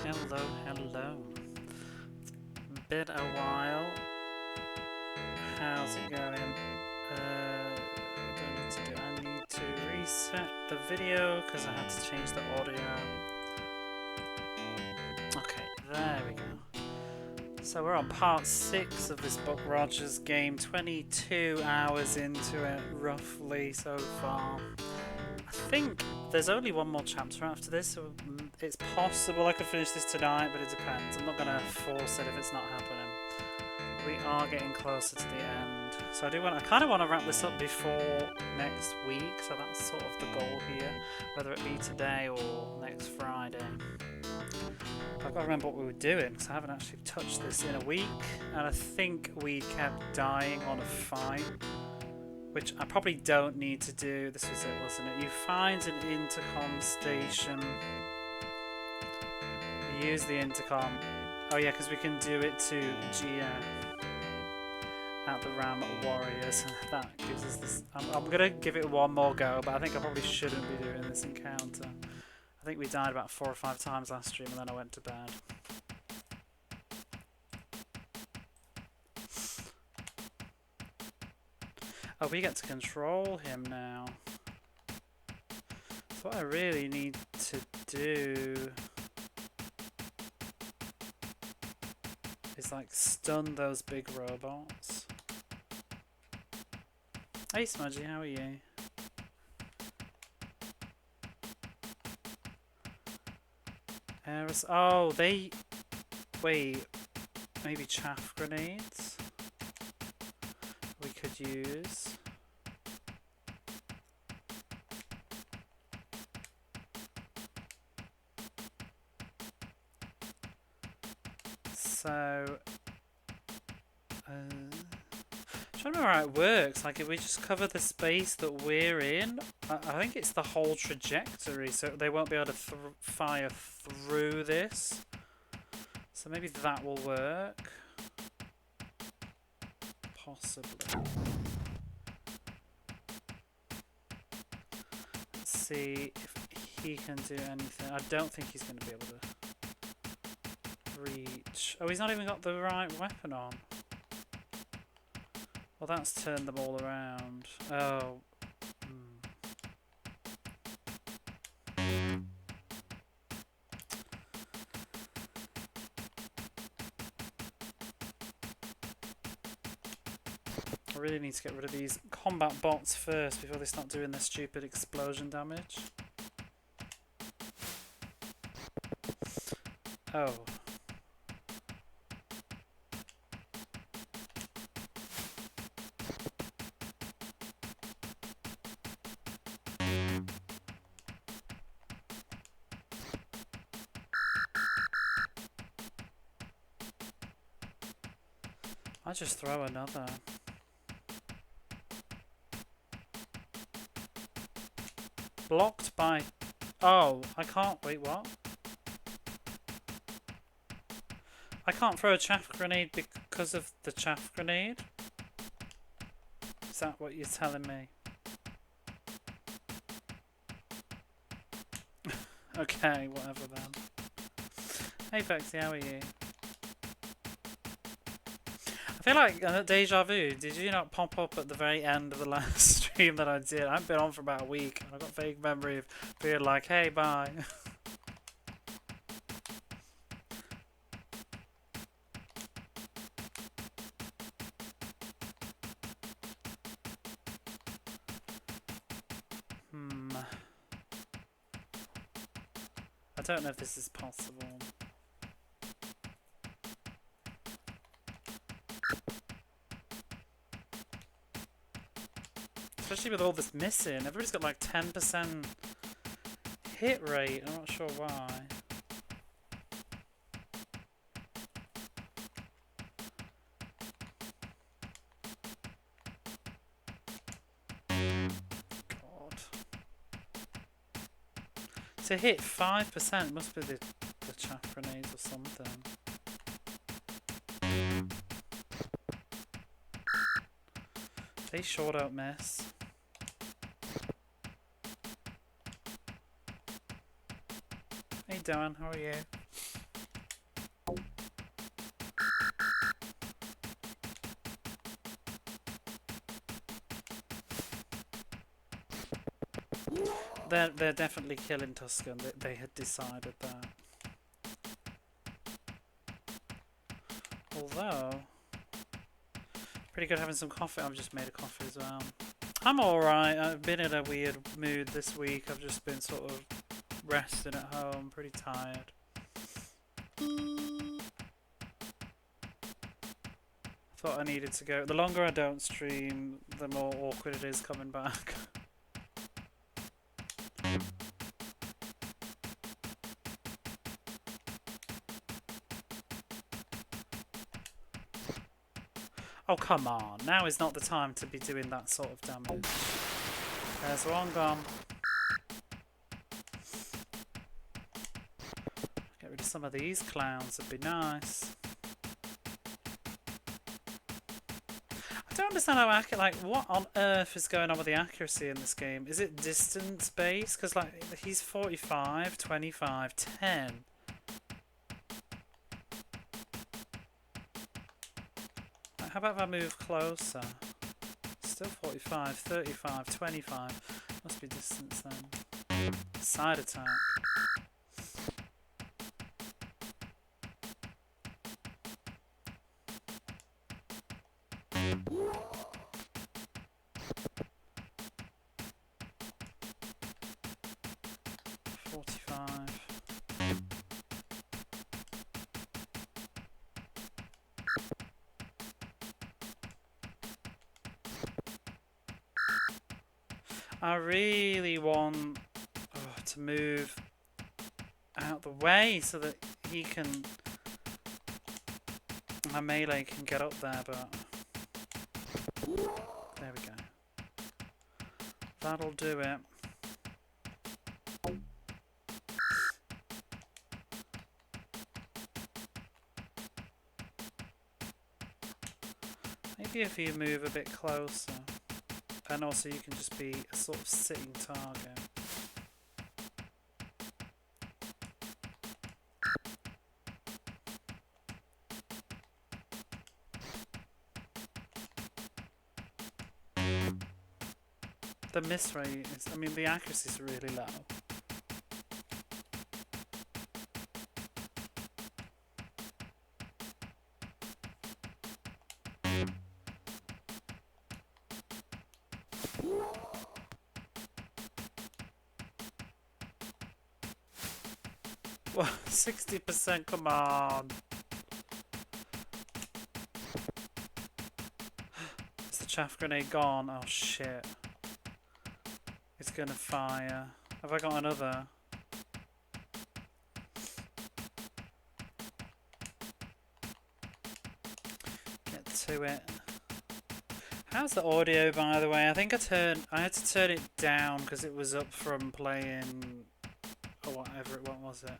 Hello, hello. Been a while. How's it going? I need to reset the video because I had to change the audio. Okay, there we go. So we're on part 6 of this Buck Rogers game. 22 hours into it, roughly, so far. I think there's only one more chapter after this, so it's possible I could finish this tonight, but it depends. I'm not going to force it if it's not happening. We are getting closer to the end, so I kind of want to wrap this up before next week, so that's sort of the goal here, whether it be today or next Friday. I've got to remember what we were doing, because I haven't actually touched this in a week, and I think we kept dying on a fight, which I probably don't need to do. This was it, wasn't it? You find an intercom station. You use the intercom. Oh yeah, because we can do it to GM at the Ram Warriors. That gives us this. I'm going to give it one more go, but I think I probably shouldn't be doing this encounter. I think we died about 4 or 5 times last stream and then I went to bed. Oh, we get to control him now. So what I really need to do is like stun those big robots. Hey Smudgy, how are you? Oh, they... Wait, maybe chaff grenades we could use. So, I'm trying to remember how it works. Like, if we just cover the space that we're in, I think it's the whole trajectory, so they won't be able to fire through this. So maybe that will work. Possibly. Let's see if he can do anything. I don't think he's going to be able to reach. Oh, he's not even got the right weapon on. Well, that's turned them all around. Oh. I really need to get rid of these combat bots first before they start doing their stupid explosion damage. Oh. I'll just throw another. Blocked by... Oh, I can't... Wait, what? I can't throw a chaff grenade because of the chaff grenade? Is that what you're telling me? Okay, whatever then. Hey Vexy, how are you? I feel like Deja Vu, did you not pop up at the very end of the last stream that I did? I've been on for about a week and I've got a vague memory of being like, hey, bye. I don't know if this is possible. Especially with all this missing. Everybody's got like 10% hit rate. I'm not sure why. God. To hit 5% must be the chaff grenades or something. They sure don't miss. Hey Dan, how are you? They're definitely killing Tuscan. They had decided that. Although, pretty good having some coffee. I've just made a coffee as well. I'm alright. I've been in a weird mood this week. I've just been sort of resting at home, pretty tired. Thought I needed to go. The longer I don't stream, the more awkward it is coming back. Oh, come on. Now is not the time to be doing that sort of damage. There's one gone. Get rid of some of these clowns, would be nice. I don't understand how accurate, like, what on earth is going on with the accuracy in this game? Is it distance based? Because, like, he's 45, 25, 10. How about if I move closer? Still 45, 35, 25. Must be distance then. Side attack. I really want to move out the way so that he can, my melee can get up there, but there we go. That'll do it. Maybe if you move a bit closer. And also you can just be a sort of sitting target. The miss rate is, I mean, the accuracy is really low. Well, 60%, come on. Is the chaff grenade gone? Oh shit. It's gonna fire. Have I got another? Get to it. How's the audio, by the way? I think I had to turn it down because it was up from playing, or whatever. What was it?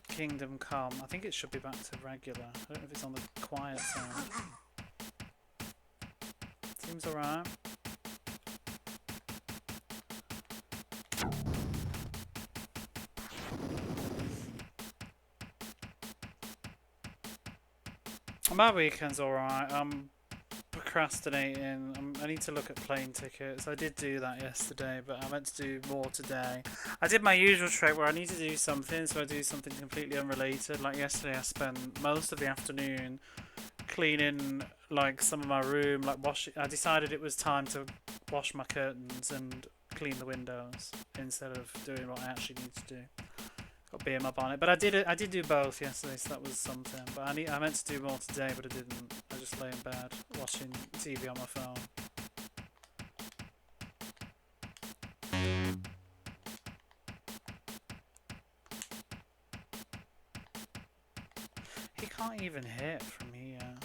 Kingdom Come. I think it should be back to regular. I don't know if it's on the quiet sound. Seems alright. My weekend's alright. I'm procrastinating. I need to look at plane tickets. I did do that yesterday, but I meant to do more today. I did my usual trick where I need to do something, so I do something completely unrelated. Like yesterday I spent most of the afternoon cleaning like some of my room, like I decided it was time to wash my curtains and clean the windows instead of doing what I actually need to do. Got beam up on it, but I did do both yesterday, so that was something. But I meant to do more today, but I didn't. I just lay in bed watching TV on my phone. He can't even hit from here.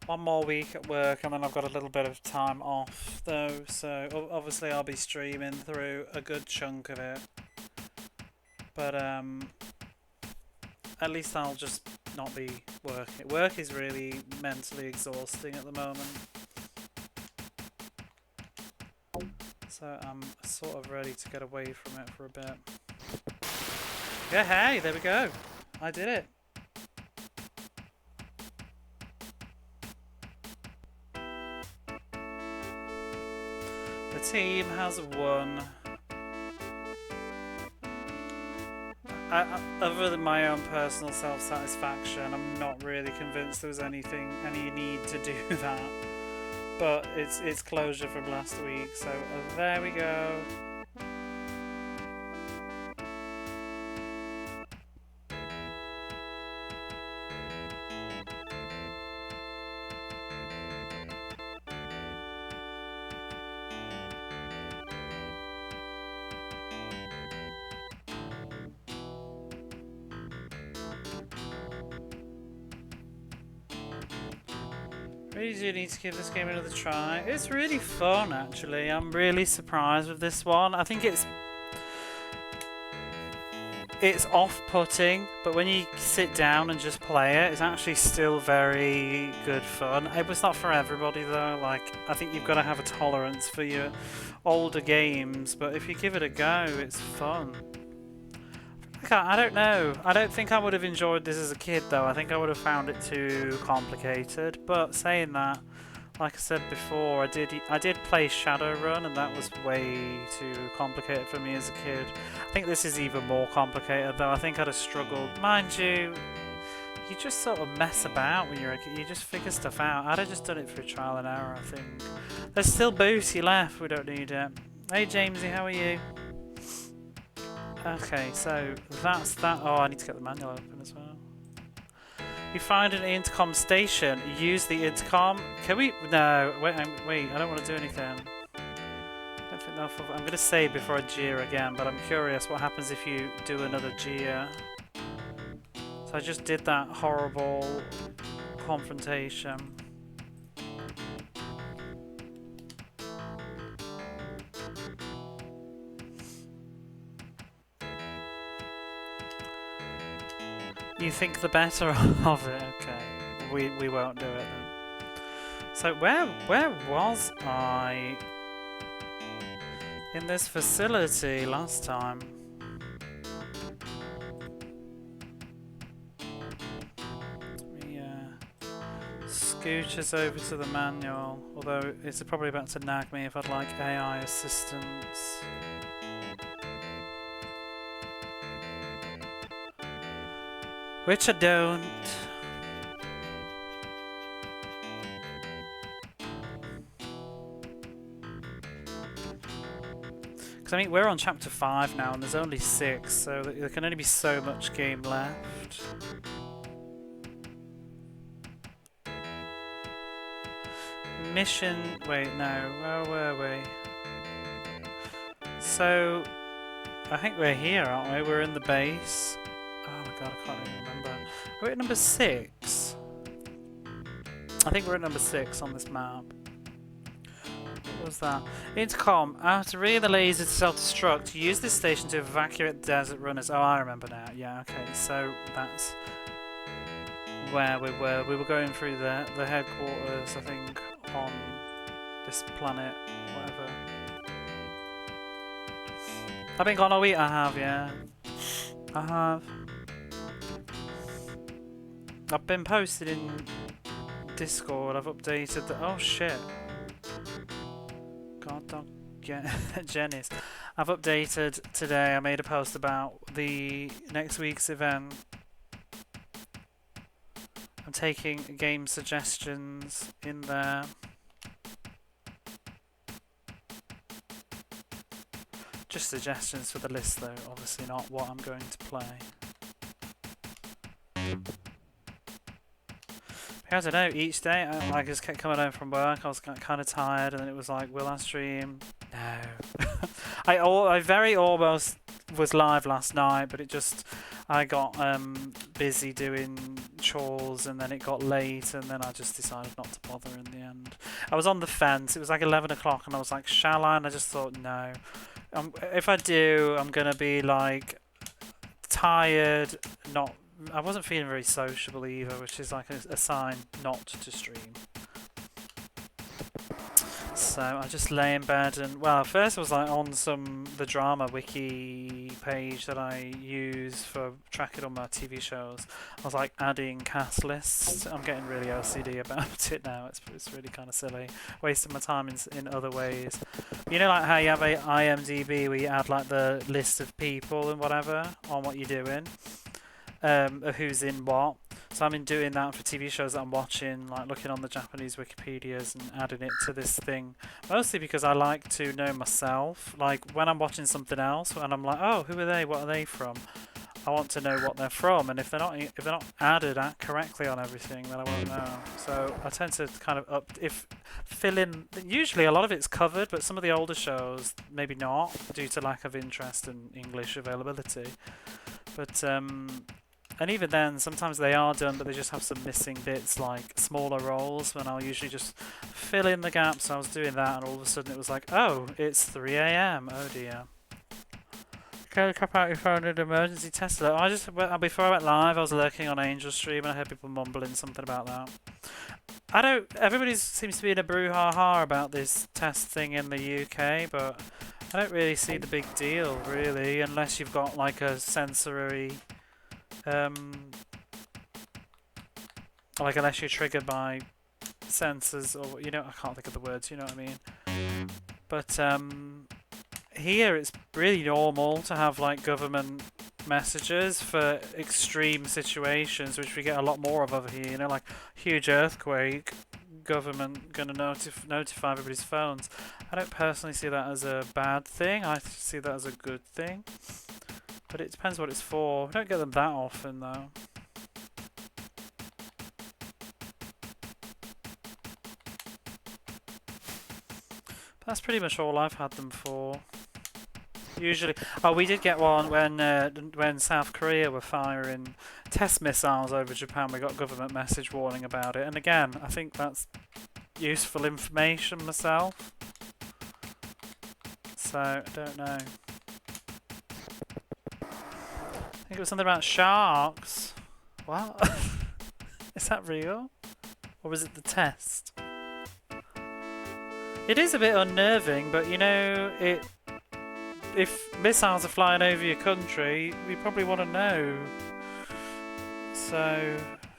One more week at work and then I've got a little bit of time off though, so obviously I'll be streaming through a good chunk of it, but at least I'll just not be working. Work is really mentally exhausting at the moment, so I'm sort of ready to get away from it for a bit. Yeah, hey, there we go. I did it. The team has won. Other than my own personal self-satisfaction, I'm not really convinced there was any need to do that. But it's closure from last week, so there we go. Really do need to give this game another try. It's really fun, actually. I'm really surprised with this one. I think it's off-putting, but when you sit down and just play it, it's actually still very good fun. It was not for everybody though. Like, I think you've got to have a tolerance for your older games, but if you give it a go, it's fun. I don't know. I don't think I would have enjoyed this as a kid though. I think I would have found it too complicated. But saying that, like I said before, I did play Shadowrun, and that was way too complicated for me as a kid. I think this is even more complicated though. I think I'd have struggled. Mind you, you just sort of mess about when you're a kid. You just figure stuff out. I'd have just done it through trial and error, I think. There's still Booty left. We don't need it. Hey Jamesy, how are you? Okay, so that's that. Oh, I need to get the manual open as well. You find an intercom station. Use the intercom. Can we? No, wait. I don't want to do anything. I don't think that'll. I'm going to save before I jeer again, but I'm curious what happens if you do another jeer. So I just did that horrible confrontation. You think the better of it? Okay, we won't do it then. So where was I in this facility last time? Let me scooch us over to the manual. Although it's probably about to nag me if I'd like AI assistance. Which I don't. Because I mean, we're on chapter 5 now and there's only 6, so there can only be so much game left. Mission. Wait, no. Where were we? So, I think we're here, aren't we? We're in the base. Oh my god, I can't even remember. We're at number 6. I think we're at number 6 on this map. What was that? Intercom. After reading the laser to self-destruct, use this station to evacuate the desert runners. Oh, I remember now. Yeah, okay. So that's where we were. We were going through the headquarters, I think, on this planet, whatever. I've been gone all week. I have, yeah. I have. I've been posted in Discord. I've updated the. Oh shit! God, don't get Jennys. I've updated today. I made a post about the next week's event. I'm taking game suggestions in there. Just suggestions for the list, though. Obviously, not what I'm going to play. I don't know, each day I just kept coming home from work, I was kind of tired, and then it was like, will I stream? No. I very almost was live last night, but it just, I got busy doing chores, and then it got late, and then I just decided not to bother in the end. I was on the fence, it was like 11 o'clock, and I was like, shall I? And I just thought, no. If I do, I'm going to be like tired, I wasn't feeling very sociable either, which is like a sign not to stream. So I just lay in bed and, well, first I was like on the drama wiki page that I use for tracking all my TV shows. I was like adding cast lists. I'm getting really OCD about it now. It's really kind of silly, wasting my time in other ways. You know, like how you have a IMDb where you add like the list of people and whatever on what you're doing, of who's in what. So I've been doing that for TV shows that I'm watching, like looking on the Japanese Wikipedias and adding it to this thing. Mostly because I like to know myself. Like when I'm watching something else and I'm like, oh, who are they? What are they from? I want to know what they're from. And if they're not added correctly on everything, then I won't know. So I tend to kind of fill in. Usually a lot of it's covered, but some of the older shows maybe not due to lack of interest and English availability. But and even then, sometimes they are done, but they just have some missing bits, like smaller roles, when I'll usually just fill in the gaps. So I was doing that, and all of a sudden it was like, oh, it's 3 a.m. Oh dear. Can you cap out your phone in an emergency test alert? Before I went live, I was lurking on Angel's stream, and I heard people mumbling something about that. Everybody seems to be in a brouhaha about this test thing in the UK, but I don't really see the big deal, really, unless you've got like a sensory. Like unless you're triggered by sensors or I can't think of the words, you know what I mean. But here it's really normal to have like government messages for extreme situations, which we get a lot more of over here. Like huge earthquake, government gonna notify everybody's phones. I don't personally see that as a bad thing. I see that as a good thing. But it depends what it's for. We don't get them that often, though. But that's pretty much all I've had them for. Usually, we did get one when South Korea were firing test missiles over Japan. We got a government message warning about it. And again, I think that's useful information myself. So I don't know. I think it was something about sharks. What? Is that real? Or was it the test? It is a bit unnerving, but if missiles are flying over your country, we probably want to know. So,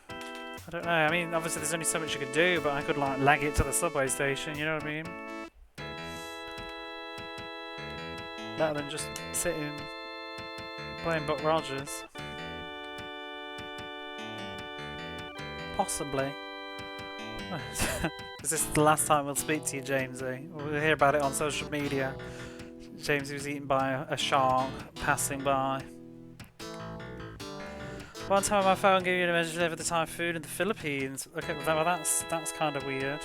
I don't know. I mean, obviously there's only so much you can do, but I could like lag it to the subway station, you know what I mean? Better than just sitting playing Buck Rogers. Possibly. Is this the last time we'll speak to you, Jamesy? We'll hear about it on social media. Jamesy was eaten by a shark passing by. One time on my phone gave you an emergency delivered the typhoon in the Philippines. Okay, well that's kind of weird.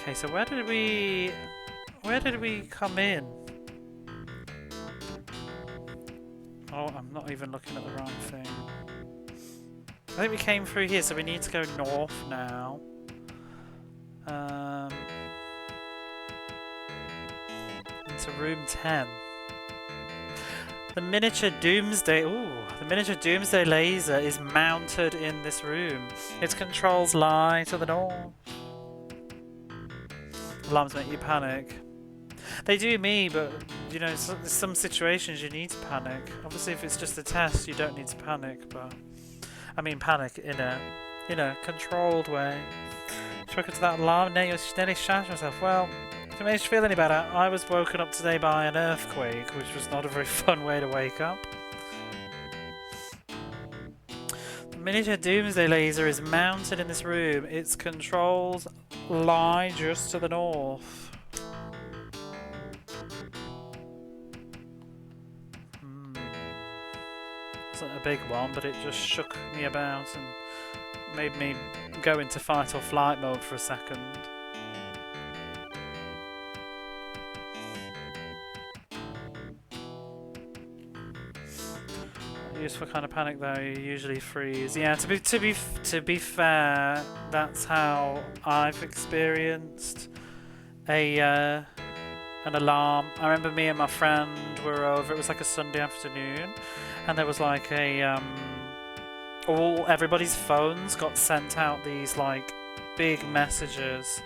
Okay, so where did we come in? Oh, I'm not even looking at the wrong thing. I think we came through here, so we need to go north now. Into room 10. The miniature Doomsday. Ooh, the miniature Doomsday laser is mounted in this room. Its controls lie to the north. Alarms make you panic. They do me, but some situations you need to panic. Obviously, if it's just a test, you don't need to panic. But I mean, panic in a controlled way. Spoken to that alarm, nearly shattered myself. Well, if it makes you feel any better, I was woken up today by an earthquake, which was not a very fun way to wake up. The miniature Doomsday laser is mounted in this room. Its controls lie just to the north. Wasn't a big one, but it just shook me about and made me go into fight or flight mode for a second. Useful kind of panic though. You usually freeze. Yeah, to be fair, that's how I've experienced an alarm. I remember me and my friend were over. It was like a Sunday afternoon, and there was like a everybody's phones got sent out these like big messages.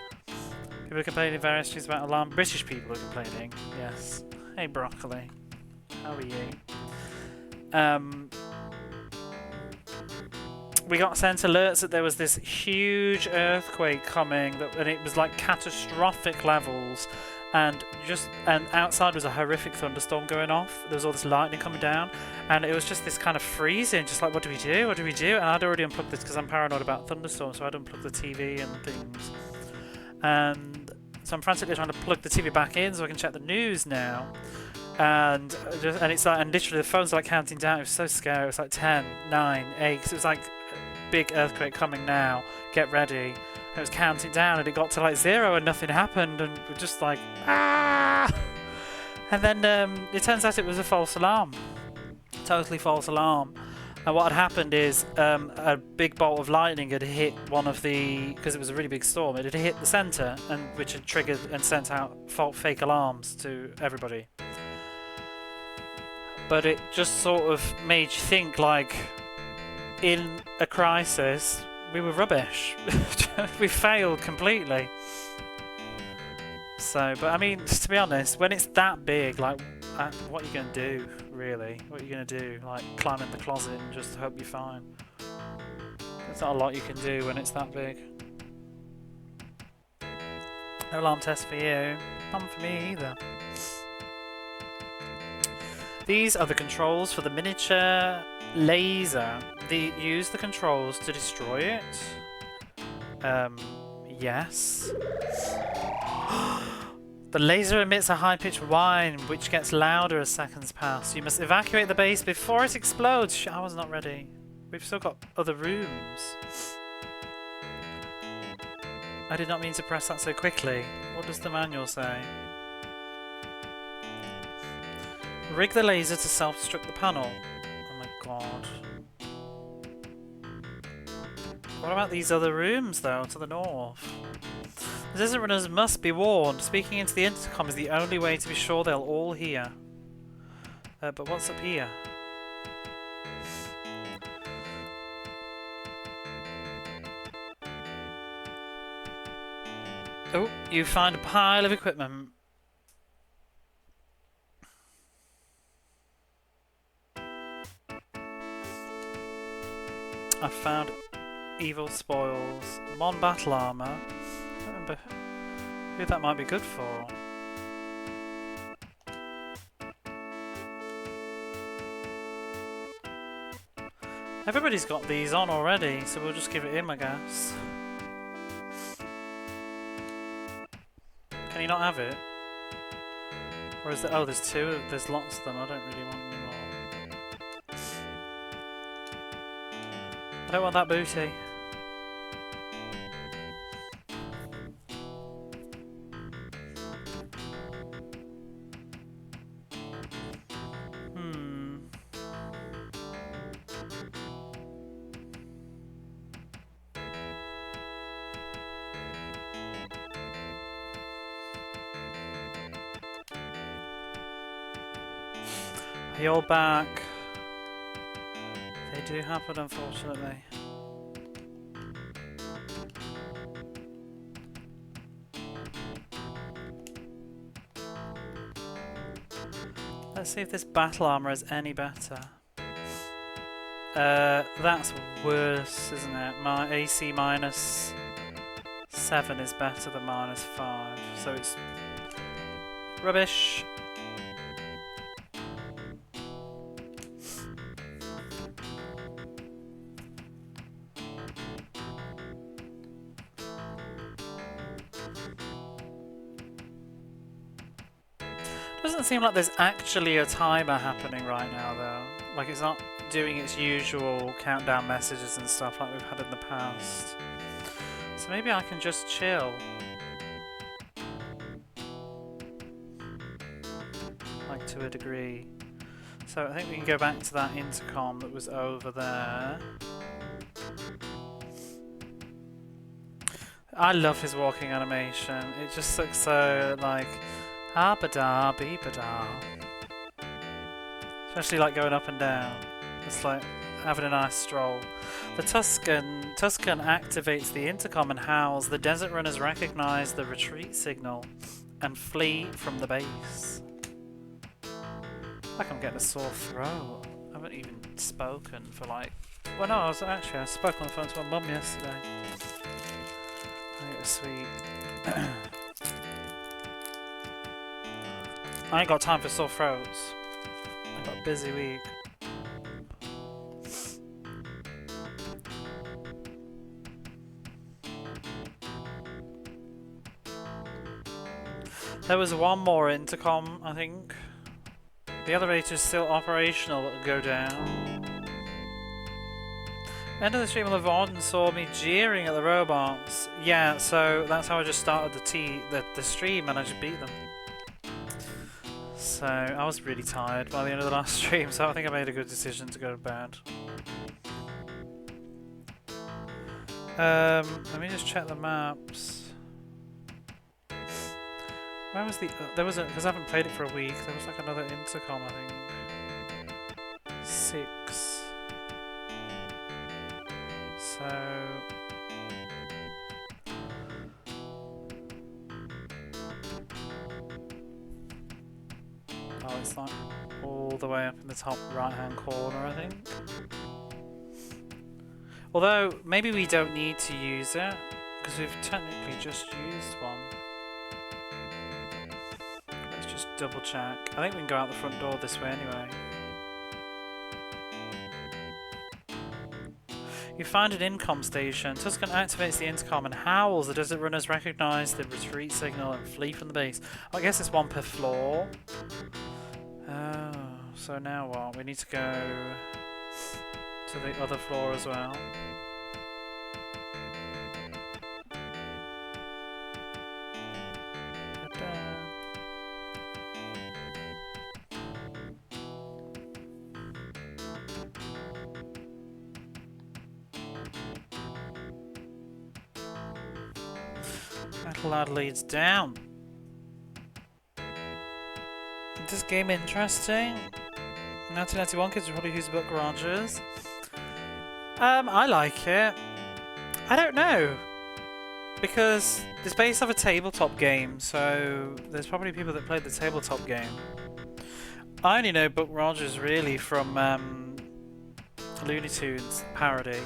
People are complaining various things about alarm. British people are complaining. Yes. Hey broccoli, how are you? We got sent alerts that there was this huge earthquake coming, and it was like catastrophic levels, and outside was a horrific thunderstorm going off. There was all this lightning coming down, and it was just this kind of freezing, just like, what do we do? What do we do? And I'd already unplugged this because I'm paranoid about thunderstorms, so I'd unplugged the TV and things. And so I'm frantically trying to plug the TV back in so I can check the news now. And it's like, and literally the phones are like counting down. It was so scary. It was like 10, 9, 8. Cause it was like big earthquake coming now. Get ready. And it was counting down, and it got to like 0, and nothing happened, and we're just like ah. And then it turns out it was a false alarm. Totally false alarm. And what had happened is a big bolt of lightning had hit one of the, because it was a really big storm, it had hit the centre, and which had triggered and sent out fake alarms to everybody. But it just sort of made you think, like, in a crisis, we were rubbish. We failed completely. So, but I mean, to be honest, when it's that big, like, what are you going to do, really? What are you going to do? Like, climb in the closet and just hope you're fine? There's not a lot you can do when it's that big. No alarm test for you. None for me either. These are the controls for the miniature laser. Use the controls to destroy it. Yes. The laser emits a high-pitched whine, which gets louder as seconds pass. You must evacuate the base before it explodes. I was not ready. We've still got other rooms. I did not mean to press that so quickly. What does the manual say? Rig the laser to self-destruct the panel. Oh my god. What about these other rooms, though, to the north? Resistant runners must be warned. Speaking into the intercom is the only way to be sure they'll all hear. But what's up here? Oh, you find a pile of equipment. I found evil spoils. Mon battle armor. I don't remember who that might be good for. Everybody's got these on already, so we'll just give it him, I guess. Can you not have it? Or is there? Oh, there's two. There's lots of them. I don't really want any more. I don't want that booty. You're back. They do happen, unfortunately. Let's see if this battle armor is any better. That's worse, isn't it? My AC minus 7 is better than minus 5, so it's rubbish. Doesn't seem like there's actually a timer happening right now, though. Like, it's not doing its usual countdown messages and stuff like we've had in the past. So maybe I can just chill. Like, to a degree. So I think we can go back to that intercom that was over there. I love his walking animation. It just looks so, like... ah-ba-da, bee-ba-da. Especially like going up and down. It's like having a nice stroll. The Tuscan activates the intercom and howls. The desert runners recognize the retreat signal and flee from the base. Like I'm getting a sore throat. I haven't even spoken for like... Well no, I spoke on the phone to my mum yesterday. I get a sweet... I ain't got time for sore throats. I've got a busy week. There was one more intercom, I think. The elevator's still operational, but will go down. End of the stream, Lavon saw me jeering at the robots. Yeah, so that's how I just started the stream, and I just beat them. So I was really tired by the end of the last stream, so I think I made a good decision to go to bed. Let me just check the maps. Where was the... there was a... because I haven't played it for a week, there was like another intercom, I think. 6. So... oh, it's like all the way up in the top right-hand corner, I think. Although, maybe we don't need to use it, because we've technically just used one. Let's just double check. I think we can go out the front door this way anyway. You find an intercom station. Tuscan activates the intercom and howls. The desert runners recognize the retreat signal and flee from the base. I guess it's one per floor. Oh, so now what? We need to go to the other floor as well. That lad leads down. Is this game interesting? 1991 kids probably use book garages. I like it. I don't know. Because it's based off a tabletop game, so there's probably people that played the tabletop game. I only know Buck Rogers really from Looney Tunes parody.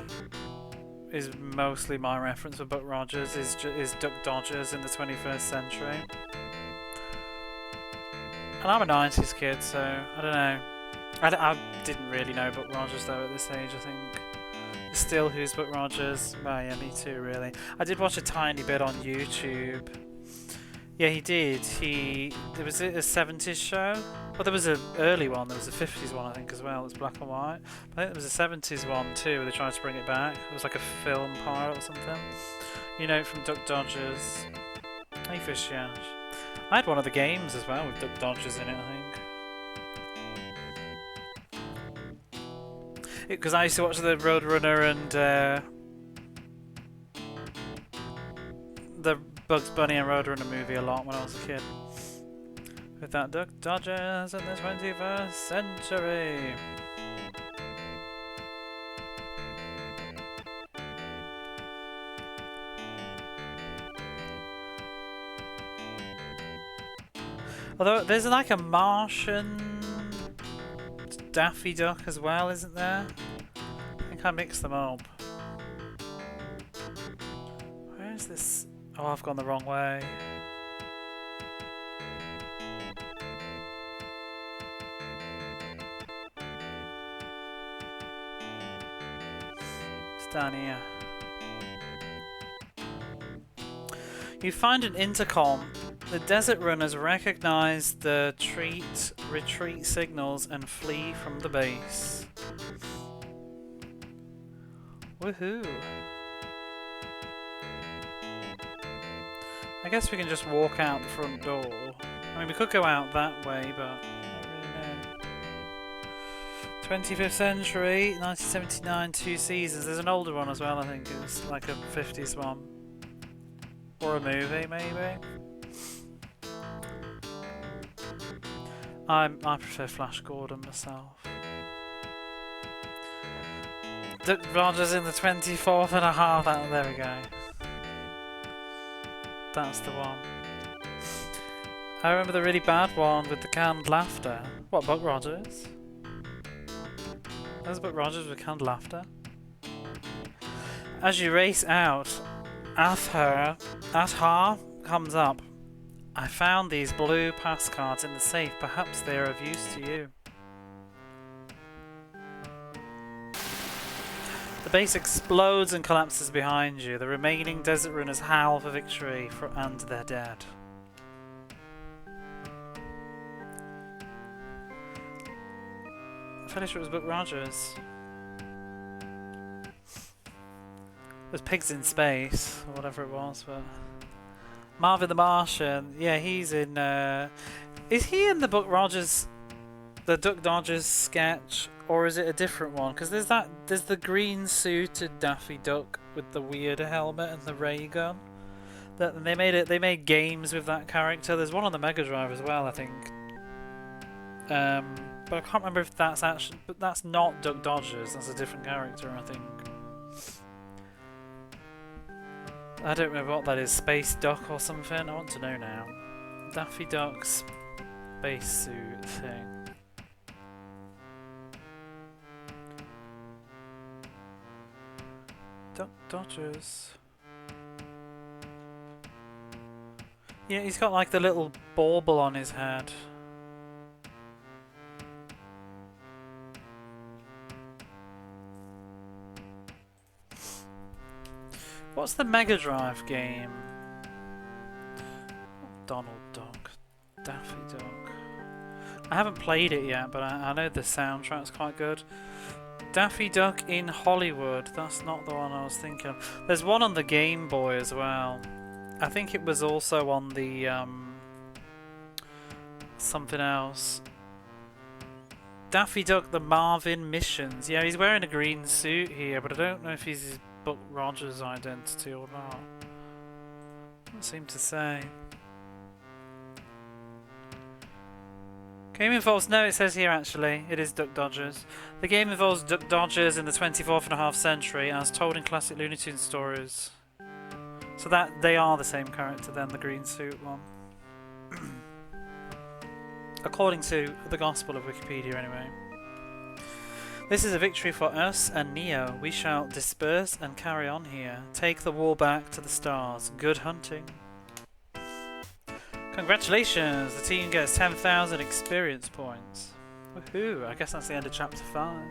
Is mostly my reference for Buck Rogers is Duck Dodgers in the 21st century. And I'm a 90s kid, so I don't know. I didn't really know Buck Rogers though at this age, I think. Still, who's Buck Rogers? Well, yeah, me too, really. I did watch a tiny bit on YouTube. Yeah, he did. There was a 70s show. Well, there was an early one. There was a 50s one, I think, as well. It's black and white. But I think there was a 70s one too, where they tried to bring it back. It was like a film pilot or something. You know, from Duck Dodgers. Hey, Fish Yash. I had one of the games as well with Duck Dodgers in it, I think. Because I used to watch the Roadrunner and the Bugs Bunny and Roadrunner movie a lot when I was a kid. With that Duck Dodgers in the 21st century. Although there's like a Martian Daffy Duck as well, isn't there? I think I mixed them up. Where is this? Oh, I've gone the wrong way. It's down here. You find an intercom. The desert runners recognize the retreat signals and flee from the base. Woohoo! I guess we can just walk out the front door. I mean, we could go out that way, but I don't really know. 25th century, 1979, 2 seasons. There's an older one as well, I think. It's like a 50s one. Or a movie, maybe. I prefer Flash Gordon myself. Duck Rogers in the 24th and a half. There we go. That's the one. I remember the really bad one with the canned laughter. What, Buck Rogers? There's Buck Rogers with canned laughter. As you race out, Athar comes up. I found these blue pass cards in the safe. Perhaps they are of use to you. The base explodes and collapses behind you. The remaining desert runners howl for victory and they're dead. I'm fairly sure it was Buck Rogers. There's pigs in space, or whatever it was, but... Marvin the Martian, yeah, he's in, is he in the Buck Rogers, the Duck Dodgers sketch, or is it a different one? Because there's the green suited Daffy Duck with the weird helmet and the ray gun. They made games with that character. There's one on the Mega Drive as well, I think. But I can't remember if that's actually, but that's not Duck Dodgers, that's a different character, I think. I don't remember what that is, Space Duck or something? I want to know now. Daffy Duck's spacesuit thing. Duck Dodgers. Yeah, he's got like the little bauble on his head. What's the Mega Drive game? Donald Duck. Daffy Duck. I haven't played it yet, but I know the soundtrack's quite good. Daffy Duck in Hollywood. That's not the one I was thinking of. There's one on the Game Boy as well. I think it was also on the something else. Daffy Duck, the Marvin Missions. Yeah, he's wearing a green suit here, but I don't know if he's his Buck Rogers identity or not. Doesn't seem to say. Game involves, no, it says here actually, it is Duck Dodgers. The game involves Duck Dodgers in the 24th and a half century as told in classic Looney Tunes stories. So that they are the same character then, the green suit one. According to the Gospel of Wikipedia anyway. This is a victory for us and Neo. We shall disperse and carry on here. Take the war back to the stars. Good hunting. Congratulations! The team gets 10,000 experience points. Woohoo! I guess that's the end of chapter 5.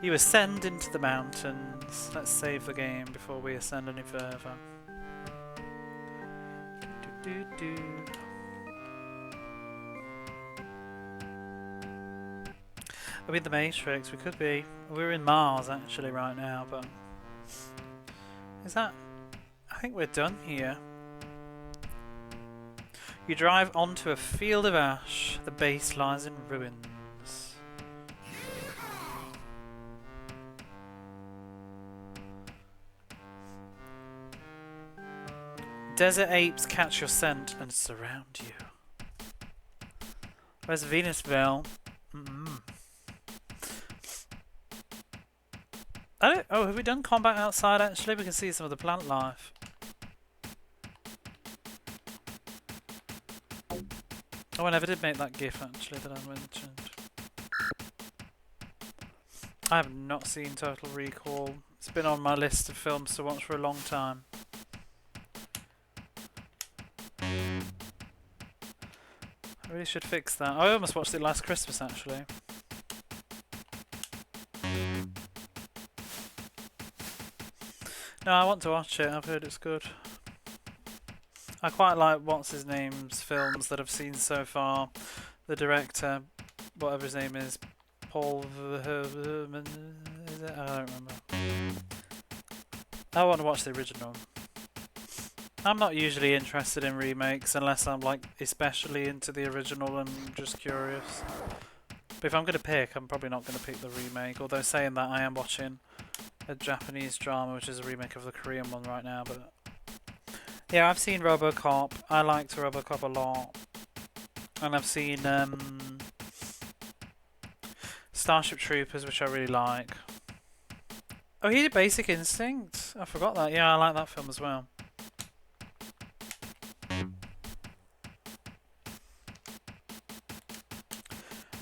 You ascend into the mountains. Let's save the game before we ascend any further. Are we in the Matrix? We could be. We're in Mars actually right now, but... Is that... I think we're done here. You drive onto a field of ash. The base lies in ruins. Desert apes catch your scent and surround you. Where's Venusville? Oh, have we done combat outside actually? We can see some of the plant life. Oh, I never did make that GIF actually that I mentioned. I have not seen Total Recall. It's been on my list of films to watch for a long time. I really should fix that. I almost watched it last Christmas actually. No, I want to watch it. I've heard it's good. I quite like what's-his-name's films that I've seen so far. The director, whatever his name is, Paul Verhoeven, is it? I don't remember. I want to watch the original. I'm not usually interested in remakes unless I'm like especially into the original and just curious. But if I'm going to pick, I'm probably not going to pick the remake. Although saying that, I am watching a Japanese drama which is a remake of the Korean one right now, but Yeah, I've seen RoboCop. I liked RoboCop a lot. And I've seen Starship Troopers, which I really like. Oh, he did Basic Instinct. I forgot that. Yeah, I like that film as well.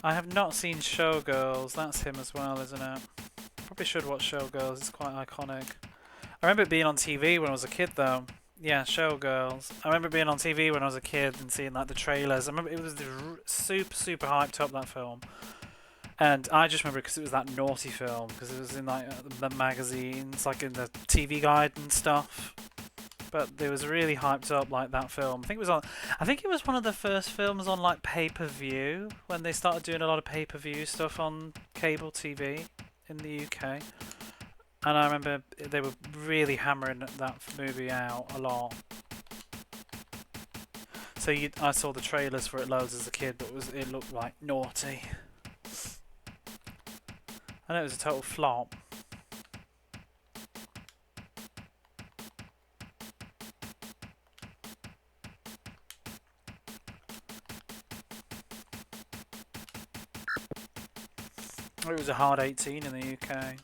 I have not seen Showgirls. That's him as well, isn't it? Probably should watch Showgirls. It's quite iconic. I remember it being on TV when I was a kid, though. Yeah, Showgirls. I remember being on TV when I was a kid and seeing like the trailers. I remember it was super hyped up, that film. And I just remember it because it was that naughty film, because it was in like the magazines, like in the TV Guide and stuff. But it was really hyped up, like that film. I think it was one of the first films on like pay-per-view when they started doing a lot of pay-per-view stuff on cable TV in the UK. And I remember they were really hammering that movie out a lot. So I saw the trailers for it loads as a kid, but it looked like naughty. I know it was a total flop. It was a hard 18 in the UK.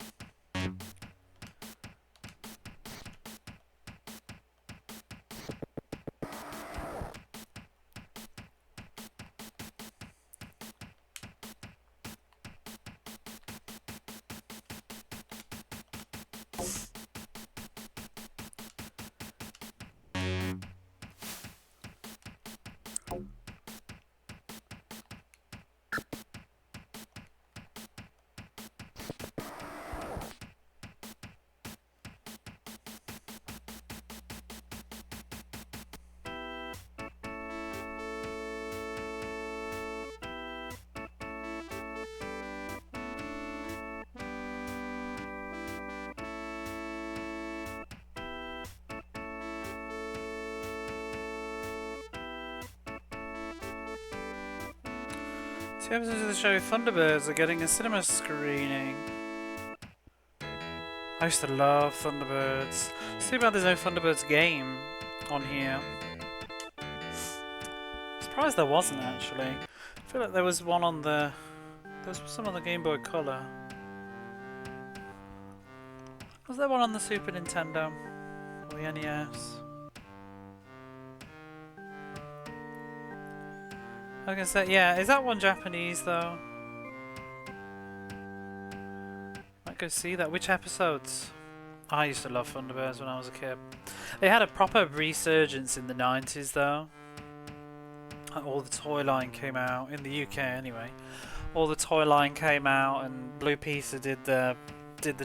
Two episodes of the show Thunderbirds are getting a cinema screening. I used to love Thunderbirds. It's too bad there's no Thunderbirds game on here. Surprised there wasn't, actually. I feel like there was one on the... There was some on the Game Boy Color. Was there one on the Super Nintendo? Or the NES? I was gonna say, yeah, is that one Japanese though? Might go see that. Which episodes? I used to love Thunderbirds when I was a kid. They had a proper resurgence in the 90s though. All the toy line came out, in the UK anyway. All the toy line came out and Blue Pizza did the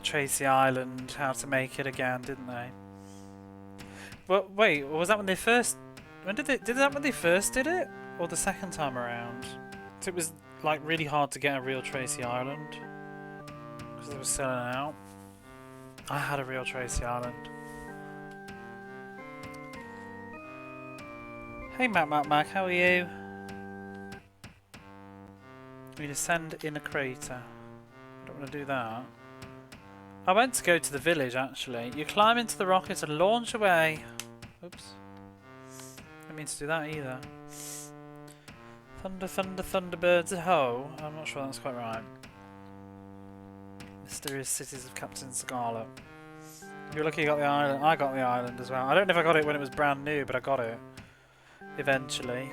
Tracy Island How to Make It Again, didn't they? Well, wait, was that when they first... Did that when they first did it? Or the second time around? So it was like really hard to get a real Tracy Island because they were selling out. I had a real Tracy Island. Hey Mac, how are you? We descend in a crater. I don't want to do that. I went to go to the village actually. You climb into the rocket and launch away. Oops. Didn't mean to do that either. Thunderbirds ho. I'm not sure that's quite right. Mysterious Cities of Captain Scarlet. You're lucky you got the island. I got the island as well. I don't know if I got it when it was brand new, but I got it. Eventually.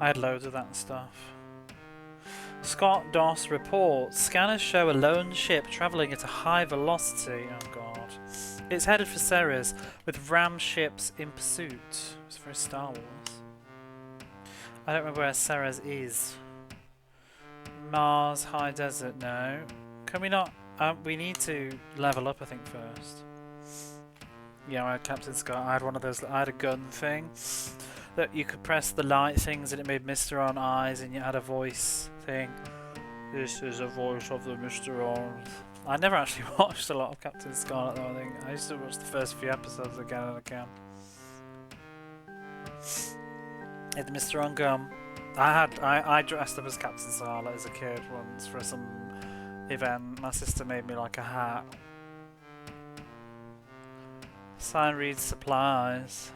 I had loads of that stuff. Scott Doss reports. Scanners show a lone ship travelling at a high velocity. Oh god. It's headed for Ceres, with ram ships in pursuit. It's very Star Wars. I don't remember where Ceres is. Mars, high desert, no. Can we not... we need to level up, I think, first. Yeah, I had Captain Scott. I had one of those... I had a gun thing that you could press the light things and it made Mr. On eyes and you had a voice thing. This is a voice of the Mr. On. I never actually watched a lot of Captain Scarlet though, I think. I used to watch the first few episodes again and again. It's Mr. On gum. I dressed up as Captain Scarlet as a kid once for some event. My sister made me like a hat. Sign reads supplies.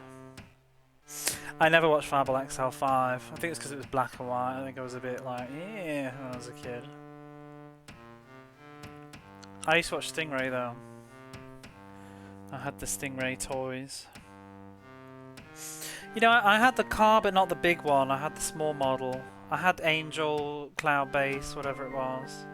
I never watched Fireball XL5. I think it's because it was black and white. I think I was a bit like, yeah, when I was a kid. I used to watch Stingray though. I had the Stingray toys. You know, I had the car but not the big one. I had the small model. I had Angel, Cloud Base, whatever it was.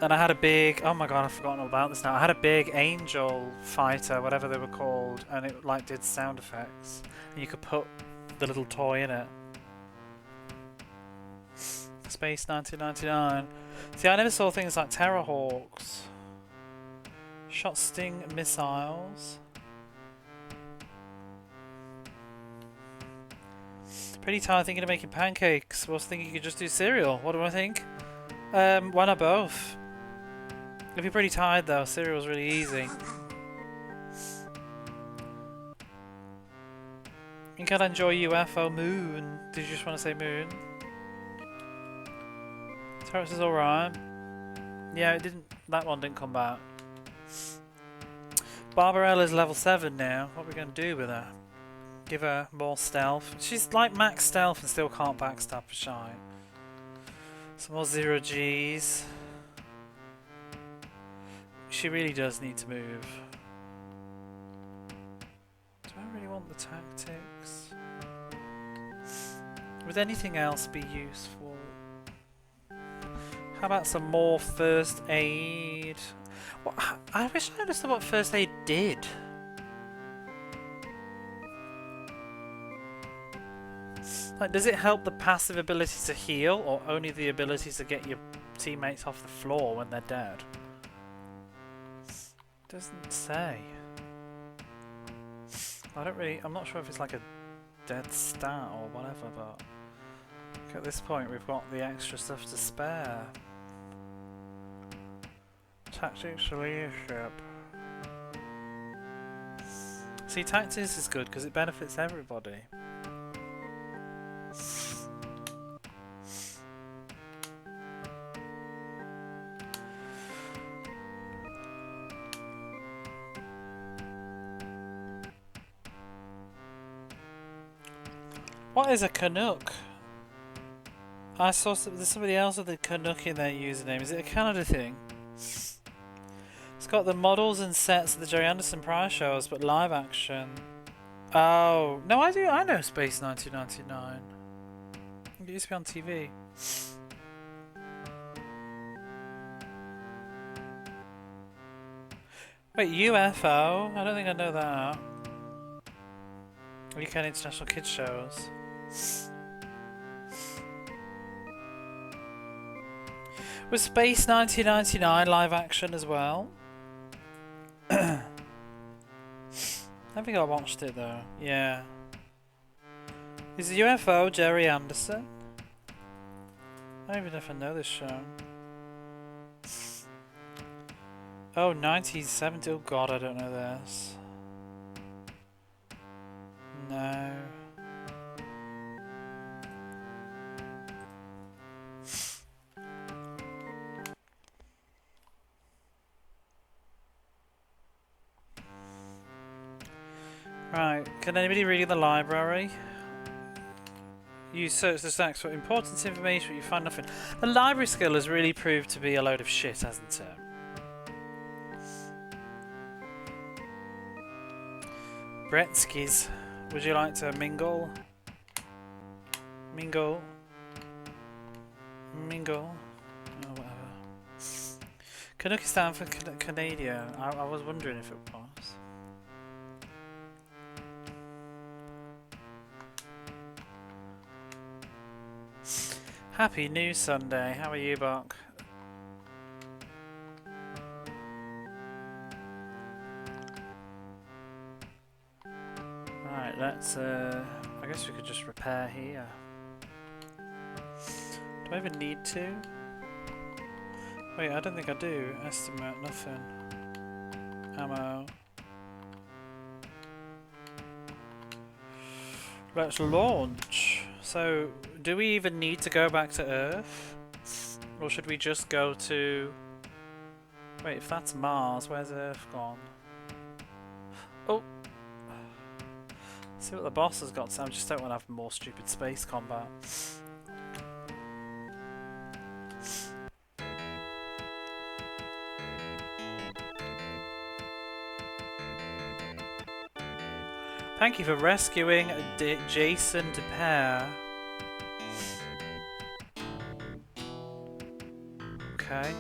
And I had a big, oh my god, I've forgotten all about this now. I had a big Angel fighter, whatever they were called, and it like did sound effects. And you could put the little toy in it. Space 1999. See, I never saw things like Terrorhawks. Shot Sting missiles. Pretty tired thinking of making pancakes. I was thinking you could just do cereal. What do I think? Why not both? If you're pretty tired though, cereal's really easy. You can enjoy UFO Moon. Did you just want to say Moon? Terrorist is alright. Yeah, it didn't. That one didn't come back. Barbarella's level 7 now. What are we going to do with her? Give her more stealth. She's like max stealth and still can't backstab for shine. Some more 0 Gs. She really does need to move. Do I really want the tactics? Would anything else be useful? How about some more first aid? Well, I wish I understood what first aid did. Like, does it help the passive ability to heal, or only the ability to get your teammates off the floor when they're dead? Doesn't say. I'm not sure if it's like a dead stat or whatever, but at this point we've got the extra stuff to spare. Tactics leadership. See, tactics is good because it benefits everybody. What is a Canuck? I saw there's somebody else with a Canuck in their username. Is it a Canada thing? It's got the models and sets of the Jerry Anderson Prize shows, but live action. Oh no, I do. I know Space 1999. It used to be on TV. Wait, UFO? I don't think I know that. UK International Kids Shows. Was Space 1999 live action as well? I think I watched it though. Yeah. Is the UFO Jerry Anderson? I don't even know if I know this show. Oh, 1970. Oh god, I don't know this. No. Right, can anybody read in the library? You search the stacks for important information, but you find nothing. The library skill has really proved to be a load of shit, hasn't it? Bretskis, would you like to mingle? Mingle. Mingle. Oh, whatever. Canuck stand for Canadian. I was wondering if it was. Happy New Sunday. How are you, Buck? Right, let's I guess we could just repair here. Do I even need to? Wait, I don't think I do. Estimate, nothing. Ammo. Let's launch. So, do we even need to go back to Earth? Or should we just go to Wait, if that's Mars, where's Earth gone? Oh! See what the boss has got, so I just don't want to have more stupid space combat. Thank you for rescuing Jason DePere. Okay,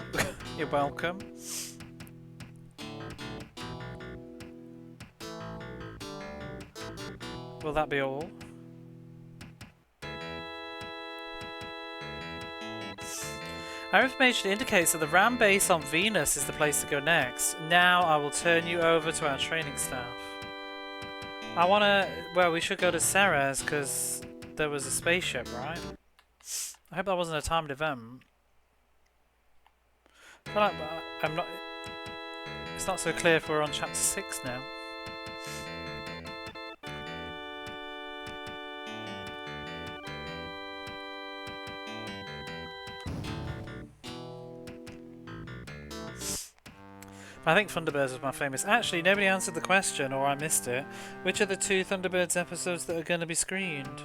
you're welcome. Will that be all? Our information indicates that the RAM base on Venus is the place to go next. Now I will turn you over to our training staff. I wanna... Well, we should go to Ceres because there was a spaceship, right? I hope that wasn't a timed event. I feel like I'm not... It's not so clear if we're on chapter 6 now. I think Thunderbirds was my famous... Actually, nobody answered the question, or I missed it. Which are the 2 Thunderbirds episodes that are going to be screened?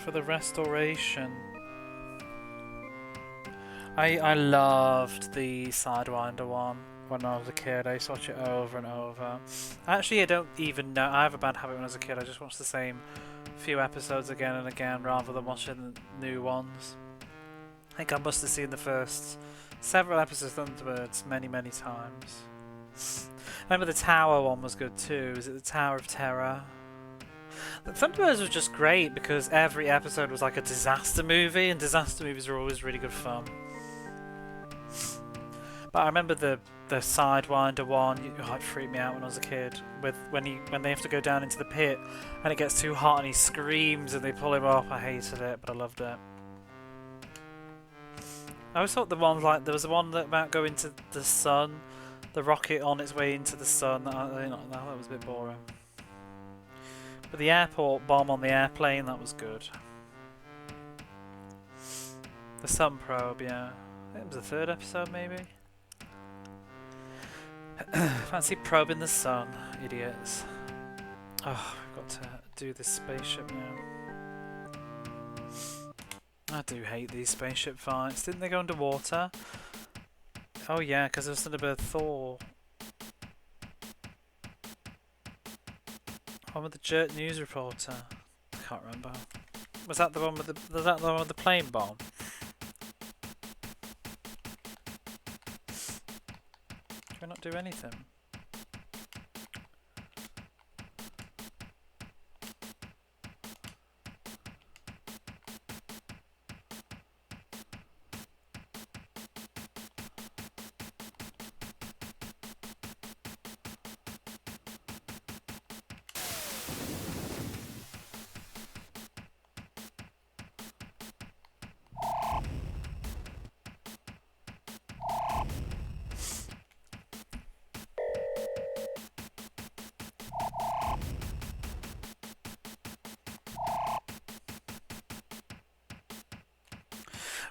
For the restoration. I loved the Sidewinder one when I was a kid. I used to watch it over and over. Actually, I don't even know. I have a bad habit when I was a kid. I just watched the same few episodes again and again rather than watching the new ones. I think I must have seen the first several episodes of Thunderbirds many times. I remember the Tower one was good too. Is it the Tower of Terror? The Thunderbirds was just great because every episode was like a disaster movie, and disaster movies are always really good fun. But I remember the Sidewinder one. It freaked me out when I was a kid. With when they have to go down into the pit and it gets too hot and he screams and they pull him up. I hated it, but I loved it. I always thought the one there was the one about going to the sun, the rocket on its way into the sun. That was a bit boring. But the airport bomb on the airplane, that was good. The sun probe, yeah. I think it was the 3rd episode, maybe. Fancy probing the sun, idiots. Oh, I've got to do this spaceship now. I do hate these spaceship fights. Didn't they go underwater? Oh yeah, because there was Thunderbird Thor. One with the jerk news reporter. I can't remember. Was that the one with the plane bomb? Can we not do anything?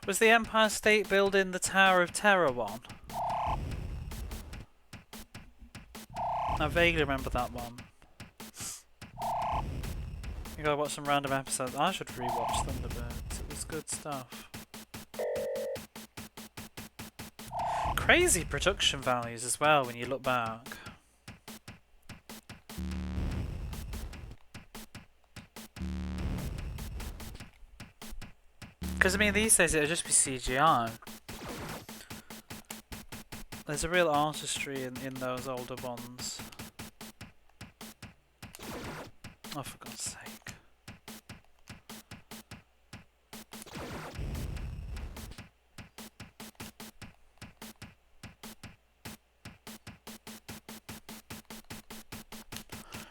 Was the Empire State Building the Tower of Terror one? I vaguely remember that one. You gotta watch some random episodes. I should rewatch Thunderbirds. It was good stuff. Crazy production values as well when you look back. Because I mean these days it'll just be CGI. There's a real artistry in those older ones. Oh, for God's sake.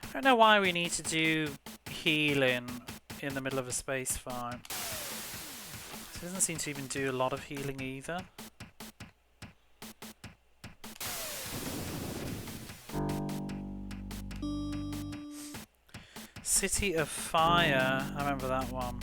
I don't know why we need to do healing in the middle of a space fight. It doesn't seem to even do a lot of healing either. City of Fire, I remember that one.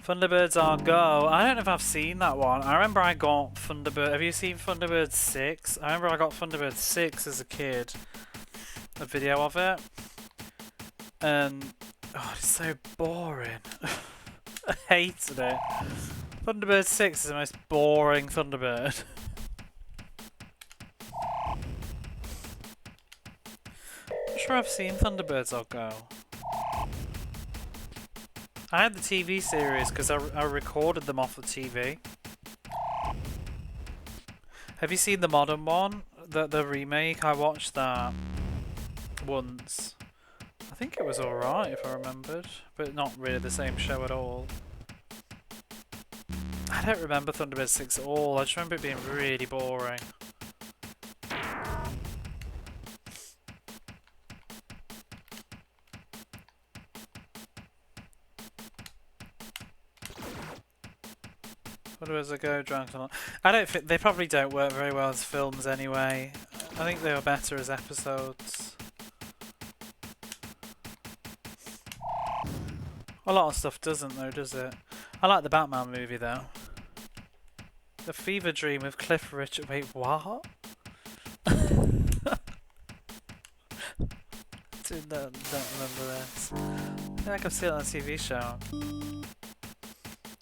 Thunderbirds Are Go. I don't know if I've seen that one. I remember I got Thunderbird. Have you seen Thunderbird 6? I remember I got Thunderbird 6 as a kid. A video of it. And oh, it's so boring. I hated it. Thunderbird 6 is the most boring Thunderbird. I'm sure I've seen Thunderbirds I'll Go. I had the TV series because I recorded them off the TV. Have you seen the modern one? The remake? I watched that once. I think it was alright if I remembered, but not really the same show at all. I don't remember Thunderbird 6 at all. I just remember it being really boring. Thunderbirds Are Go, Drunk or Not. I don't think they probably don't work very well as films anyway. I think they were better as episodes. A lot of stuff doesn't though, does it? I like the Batman movie though. The Fever Dream with Cliff Richard. Wait, what? Dude, don't remember this. I feel like I've seen it on a TV show.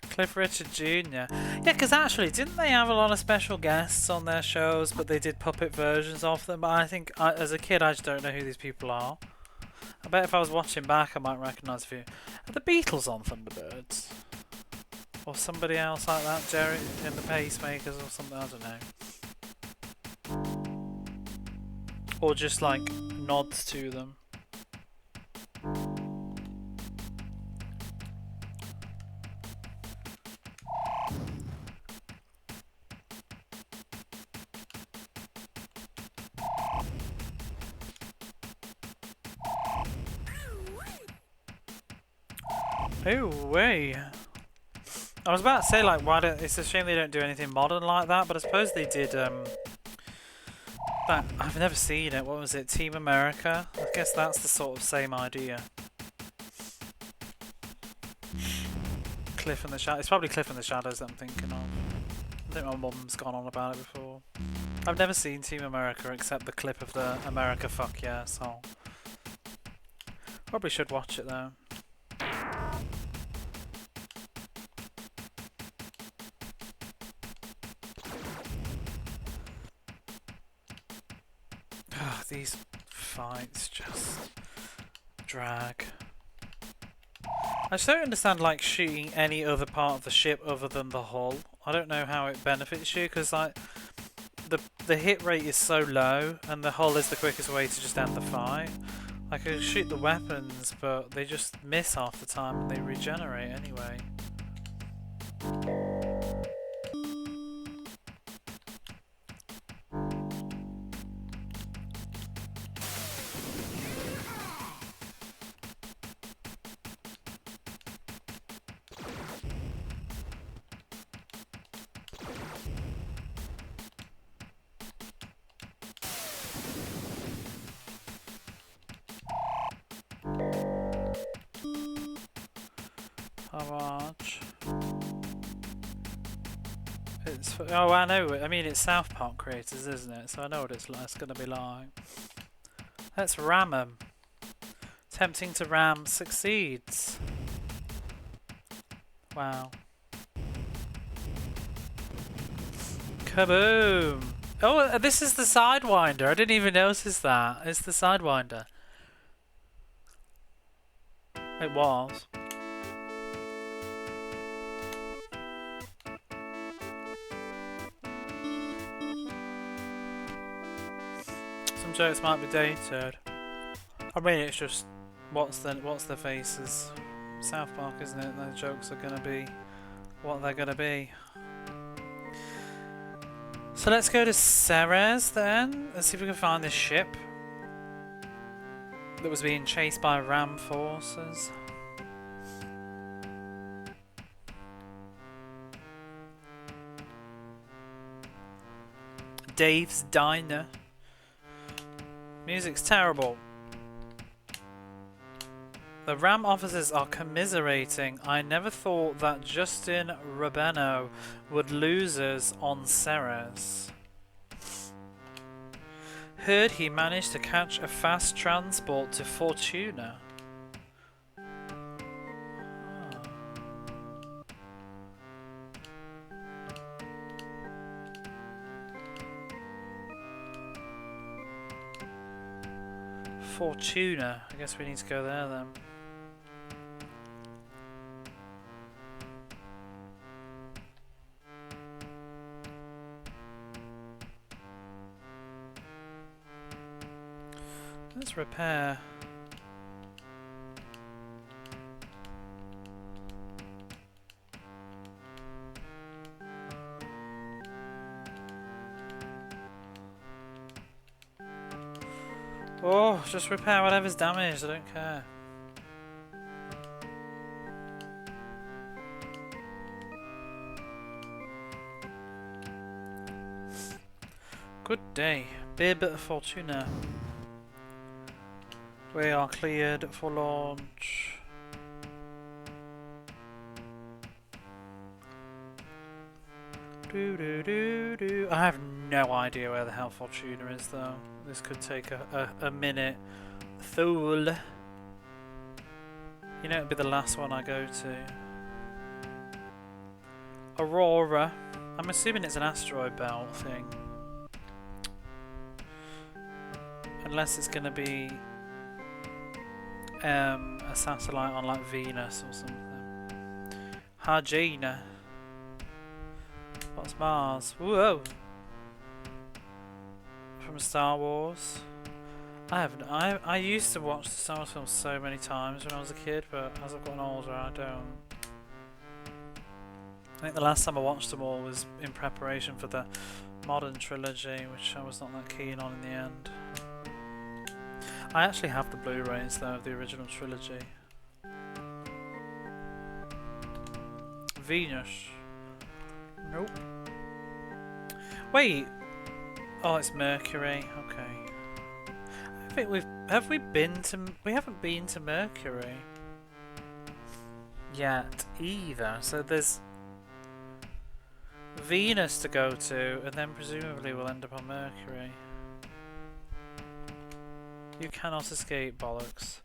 Cliff Richard Jr. Yeah, because actually, didn't they have a lot of special guests on their shows, but they did puppet versions of them? But I think, as a kid, I just don't know who these people are. I bet if I was watching back, I might recognise a few. Are the Beatles on Thunderbirds? Or somebody else like that? Jerry and the Pacemakers or something? I don't know. Or just like nods to them. Oh, way. I was about to say, like, why don't... It's a shame they don't do anything modern like that, but I suppose they did, that... I've never seen it. What was it? Team America? I guess that's the sort of same idea. Cliff in the Shadows. It's probably Cliff in the Shadows that I'm thinking of. I think my mum's gone on about it before. I've never seen Team America except the clip of the America Fuck Yeah song. Probably should watch it though. These fights just drag. I just don't understand like shooting any other part of the ship other than the hull. I don't know how it benefits you because like the hit rate is so low and the hull is the quickest way to just end the fight. I can shoot the weapons but they just miss half the time and they regenerate anyway. How much? It's oh, I know. I mean, it's South Park creators, isn't it? So I know what it's going to be like. Let's ram 'em. Tempting to ram succeeds. Wow. Kaboom! Oh, this is the Sidewinder. I didn't even notice that. It's the Sidewinder. It was. Some jokes might be dated. I mean, it's just what's the faces. South Park, isn't it? The jokes are gonna be what they're gonna be. So let's go to Ceres then. Let's see if we can find this ship that was being chased by Ram forces. Dave's Diner. The RAM officers are commiserating. I never thought that Justin Rubeno would lose us on Ceres. Heard he managed to catch a fast transport to Fortuna. Fortuna. I guess we need to go there then. Let's repair. Oh, just repair whatever's damaged, I don't care. Good day, Bib Fortuna. We are cleared for launch. I have no idea where the hell Fortuna is though. This could take a minute. Fool. You know it'll be the last one I go to. Aurora. I'm assuming it's an asteroid belt thing. Unless it's gonna be a satellite on like Venus or something. Hargina. What's Mars? Whoa! From Star Wars. I used to watch the Star Wars films so many times when I was a kid, but as I've gotten older, I don't. I think the last time I watched them all was in preparation for the modern trilogy, which I was not that keen on in the end. I actually have the Blu-rays though of the original trilogy. Venus. Nope. Wait. Oh, it's Mercury. Okay. I think we haven't been to Mercury yet either. So there's Venus to go to, and then presumably we'll end up on Mercury. You cannot escape, bollocks.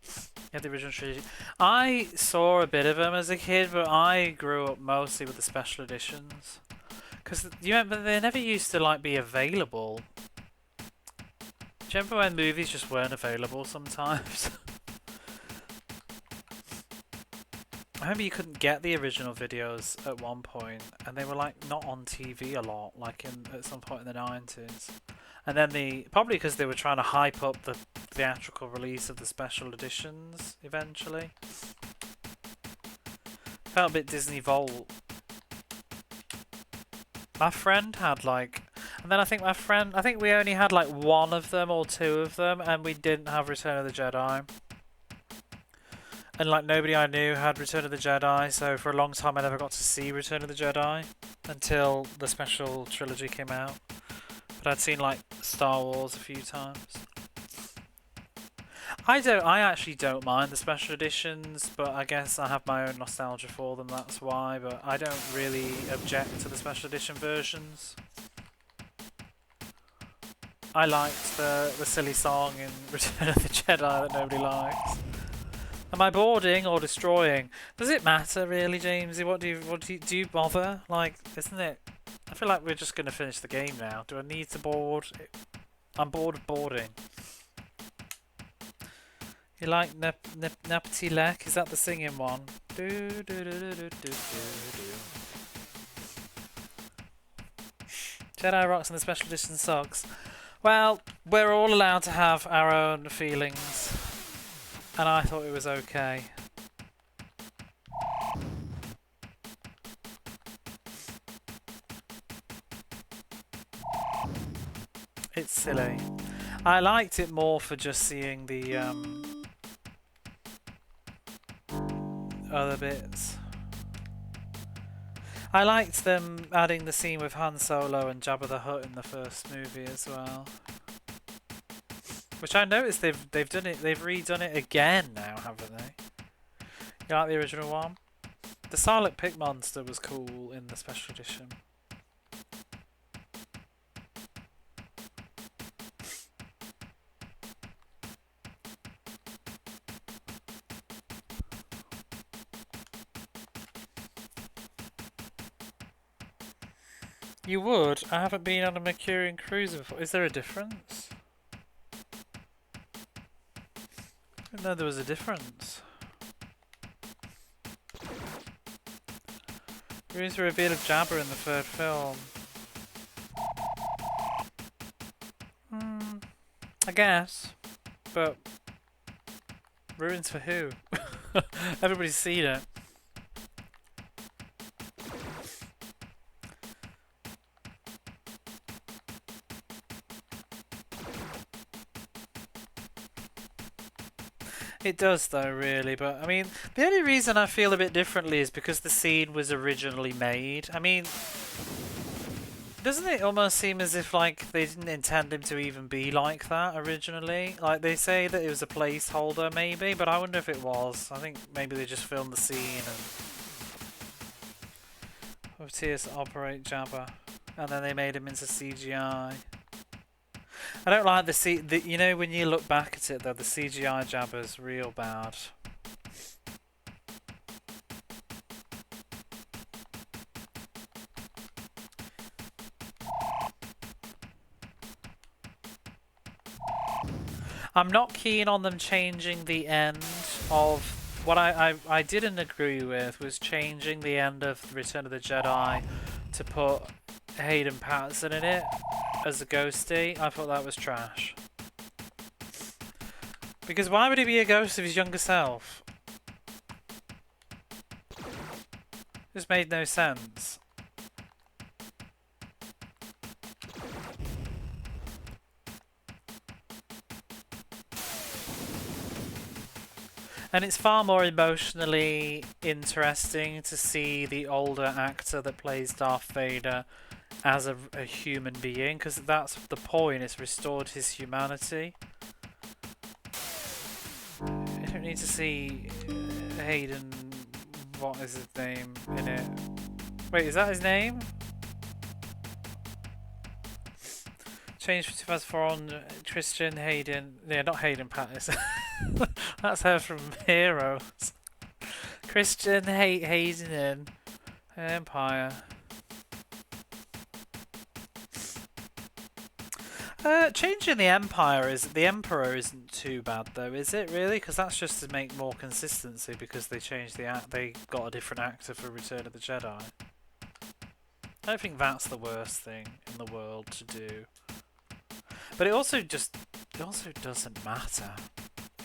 Yeah, the original trilogy. I saw a bit of them as a kid, but I grew up mostly with the special editions. Because you remember they never used to like be available. Do you remember when movies just weren't available sometimes? I remember you couldn't get the original videos at one point, and they were like not on TV a lot, like at some point in the 90s. And then probably because they were trying to hype up the theatrical release of the special editions eventually. Felt a bit Disney Vault. My friend had like, and then I think we only had like one of them or two of them, and we didn't have Return of the Jedi. And like nobody I knew had Return of the Jedi, so for a long time I never got to see Return of the Jedi until the special trilogy came out. But I'd seen like Star Wars a few times. I actually don't mind the special editions, but I guess I have my own nostalgia for them, that's why, but I don't really object to the special edition versions. I liked the silly song in Return of the Jedi that nobody likes. Am I boarding or destroying? Does it matter really, Jamesy? Do you bother? Like, isn't it? I feel like we're just going to finish the game now. Do I need to board? I'm bored of boarding. You like Naptilek? Is that the singing one? Jedi rocks and the special edition socks. Well, we're all allowed to have our own feelings. And I thought it was okay. It's silly. I liked it more for just seeing the other bits. I liked them adding the scene with Han Solo and Jabba the Hutt in the first movie as well. Which I noticed they've redone it again now, haven't they? You like the original one? The Silent Pig monster was cool in the special edition. You would? I haven't been on a Mercurian cruiser before. Is there a difference? I didn't know there was a difference. There is a reveal of Jabba in the third film. I guess. But ruins for who? Everybody's seen it. It does though, really, but I mean, the only reason I feel a bit differently is because the scene was originally made. I mean, doesn't it almost seem as if like they didn't intend him to even be like that originally? Like they say that it was a placeholder maybe, but I wonder if it was. I think maybe they just filmed the scene and of tears to operate Jabba, and then they made him into CGI. I don't like the you know, when you look back at it though, the CGI Jabba's real bad. I'm not keen on them changing the end of what I didn't agree with was changing the end of Return of the Jedi to put Hayden Patterson in it as a ghostie. I thought that was trash. Because why would he be a ghost of his younger self? Just made no sense. And it's far more emotionally interesting to see the older actor that plays Darth Vader as a human being, because that's the point, it's restored his humanity. I don't need to see Hayden, what is his name, in it. Wait, is that his name? Changed from 2004 on Christian Hayden. Yeah, not Hayden Patterson. That's her from Heroes. Christian Hayden in Empire. Changing the Emperor isn't too bad though, is it really? Because that's just to make more consistency, because they changed they got a different actor for Return of the Jedi. I don't think that's the worst thing in the world to do. But it also doesn't matter.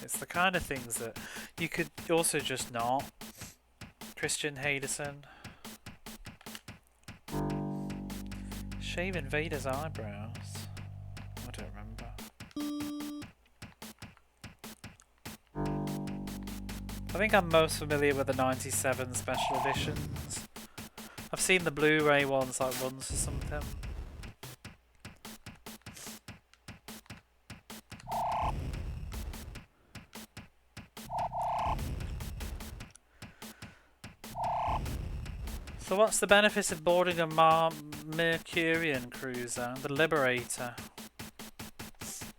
It's the kind of things that you could also just not. Christian Hayden. Shaving Vader's eyebrows. I don't remember. I think I'm most familiar with the 97 special editions. I've seen the Blu-ray ones like once or something. So what's the benefit of boarding a Mercurian cruiser, the Liberator?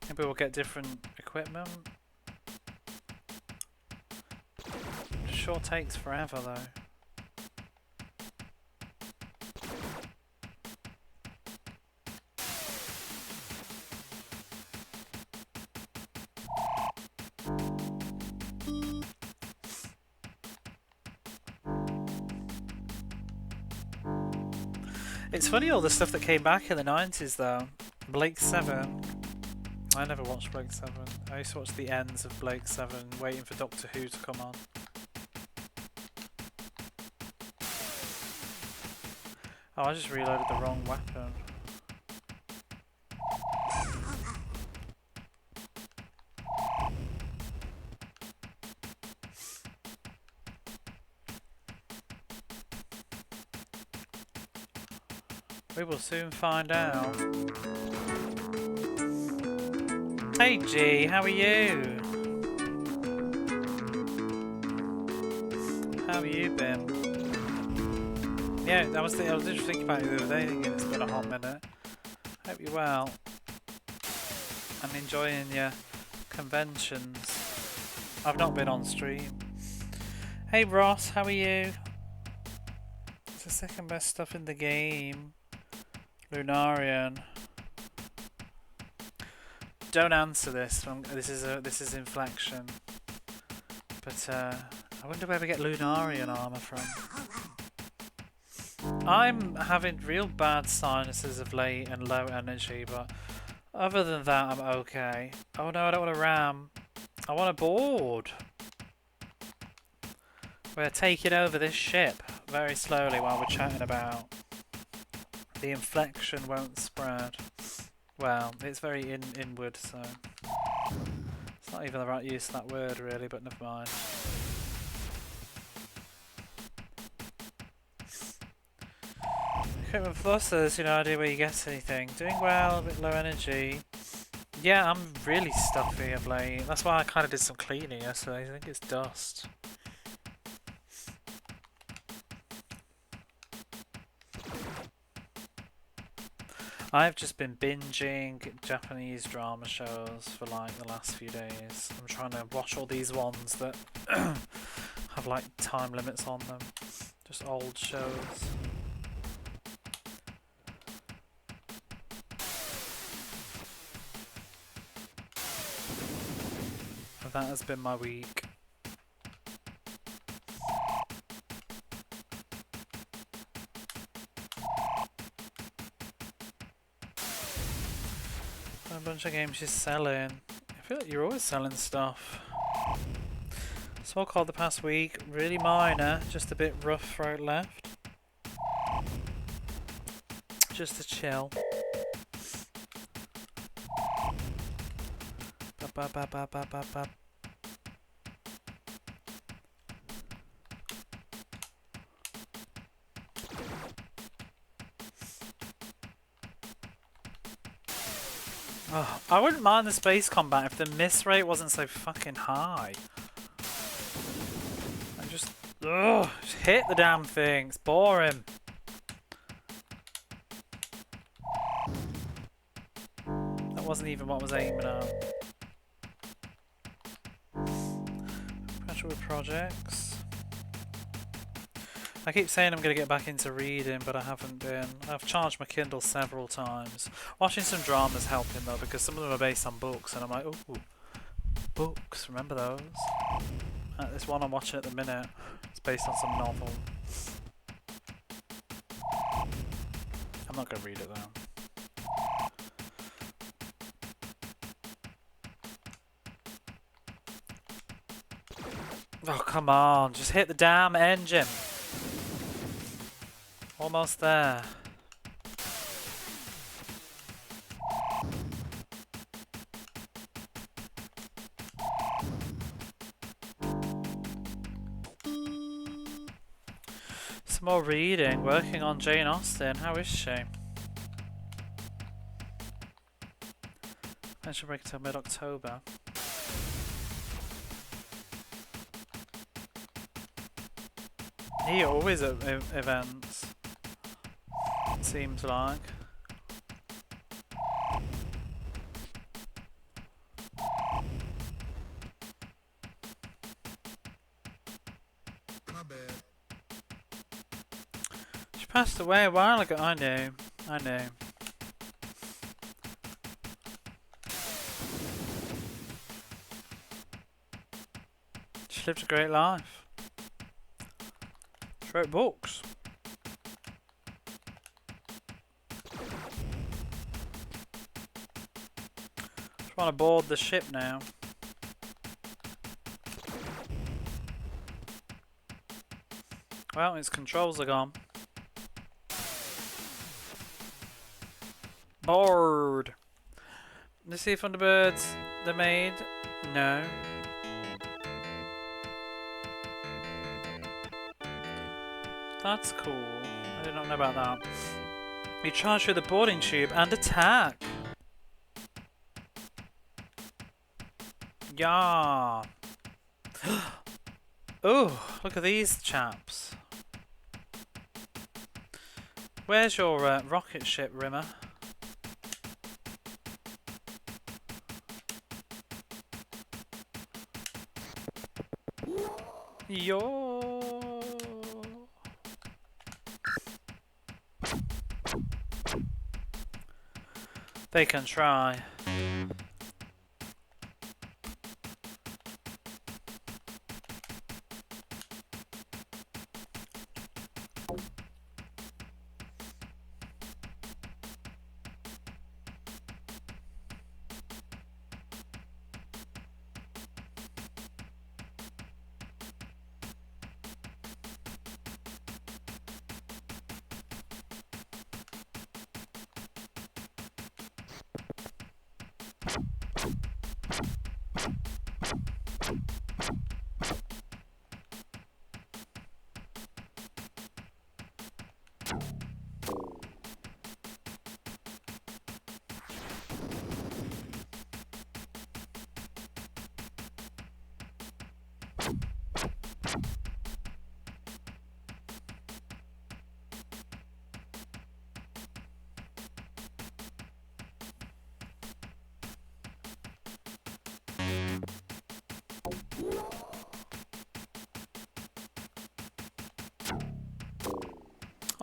Maybe we'll get different equipment. It sure takes forever though. It's funny all the stuff that came back in the 90s though. Blake 7. I never watched Blake 7. I used to watch the ends of Blake 7, waiting for Doctor Who to come on. Oh, I just reloaded the wrong weapon. We will soon find out. Hey G, how are you? have you been? Yeah, I was just thinking about you the other day, thinking it's been a hot minute. Hope you're well. I'm enjoying your conventions. I've not been on stream. Hey Ross, how are you? It's the second best stuff in the game. Lunarian. Don't answer this. This is inflection. But I wonder where we get Lunarian armor from. I'm having real bad sinuses of late and low energy, but other than that, I'm okay. Oh no, I don't want a ram. I want a board. We're taking over this ship very slowly while we're chatting about. The inflection won't spread. Well, it's very inward, so it's not even the right use of that word really, but never mind. Equipment Plus, there's no idea where you get anything. Doing well, a bit low energy. Yeah, I'm really stuffy of late. That's why I kind of did some cleaning yesterday. I think it's dust. I've just been binging Japanese drama shows for like the last few days. I'm trying to watch all these ones that have like time limits on them. Just old shows. And that has been my week. A bunch of games she's selling. I feel like you're always selling stuff. So called the past week, really minor, just a bit rough throat left. Just to chill. Ba ba ba ba ba ba. Oh, I wouldn't mind the space combat if the miss rate wasn't so fucking high. I just hit the damn thing. It's boring. That wasn't even what I was aiming at. Pressure with projects. I keep saying I'm going to get back into reading, but I haven't been. I've charged my Kindle several times. Watching some dramas helping though, because some of them are based on books, and I'm like, ooh, books, remember those? This one I'm watching at the minute, it's based on some novel. I'm not going to read it though. Oh, come on, just hit the damn engine. Almost there. Some more reading, working on Jane Austen. How is she? I should break until mid-October. He always at events. Seems like. She passed away a while ago. I know. I know. She lived a great life. She wrote books. I want to board the ship now. Well, its controls are gone. Board. Let's see if Thunderbirds they're made. No. That's cool. I did not know about that. You charge through the boarding tube and attack. Yeah. Oh, look at these chaps. Where's your rocket ship, Rimmer? Yo. They can try.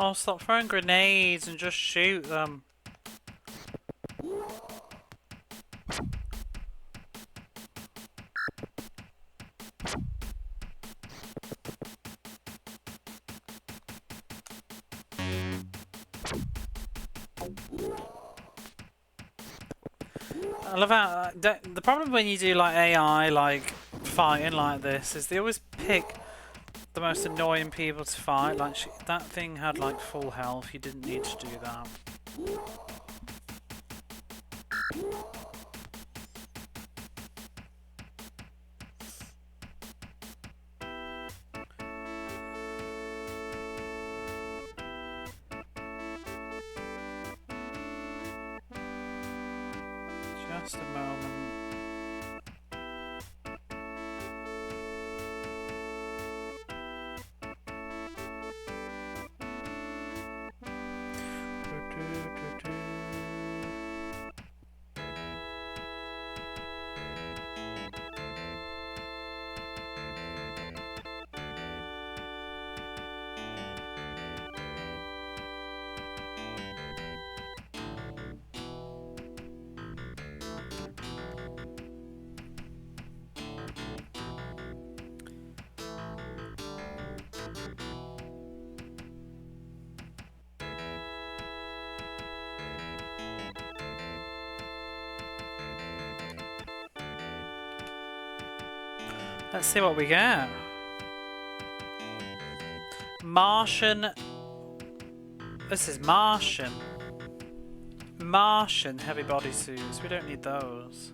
Oh, stop throwing grenades and just shoot them. I love how the problem when you do like AI like fighting like this is they always pick the most annoying people to fight. Like that thing had like full health. You didn't need to do that. Just a moment. Let's see what we get. Martian. This is Martian. Martian heavy bodysuits. We don't need those.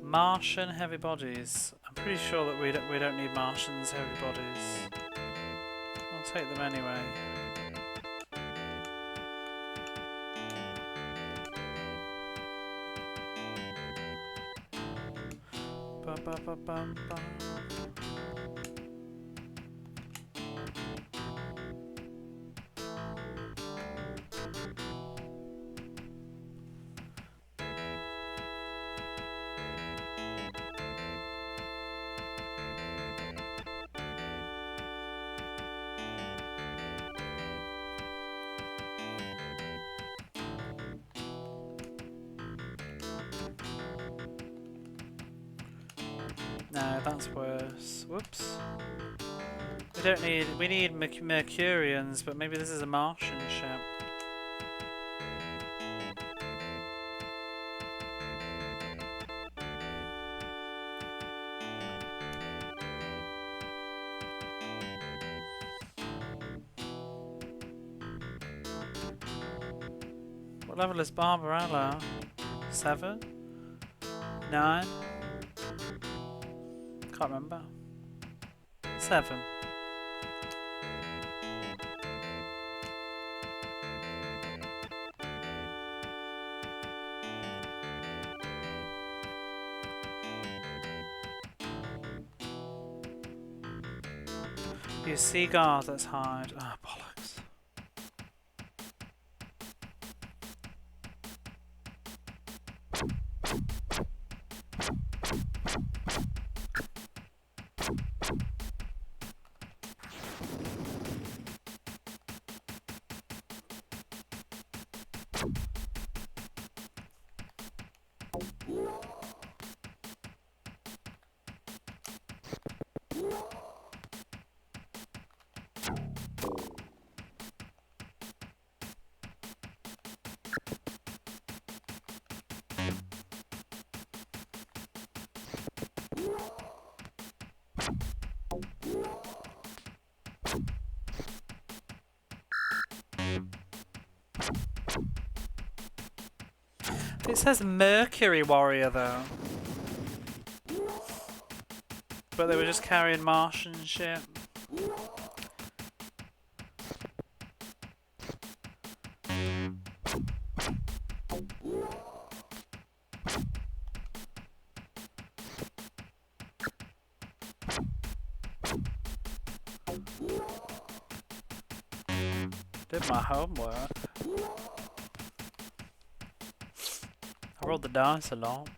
Martian heavy bodies. I'm pretty sure that we don't need Martians heavy bodies. I'll take them anyway. Ba ba ba bum bum. No, that's worse. Whoops. We need Mercurians, but maybe this is a Martian ship. What level is Barbarella? 7? 9? Can't remember. 7. You see guard, let's hide. Ah, bollocks. It says Mercury Warrior though. But they were just carrying Martian shit. Did my homework. I rolled the dice a lot.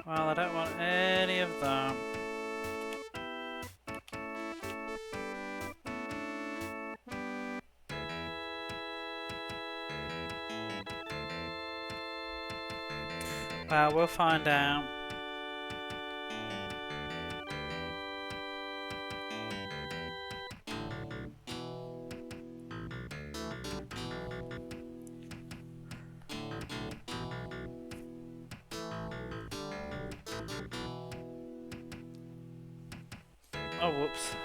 Well, I don't want any of them. Well, we'll find out. Oh, whoops.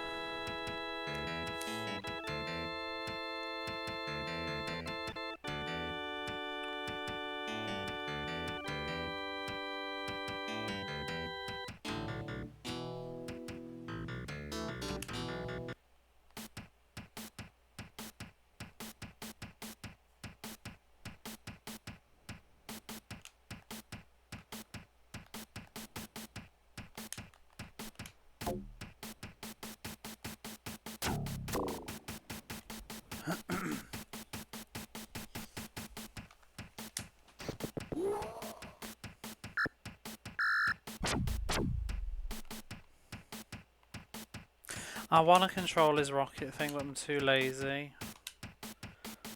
I want to control his rocket thing, but I'm too lazy.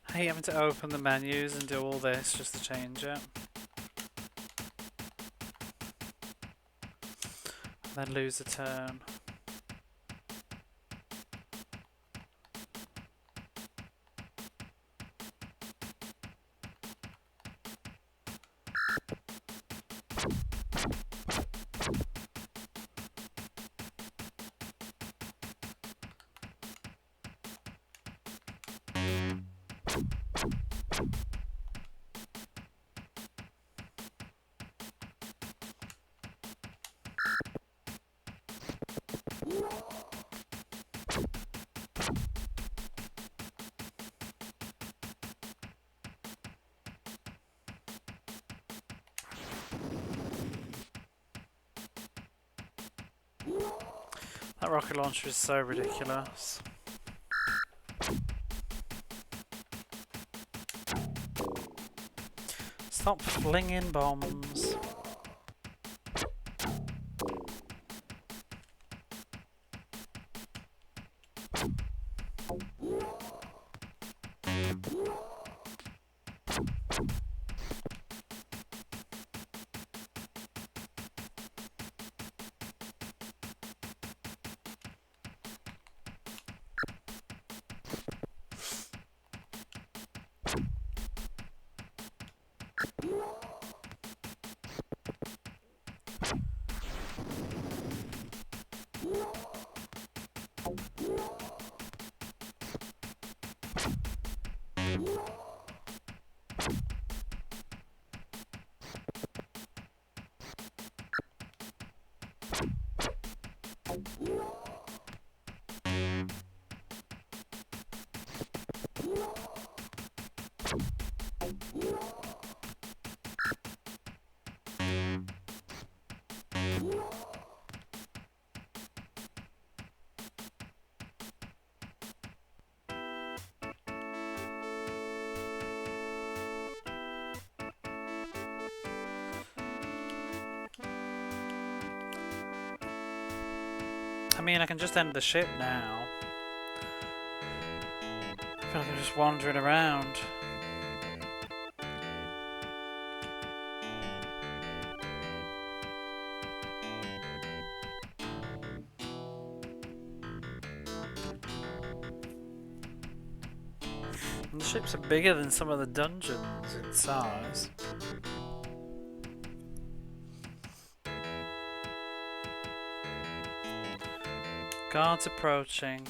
I hate having to open the menus and do all this just to change it. And then lose a turn. That rocket launcher is so ridiculous. Stop flinging bombs. I mean, I can just end the ship now. I feel like I'm just wandering around. And the ships are bigger than some of the dungeons in size. Guards approaching.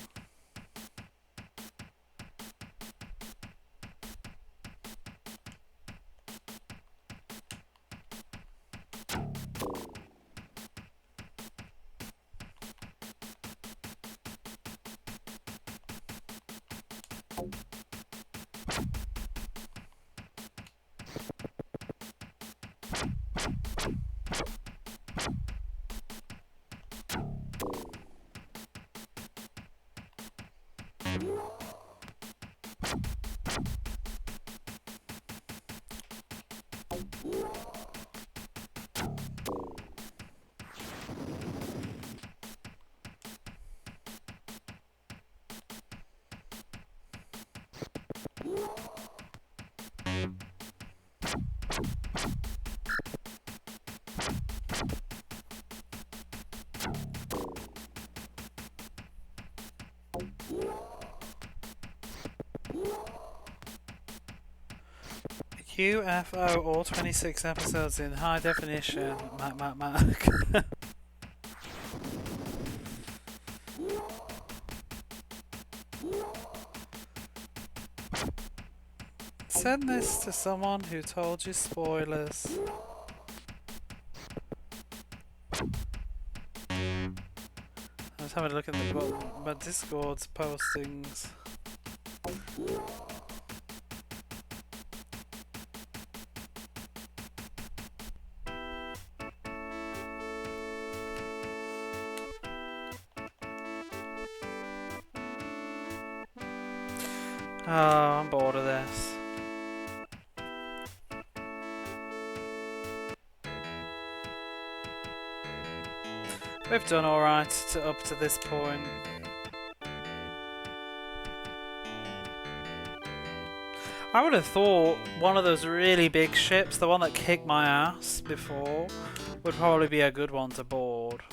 UFO, all 26 episodes in high definition. Mac. Send this to someone who told you spoilers. I was having a look at my Discord's postings. Oh, I'm bored of this. We've done alright up to this point. I would have thought one of those really big ships, the one that kicked my ass before, would probably be a good one to board.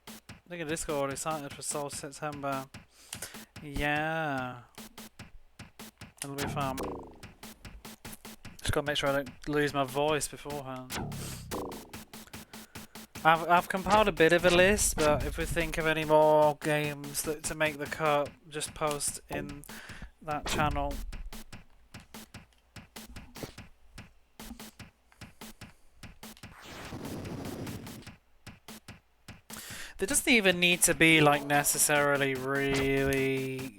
I think in Discord excited for Soul September. Yeah. It'll be fun. Just gotta make sure I don't lose my voice beforehand. I've compiled a bit of a list, but if we think of any more games that to make the cut, just post in that channel. There doesn't even need to be like necessarily really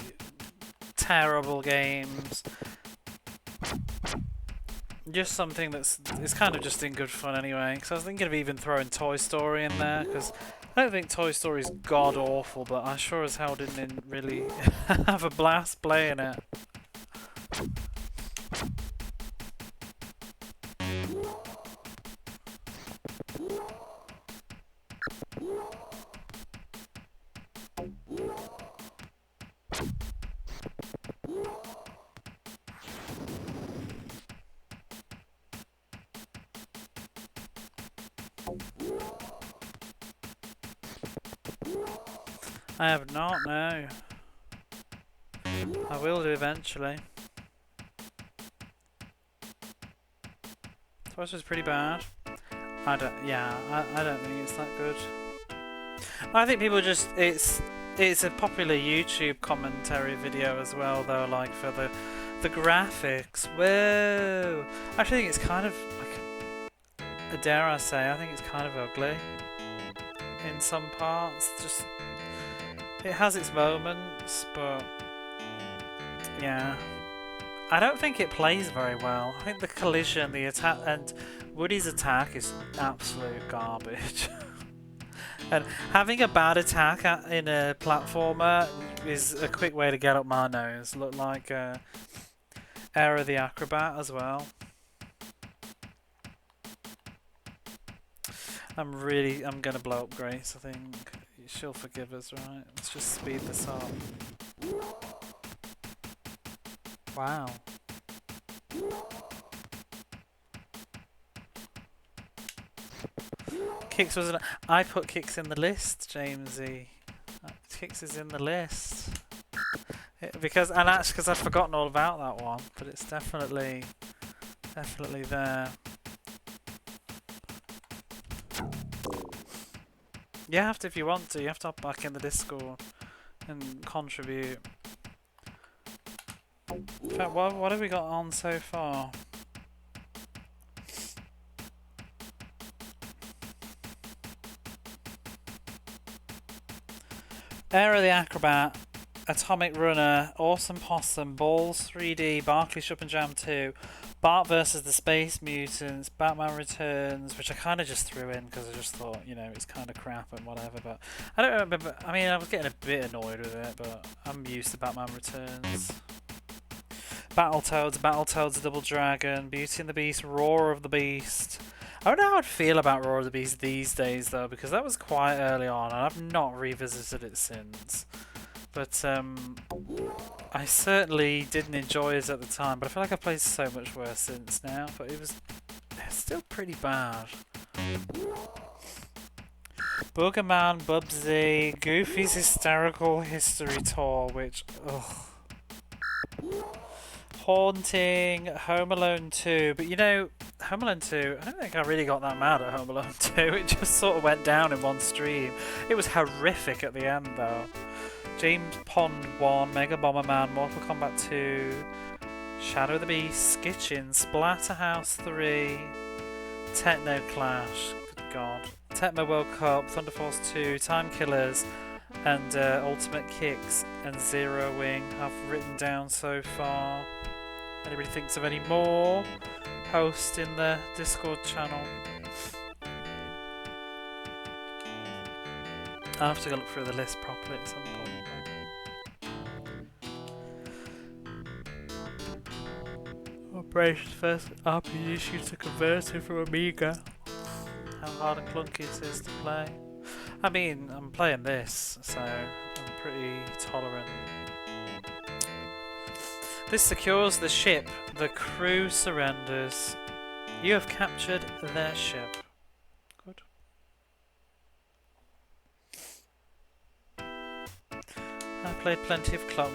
terrible games. Just something that's kind of just in good fun anyway. Because I was thinking of even throwing Toy Story in there, because I don't think Toy Story is god awful, but I sure as hell didn't really have a blast playing it. I have not, no. I will do eventually. Toy Story's pretty bad. I don't think it's that good. I think people just, it's a popular YouTube commentary video as well though, like for the graphics. Whoa! I actually think it's kind of like, dare I say, I think it's kind of ugly in some parts. Just, it has its moments, but yeah. I don't think it plays very well. I think the collision, the attack, and Woody's attack is absolute garbage. And having a bad attack in a platformer is a quick way to get up my nose. Look like Era the Acrobat as well. I'm gonna blow up Grace, I think. She'll forgive us, right? Let's just speed this up. Wow. Kicks wasn't. I put Kicks in the list, Jamesy. Kicks is in the list. Because I'd forgotten all about that one, but it's definitely there. You have to if you want to. You have to hop back in the Discord and contribute. In fact, what have we got on so far? Era the Acrobat, Atomic Runner, Awesome Possum, Balls 3D, Barkley Shop and Jam 2, Bart vs the Space Mutants, Batman Returns, which I kind of just threw in because I just thought, you know, it's kind of crap and whatever, but I don't remember, I mean, I was getting a bit annoyed with it, but I'm used to Batman Returns. Battletoads, Double Dragon, Beauty and the Beast, Roar of the Beast. I don't know how I'd feel about Roar of the Beast these days though, because that was quite early on and I've not revisited it since. But I certainly didn't enjoy it at the time, but I feel like I've played so much worse since now, but it's still pretty bad. Boogerman, Bubsy, Goofy's Hysterical History Tour, which, ugh. Haunting, Home Alone 2, but you know, Home Alone 2, I don't think I really got that mad at Home Alone 2, it just sort of went down in one stream. It was horrific at the end though. James Pond 1, Mega Bomberman, Mortal Kombat 2, Shadow of the Beast, Skitchin, Splatterhouse 3, Techno Clash, good god, Tecmo World Cup, Thunder Force 2, Time Killers, and Ultimate Kicks and Zero Wing I've written down so far. Anybody thinks of any more? Post in the Discord channel. I'll have to go look through the list properly at some point. Operation's first RPG shooter converted from Amiga. How hard and clunky it is to play. I mean, I'm playing this, so I'm pretty tolerant. This secures the ship. The crew surrenders. You have captured their ship. Good. I played plenty of Clunk.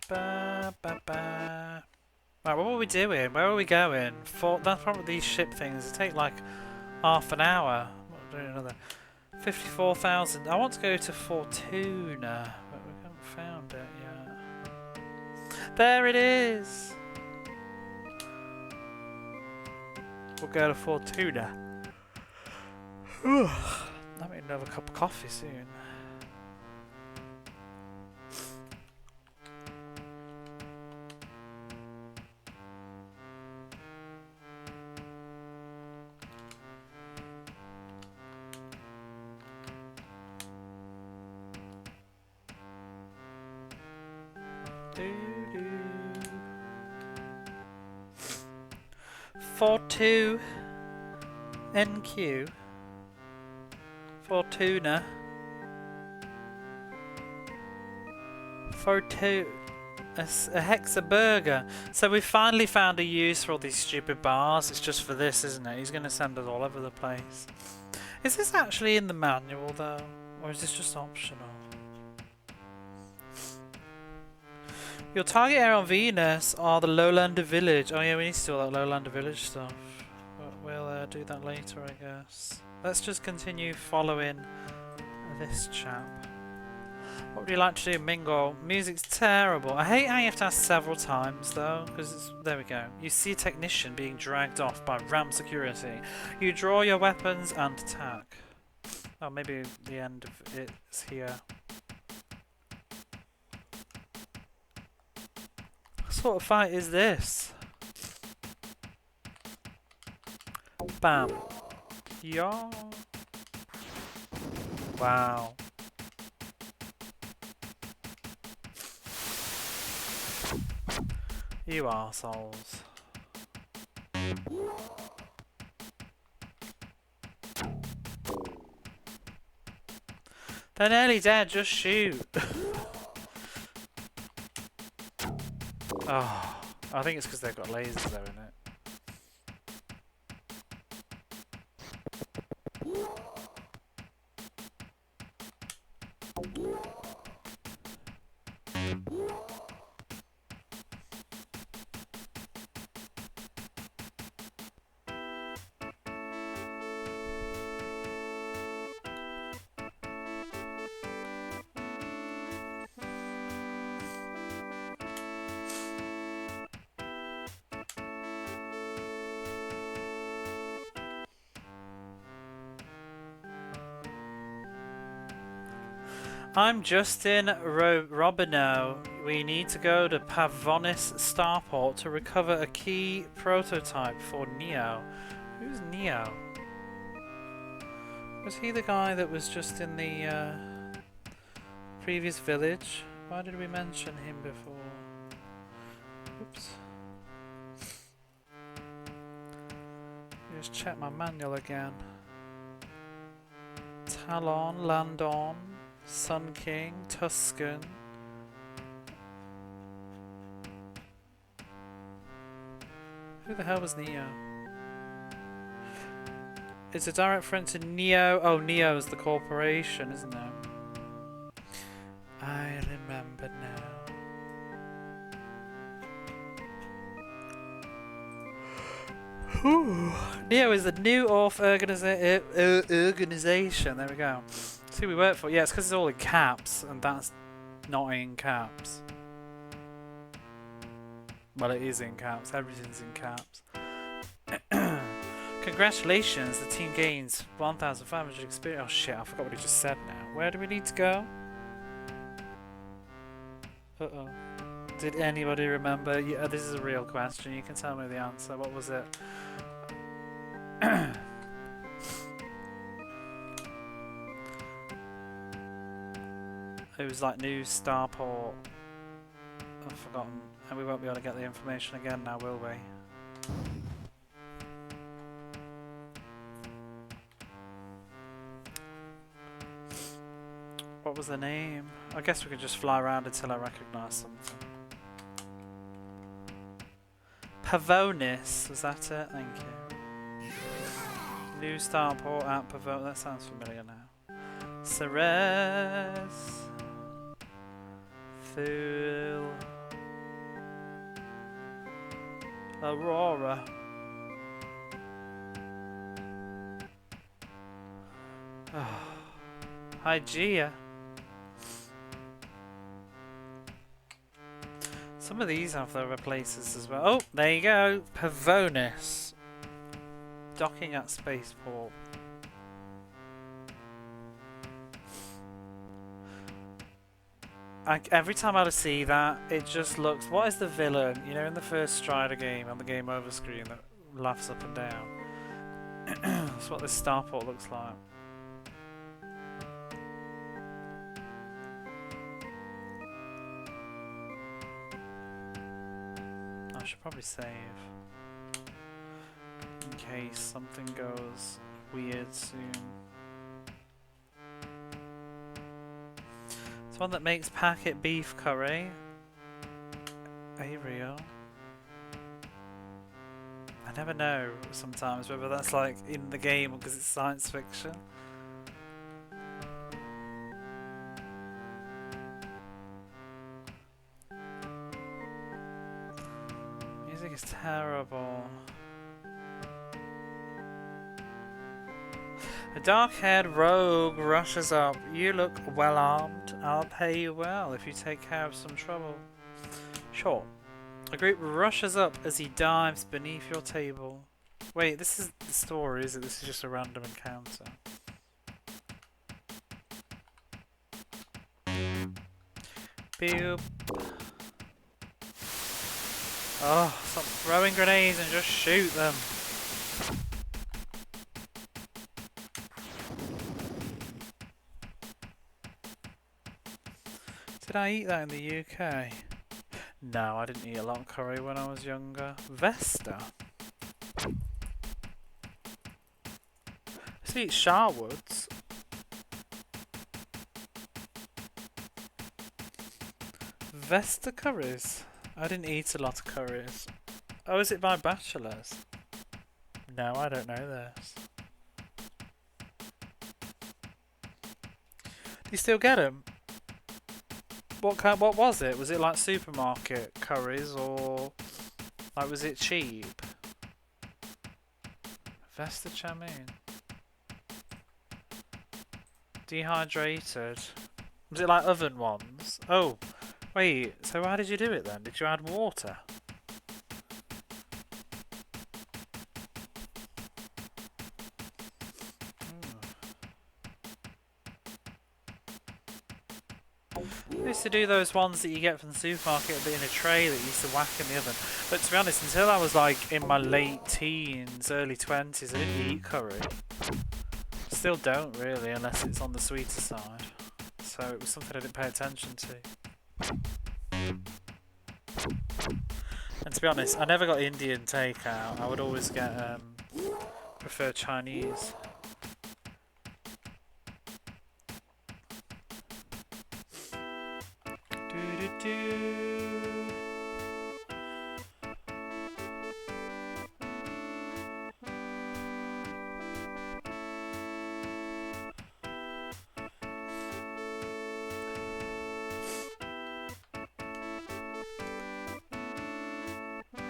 Ba, ba, ba. Right, what were we doing? Where are we going? That's probably these ship things. It take like half an hour. We're doing another 54,000. I want to go to Fortuna, but we haven't found it yet. There it is. We'll go to Fortuna. I need another cup of coffee soon. Fortu NQ Fortuna a Hexa burger. So we finally found a use for all these stupid bars. It's just for this, isn't it? He's going to send us all over the place. Is this actually in the manual though, or is this just optional? Your target area on Venus are the Lowlander Village. Oh yeah, we need to do all that Lowlander Village stuff. But we'll do that later, I guess. Let's just continue following this chap. What would you like to do, Mingo? Music's terrible. I hate how you have to ask several times though, because there we go. You see a technician being dragged off by RAM security. You draw your weapons and attack. Oh, maybe the end of it's here. What sort of fight is this? Bam. Yeah. Wow. You arseholes. They're nearly dead, just shoot. Oh, I think it's because they've got lasers though in it. I'm Justin Robineau. We need to go to Pavonis Starport to recover a key prototype for Neo. Who's Neo? Was he the guy that was just in the previous village? Why did we mention him before? Oops. Just check my manual again. Talon, Landon, Sun King, Tuscan. Who the hell was Neo? It's a direct reference to Neo. Oh, Neo is the corporation, isn't it? I remember now. Whew. Neo is the new Orf organization. There we go. See who we work for. Yeah, it's because it's all in caps, and that's not in caps. Well, it is in caps. Everything's in caps. Congratulations, the team gains 1,500 experience. Oh shit, I forgot what he just said now. Where do we need to go? Uh-oh. Did anybody remember? Yeah, this is a real question. You can tell me the answer. What was it? It was like new Starport. I've forgotten. And we won't be able to get the information again now, will we? What was the name? I guess we could just fly around until I recognise something. Pavonis, was that it? Thank you. New Starport at Pavonis. That sounds familiar now. Ceres. Fool. Aurora. Hygeia. Some of these have their places as well. Oh, there you go. Pavonis. Docking at Spaceport. Every time I see that, it just looks... What is the villain? You know, in the first Strider game, on the game over screen, that laughs up and down. That's what this Starport looks like. I should probably save. In case something goes weird soon. It's one that makes packet beef curry. Ariel. I never know sometimes whether that's like in the game or because it's science fiction. Music is terrible. A dark-haired rogue rushes up. You look well-armed. I'll pay you well if you take care of some trouble. Sure. A group rushes up as he dives beneath your table. Wait, this is the story, is it? This is just a random encounter. Phew. Oh, stop throwing grenades and just shoot them. Did I eat that in the UK? No, I didn't eat a lot of curry when I was younger. Vesta? I eat Sharwoods. Vesta curries? I didn't eat a lot of curries. Oh, is it by bachelors? No, I don't know this. Do you still get them? What was it? Was it like supermarket curries or like was it cheap? Vesta chow mein. Dehydrated. Was it like oven ones? Oh, wait. So how did you do it then? Did you add water? I used to do those ones that you get from the supermarket but in a tray that you used to whack in the oven. But to be honest, until I was like in my late teens, early 20s, I didn't eat curry. Still don't really, unless it's on the sweeter side. So it was something I didn't pay attention to. And to be honest, I never got Indian takeout. I would always get prefer Chinese.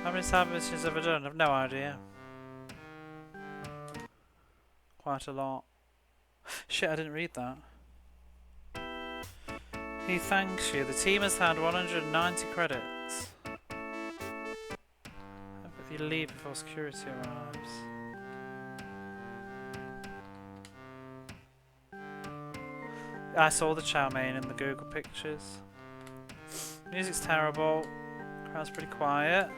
How many sandwiches have I done? I've no idea. Quite a lot. Shit, I didn't read that. He thanks you. The team has had 190 credits. If you leave before security arrives. I saw the chow mein in the Google pictures. Music's terrible. Crowd's pretty quiet.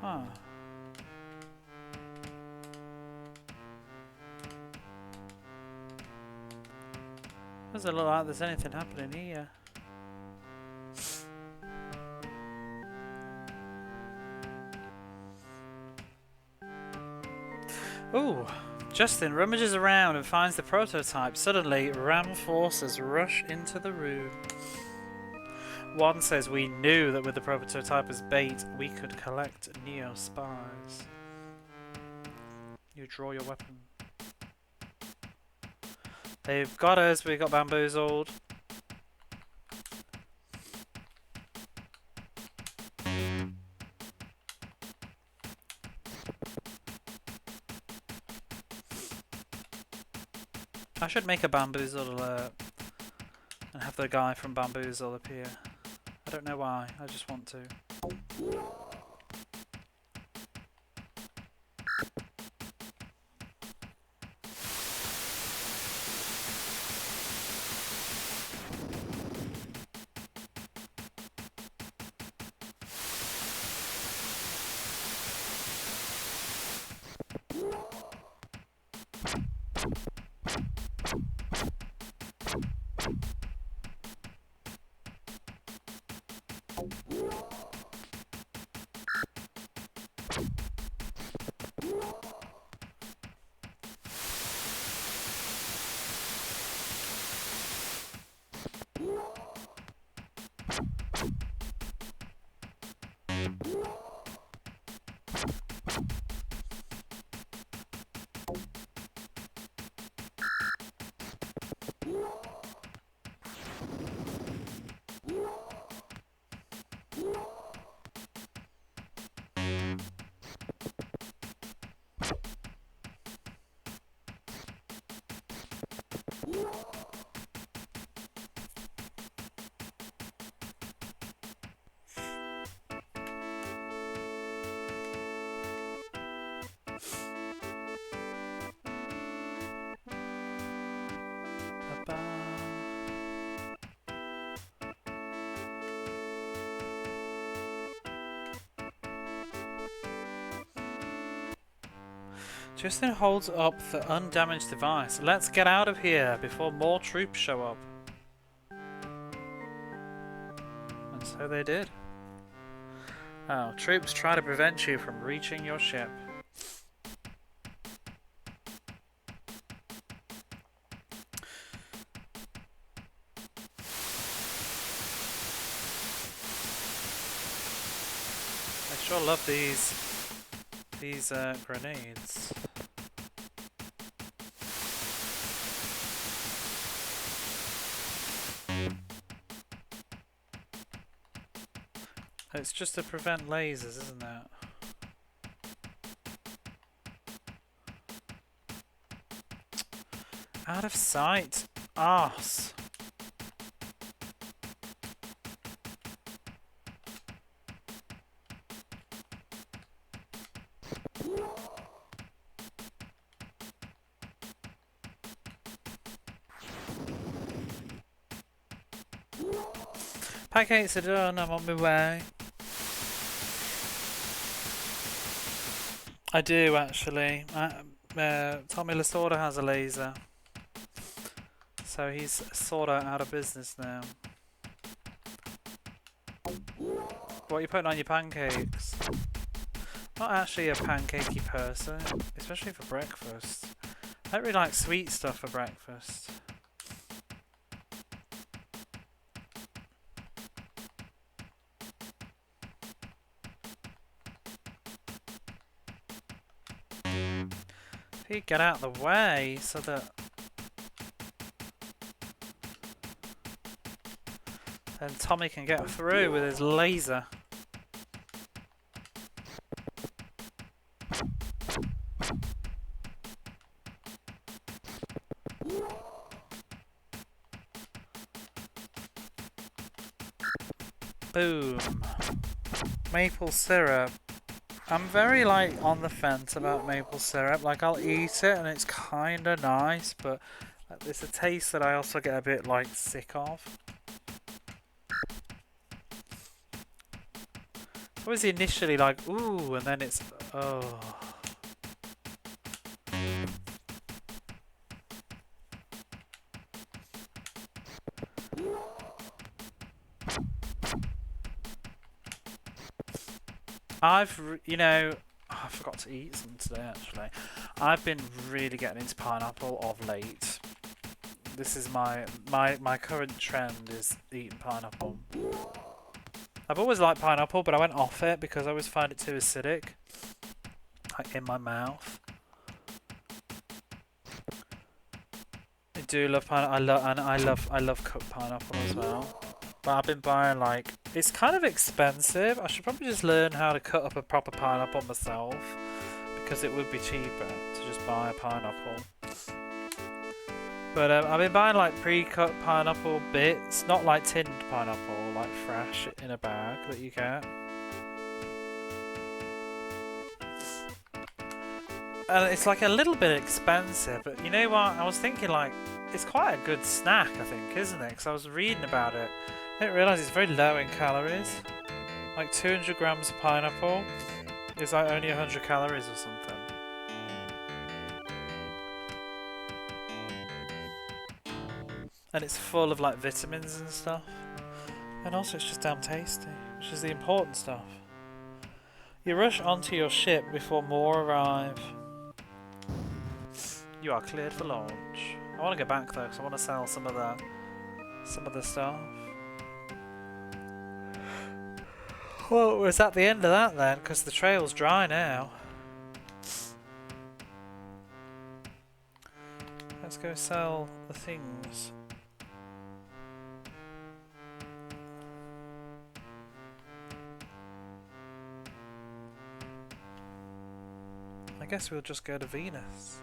Huh. Doesn't look like there's anything happening here. Ooh, Justin rummages around and finds the prototype. Suddenly, Ram forces rush into the room. One says we knew that with the prototype as bait, we could collect Neo spies. You draw your weapon. They've got us, we got bamboozled. I should make a bamboozle alert and have the guy from Bamboozle appear. I don't know why, I just want to. Justin holds up the undamaged device. Let's get out of here before more troops show up. And so they did. Oh, troops try to prevent you from reaching your ship. I sure love these grenades. It's just to prevent lasers, isn't it? Out of sight, arse. Pancakes are done, I'm on my way. I do actually. Tommy Lasorda has a laser. So he's sort of out of business now. What are you putting on your pancakes? Not actually a pancakey person, especially for breakfast. I don't really like sweet stuff for breakfast. If you get out of the way so that then Tommy can get through with his laser. Boom. Maple syrup. I'm very like on the fence about maple syrup. Like I'll eat it and it's kinda nice, but it's a taste that I also get a bit like sick of. It was initially like ooh, and then it's oh. You know, I forgot to eat some today actually. I've been really getting into pineapple of late. This is my current trend is eating pineapple. I've always liked pineapple, but I went off it because I always find it too acidic, like in my mouth. I do love pineapple. I love cooked pineapple as well. But I've been buying like it's kind of expensive. I should probably just learn how to cut up a proper pineapple myself because it would be cheaper to just buy a pineapple. But I've been buying like pre-cut pineapple bits, not like tinned pineapple, like fresh in a bag that you get. And it's like a little bit expensive, but you know what? I was thinking like it's quite a good snack, I think, isn't it? Because I was reading about it. I didn't realise it's very low in calories. Like 200 grams of pineapple is like only 100 calories or something. And it's full of like vitamins and stuff. And also it's just damn tasty, which is the important stuff. You rush onto your ship before more arrive. You are cleared for launch. I want to go back though, because I want to sell some of the stuff. Well, we're at the end of that then, because the trail's dry now. Let's go sell the things. I guess we'll just go to Venus.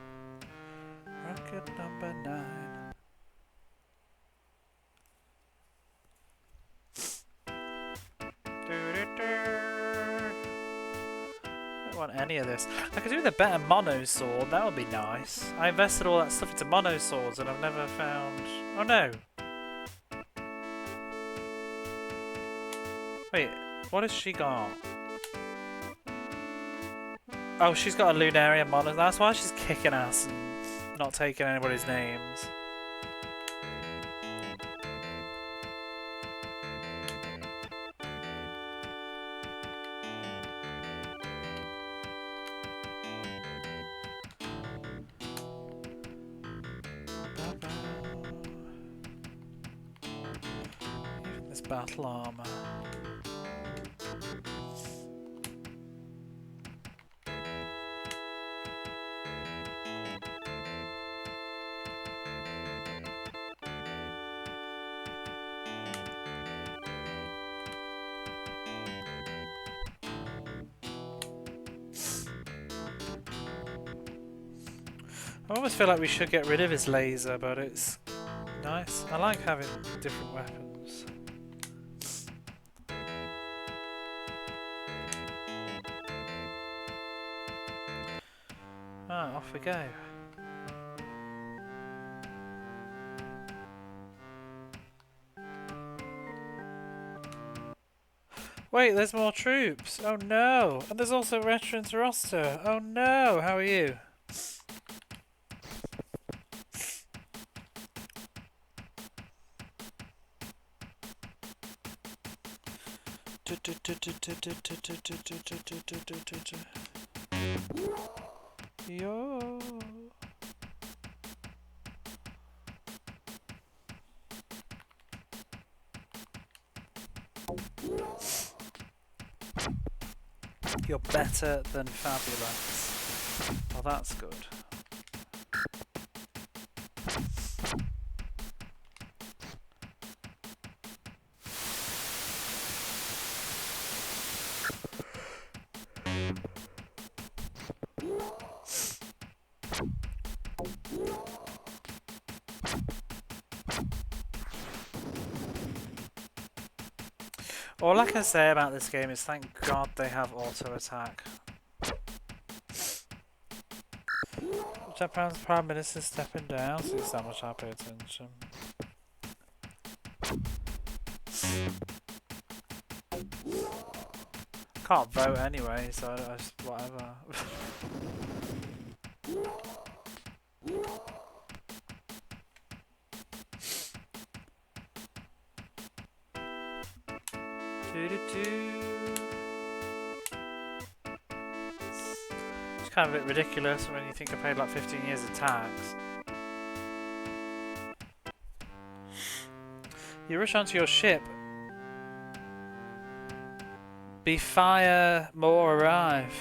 Rocket number 9. I don't want any of this. I could do with a better mono sword, that would be nice. I invested all that stuff into mono swords and I've never found... Oh no! Wait, what has she got? Oh, she's got a Lunarian model. That's why she's kicking ass and not taking anybody's names. Even this battle armor. I almost feel like we should get rid of his laser, but it's nice. I like having different weapons. Ah, off we go. Wait, there's more troops. Oh no! And there's also veterans roster. Oh no! How are you? Yo. You're better than fabulous. Well, that's good. All I can say about this game is thank God they have auto attack. Japan's Prime Minister stepping down, so it's that much I pay attention. Can't vote anyway, so I just whatever. It's kind of a bit ridiculous when you think I paid like 15 years of tax. You rush onto your ship. Be fire, more arrive.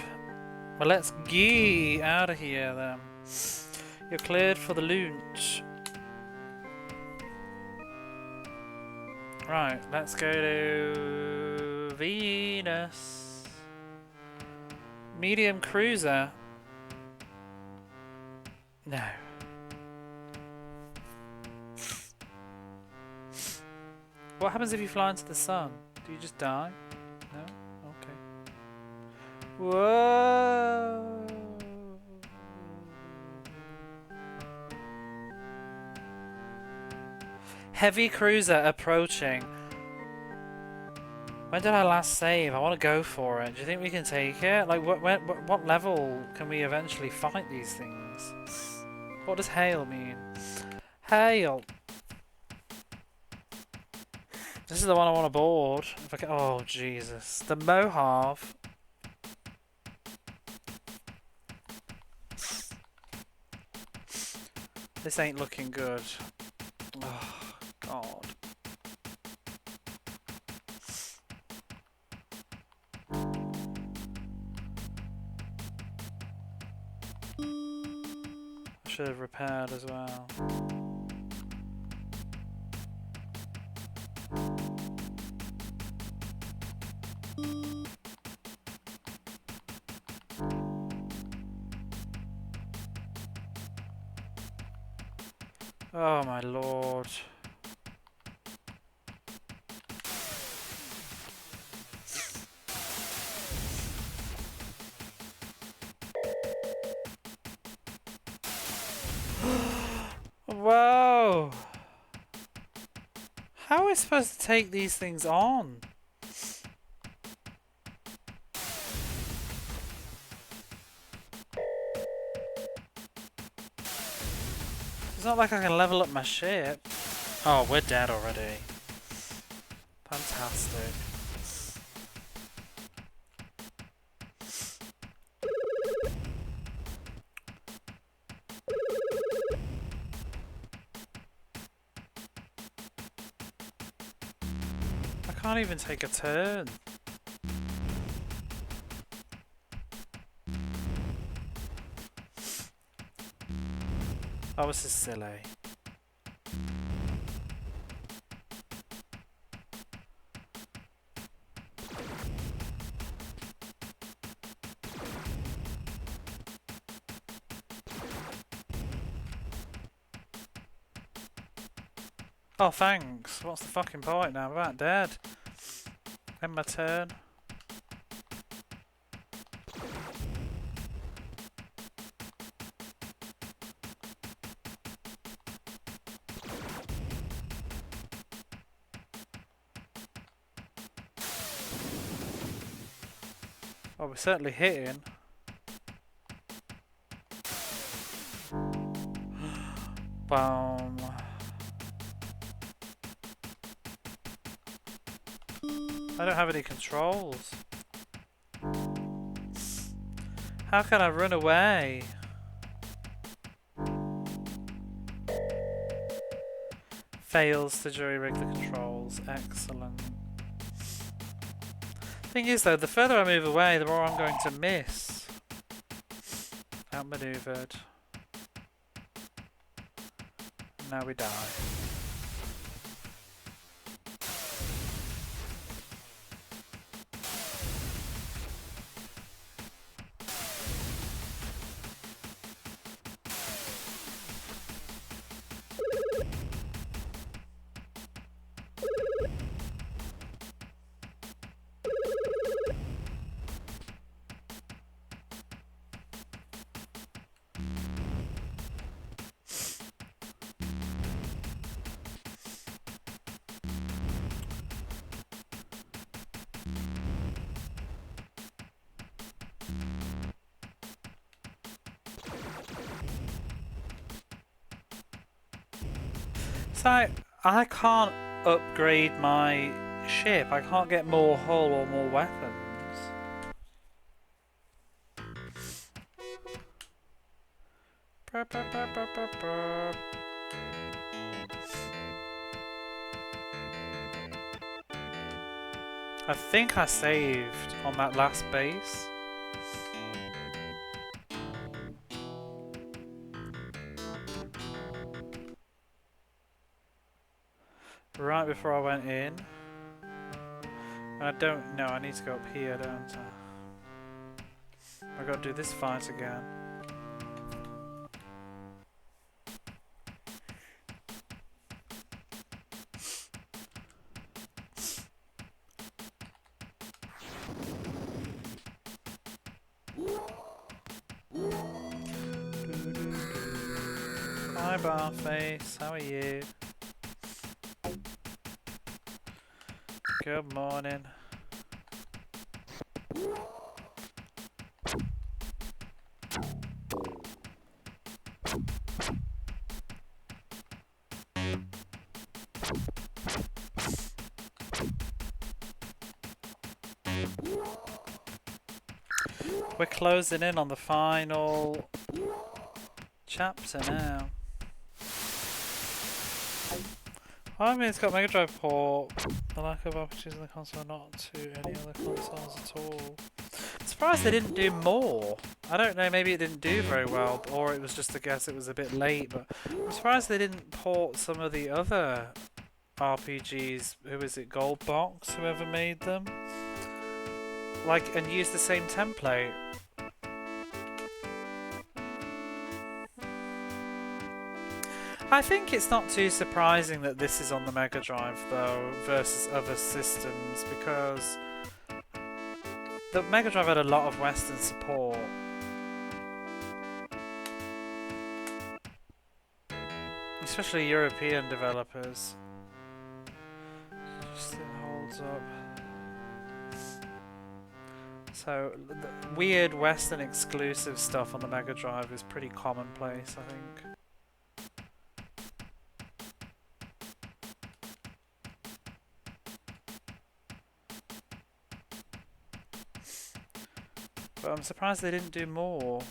Well, let's get out of here then. You're cleared for the launch. Right, let's go to Venus. Medium cruiser. No. What happens if you fly into the sun? Do you just die? No? Okay. Whoa! Heavy cruiser approaching. When did I last save? I want to go for it. Do you think we can take it? Like, what level can we eventually fight these things? What does hail mean? Hail! This is the one I want to board. If I can, oh, Jesus. The Mojave. This ain't looking good. Oh, God. I should have repaired as well. Oh my lord. Whoa! How are we supposed to take these things on? not like I can level up my ship. Oh, we're dead already. Fantastic. I can't even take a turn. Oh, this is silly. Oh, thanks. What's the fucking point now? I'm about dead. End my turn. Oh, we're certainly hitting. Boom. I don't have any controls. How can I run away? Fails to jury-rig the controls. Excellent. Thing is though, the further I move away, the more I'm going to miss. Outmaneuvered. Now we die. So, I can't upgrade my ship. I can't get more hull or more weapons. Burr, burr, burr, burr, burr, burr. I think I saved on that last base. Right before I went in. And I don't know, I need to go up here, don't I? I've got to do this fight again. Hi Barface, how are you? Good morning. We're closing in on the final chapter now. I mean, it's got Mega Drive port. The lack of opportunities in the console, not to any other consoles at all. I'm surprised they didn't do more. I don't know, maybe it didn't do very well, or it was just a guess it was a bit late, but I'm surprised they didn't port some of the other RPGs. Who is it? Goldbox, whoever made them? Like, and use the same template. I think it's not too surprising that this is on the Mega Drive though versus other systems, because the Mega Drive had a lot of Western support. Especially European developers. Just it holds up. So the weird Western exclusive stuff on the Mega Drive is pretty commonplace, I think. But I'm surprised they didn't do more.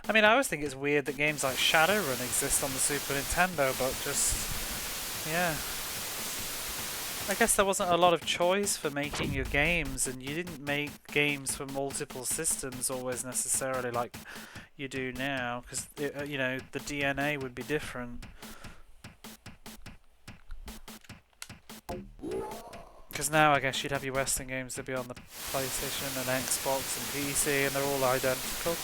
I mean, I always think it's weird that games like Shadowrun exist on the Super Nintendo, but just, yeah. I guess there wasn't a lot of choice for making your games, and you didn't make games for multiple systems always necessarily like you do now, because, you know, the DNA would be different. Because now I guess you'd have your Western games to be on the PlayStation and Xbox and PC, and they're all identical.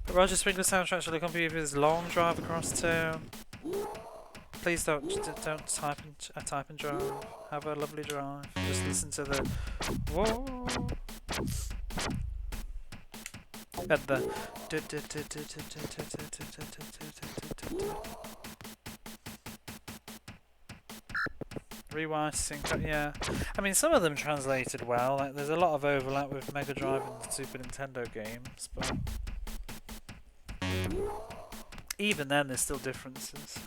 But Roger Sprinkler's soundtrack should accompany his long drive across town. Please don't type and drive. Have a lovely drive. Just listen to the whoa and the rewind sync. Yeah, I mean some of them translated well. Like there's a lot of overlap with Mega Drive and Super Nintendo games, but even then there's still differences.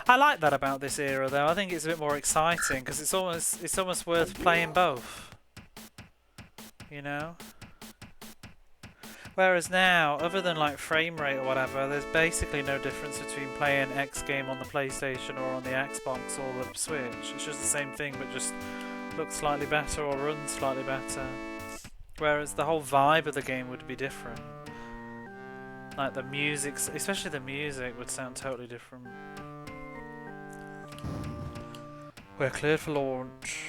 I like that about this era though. I think it's a bit more exciting because it's almost worth playing both. You know? Whereas now, other than like frame rate or whatever, there's basically no difference between playing X game on the PlayStation or on the Xbox or the Switch. It's just the same thing but just looks slightly better or runs slightly better. Whereas the whole vibe of the game would be different. Like the music, especially the music, would sound totally different. We're cleared for launch.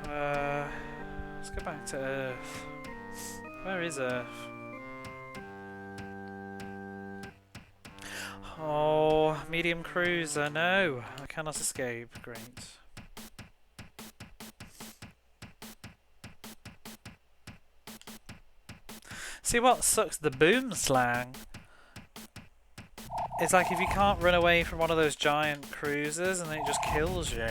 Let's go back to Earth. Where is Earth? Oh, medium cruiser. No, I cannot escape. Great. See what sucks? The boom slang. It's like if you can't run away from one of those giant cruisers and it just kills you.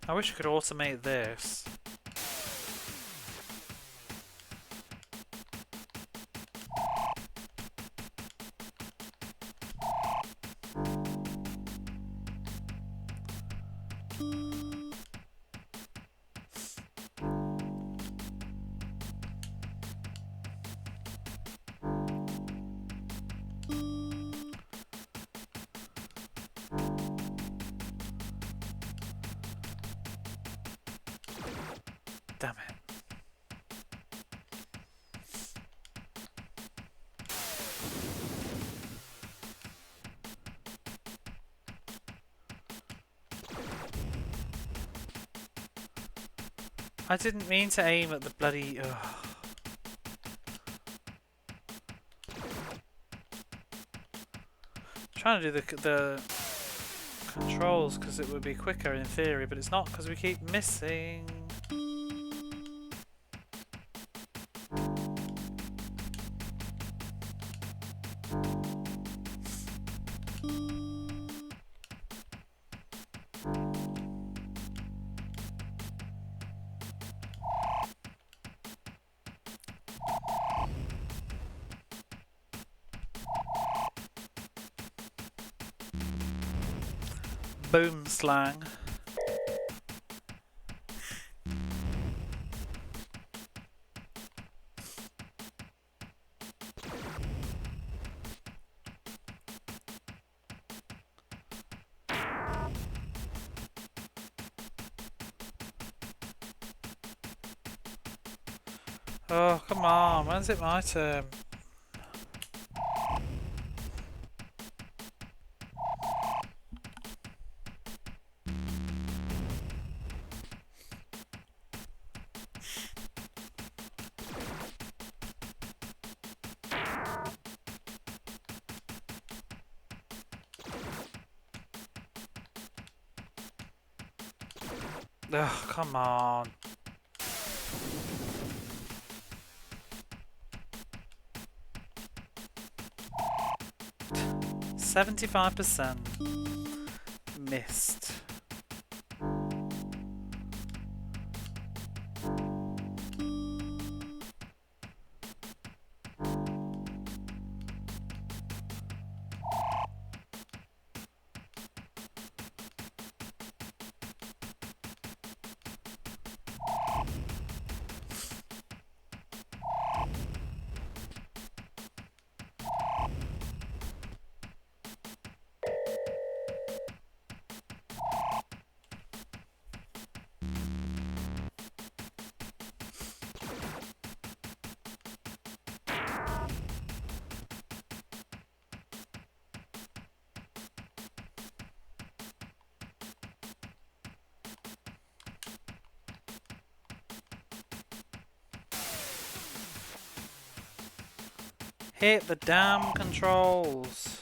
I wish I could automate this. Damn it. I didn't mean to aim at the bloody... Ugh. Trying to do the controls because it would be quicker in theory, but it's not because we keep missing. Boom slang. Oh, come on, when's it my turn? Oh, come on. 75% missed. Hit the damn controls.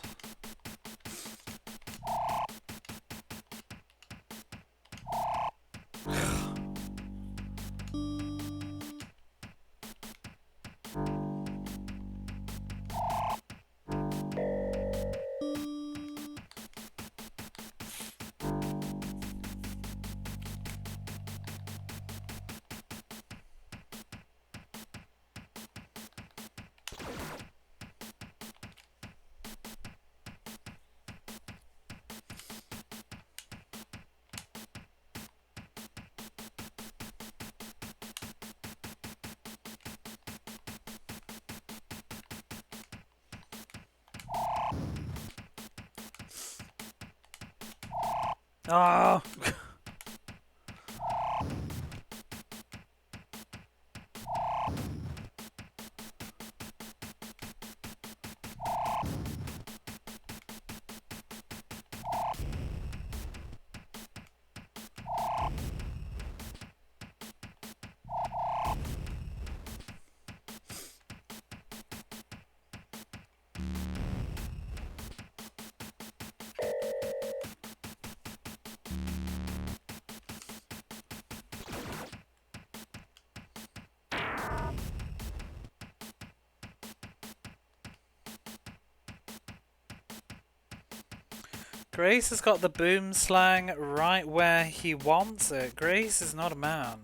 Oh. Grace has got the boom slang right where he wants it. Grace is not a man.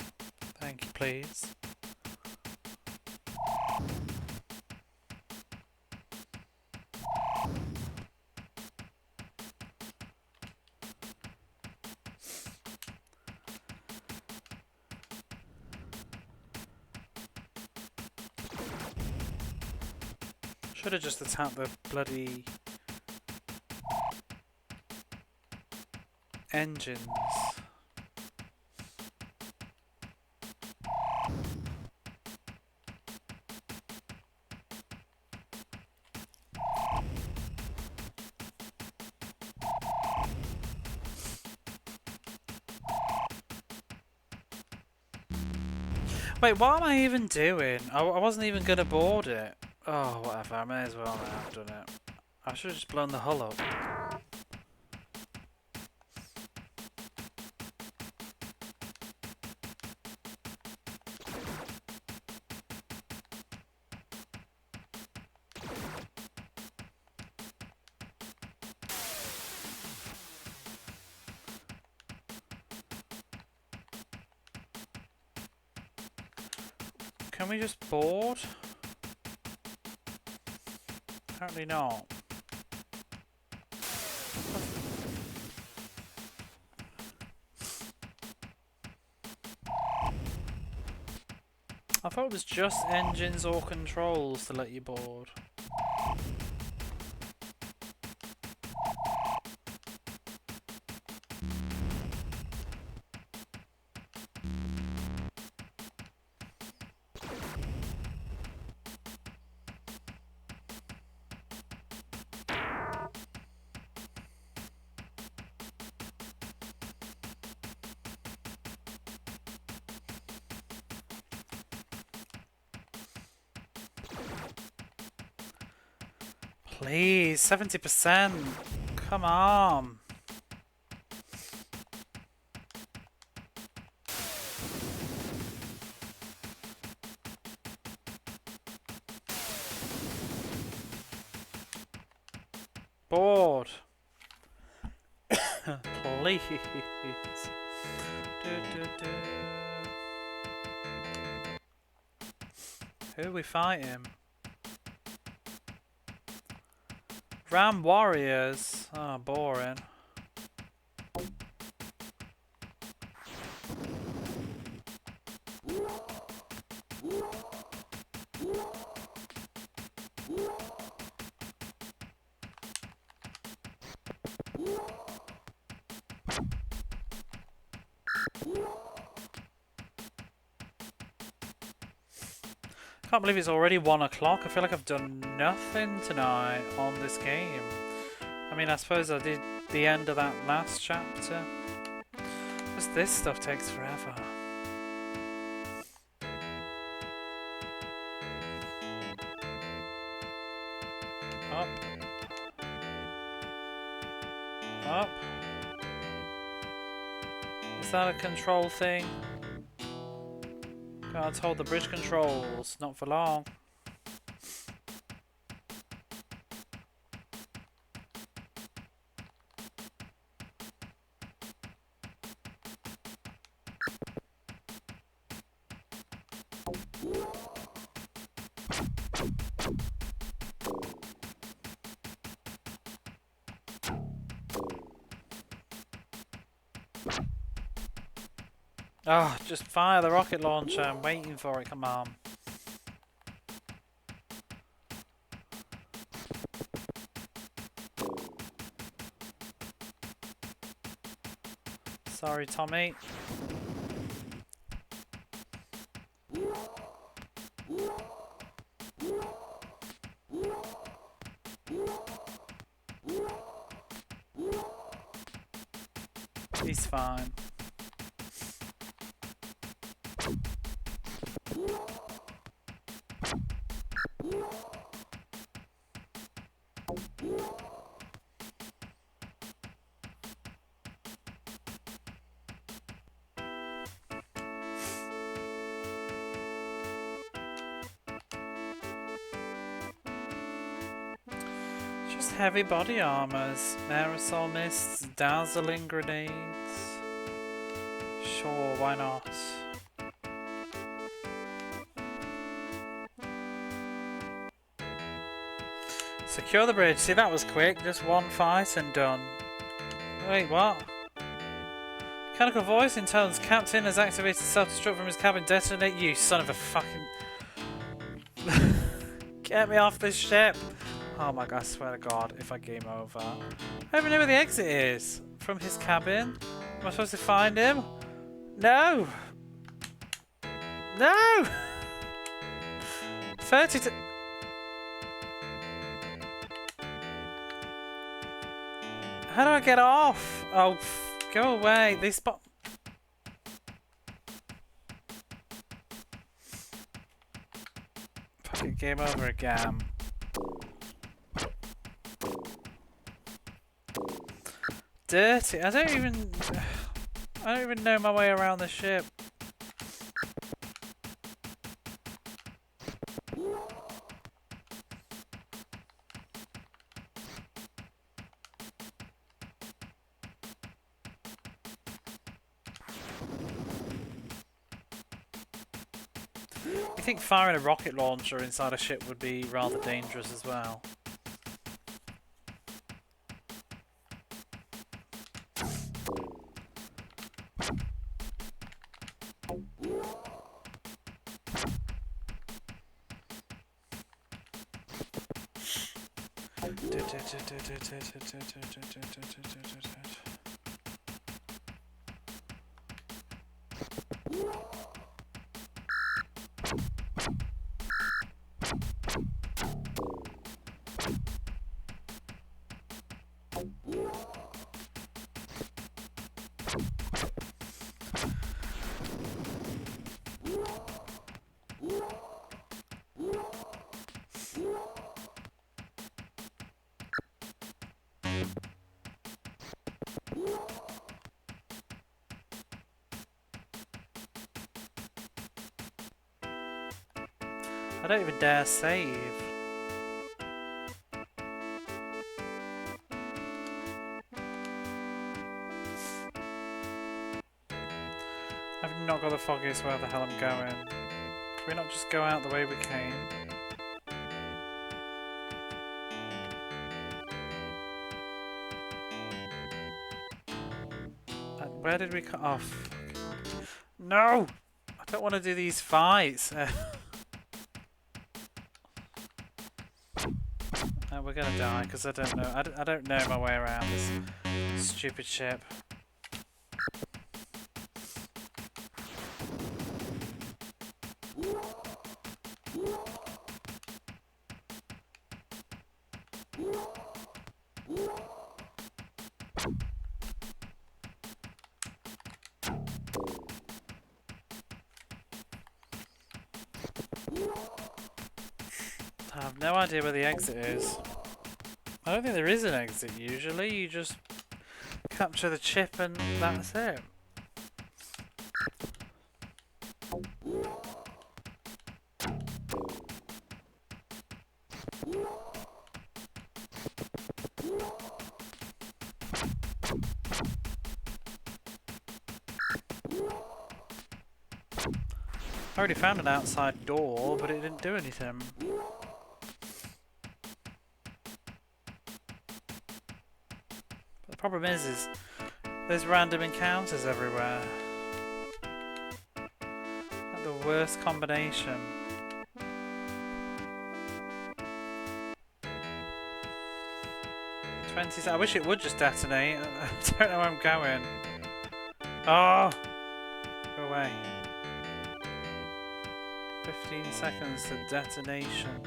Thank you, please. Should have just attacked the bloody engines. Wait, what am I even doing? I wasn't even going to board it. Oh, whatever. I may as well now have done it. I should have just blown the hull up. Can we just board? Apparently not. I thought it was just engines or controls to let you board. Please, 70%. Come on. bored. Please. Who are we fighting? Ram Warriors. Oh, boring. I can't believe it's already 1 o'clock. I feel like I've done nothing tonight on this game. I mean, I suppose I did the end of that last chapter. Just this stuff takes forever. Up. Up. Is that a control thing? Can't hold the bridge controls. Not for long. Oh, just fire the rocket launcher. I'm waiting for it. Come on. Sorry, Tommy. He's fine. Just heavy body armors, aerosol mists, dazzling grenades. Sure, why not? Secure the bridge. See, that was quick. Just one fight and done. Wait, what? Mechanical voice intones Captain has activated self-destruct from his cabin. Detonate you, son of a fucking... Get me off this ship! Oh my god, I swear to god, if I game over. I don't even know where the exit is. From his cabin? Am I supposed to find him? No! No! 32... How do I get off? Oh, go away. They spot... Fucking game over again. Dirty. I don't even know my way around the ship. I think firing a rocket launcher inside a ship would be rather dangerous as well. I don't even dare save. I've not got the foggiest where the hell I'm going. Can we not just go out the way we came? Where did we cut off? No! I don't want to do these fights. We're gonna die because I don't know. I don't know my way around this stupid ship. I have no idea where the exit is. I don't think there is an exit usually, you just capture the chip and that's it. I already found an outside door, but it didn't do anything. The problem is there's random encounters everywhere. Like the worst combination. I wish it would just detonate. I don't know where I'm going. Oh! Go away. 15 seconds to detonation.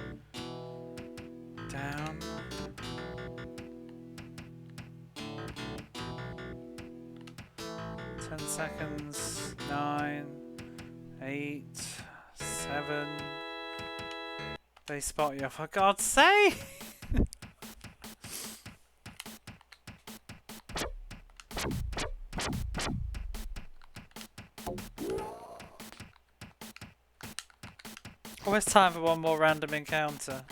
Down. 10 seconds. 9, 8, 7. They spot you, for God's sake! Almost time for one more random encounter.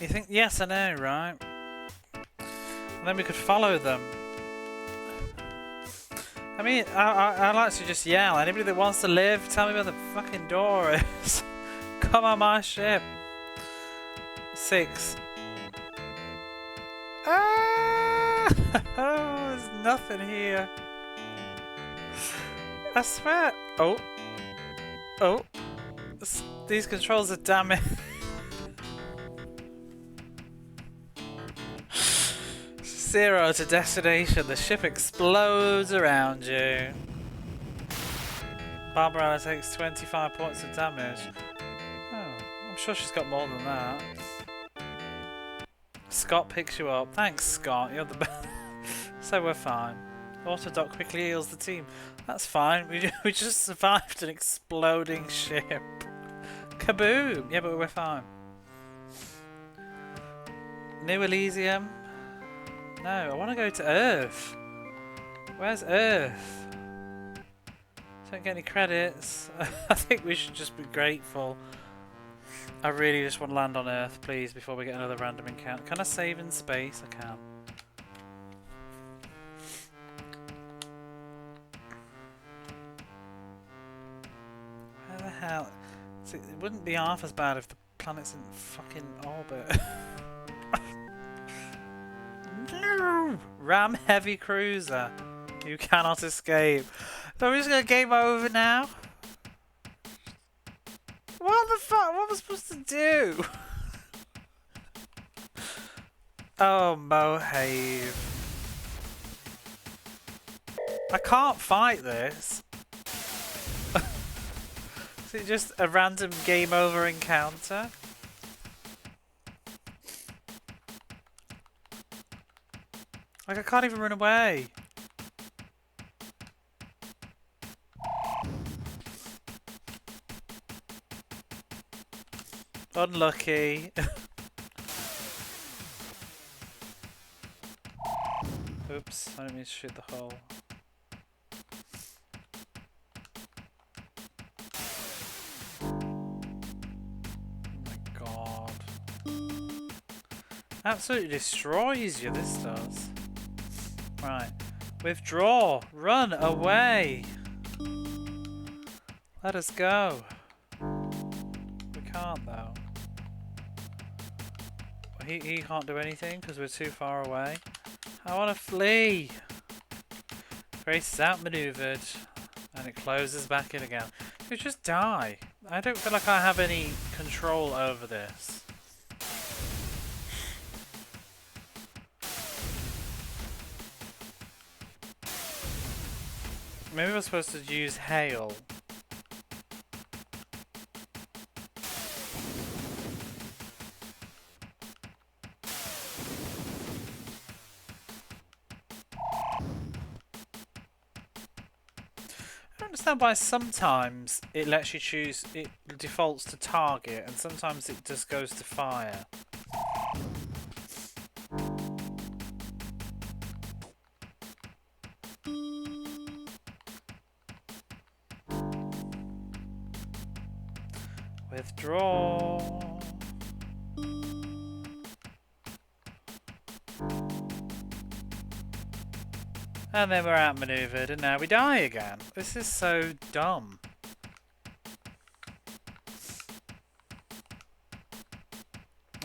You think, yes, I know, right? And then we could follow them. I mean, I'd like to just yell. Anybody that wants to live, tell me where the fucking door is. Come on my ship. 6. Ah! Oh, there's nothing here. I swear. Oh. Oh. These controls are damaged. 0 to destination, the ship explodes around you. Barbarella takes 25 points of damage. Oh, I'm sure she's got more than that. Scott picks you up. Thanks, Scott. You're the best. So we're fine. Autodoc quickly heals the team. That's fine. We just survived an exploding ship. Kaboom! Yeah, but we're fine. New Elysium. No, I want to go to Earth. Where's Earth? Don't get any credits. I think we should just be grateful. I really just want to land on Earth, please, before we get another random encounter. Can I save in space? I can. Where the hell? See, it wouldn't be half as bad if the planet's in fucking orbit. No! Ram heavy cruiser. You cannot escape. So we're just gonna game over now? What the fuck? What am I supposed to do? Oh, Mohave. I can't fight this. Is it just a random game over encounter? Like, I can't even run away. Unlucky. Oops, I didn't mean to shoot the hole. Oh my god. Absolutely destroys you, this does. Right. Withdraw! Run away! Let us go. We can't though. He can't do anything because we're too far away. I want to flee! Grace is outmaneuvered and it closes back in again. You just die. I don't feel like I have any control over this. Maybe we're supposed to use hail. I don't understand why sometimes it lets you choose, it defaults to target, and sometimes it just goes to fire. Withdraw. And then we're outmaneuvered, and now we die again. This is so dumb.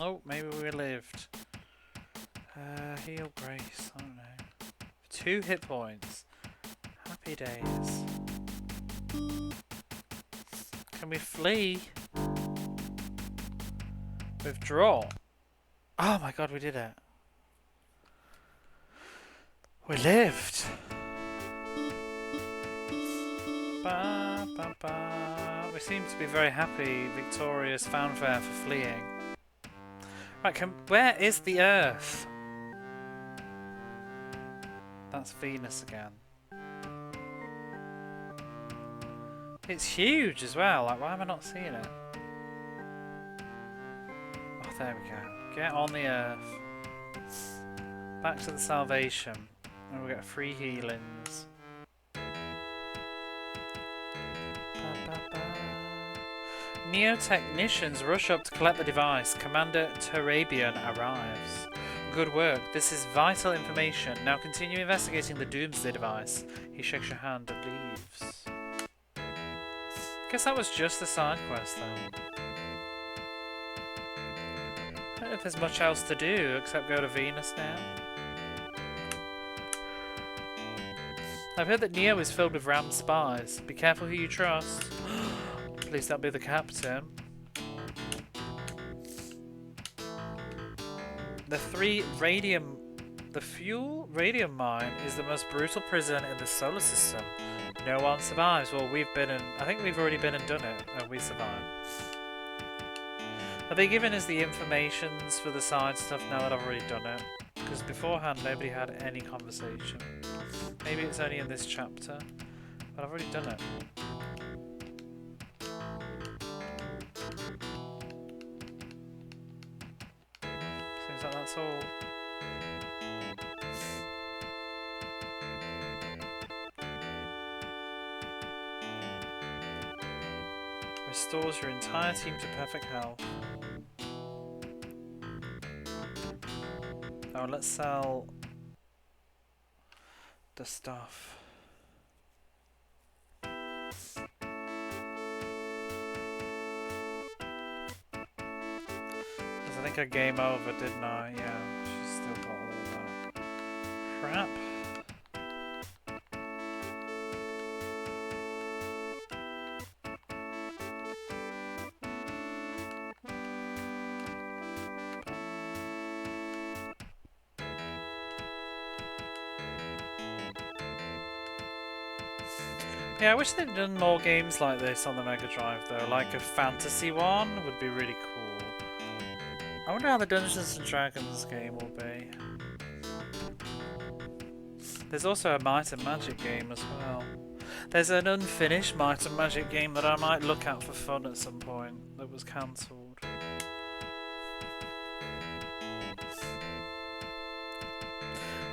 Oh, maybe we lived. Heal Grace, I don't know. 2 hit points. Happy days. Can we flee? Withdraw. Oh my god, we did it. We lived. Ba, ba, ba. We seem to be very happy, victorious fanfare for fleeing. Right, where is the Earth? That's Venus again. It's huge as well, like why am I not seeing it? Oh, there we go. Get on the Earth. Back to the Salvation. And we'll get free healings. Neo-technicians rush up to collect the device. Commander Terabian arrives. Good work. This is vital information. Now continue investigating the Doomsday device. He shakes your hand and leaves. Guess that was just a side quest then. I don't know if there's much else to do except go to Venus now. I've heard that Neo is filled with Ram spies. Be careful who you trust. Please don't be the captain. The fuel radium mine is the most brutal prison in the solar system. No one survives. Well, I think we've already been and done it, and we survived. Are they giving us the informations for the side stuff now that I've already done it? Because beforehand nobody had any conversation. Maybe it's only in this chapter, but I've already done it. Seems like that's all. Restores your entire team to perfect health. Oh, let's sell the stuff. I think I game over, didn't I? Yeah, she's still got all that crap. Yeah, I wish they'd done more games like this on the Mega Drive though, like a fantasy one would be really cool. I wonder how the Dungeons and Dragons game will be. There's also a Might and Magic game as well. There's an unfinished Might and Magic game that I might look at for fun at some point that was cancelled.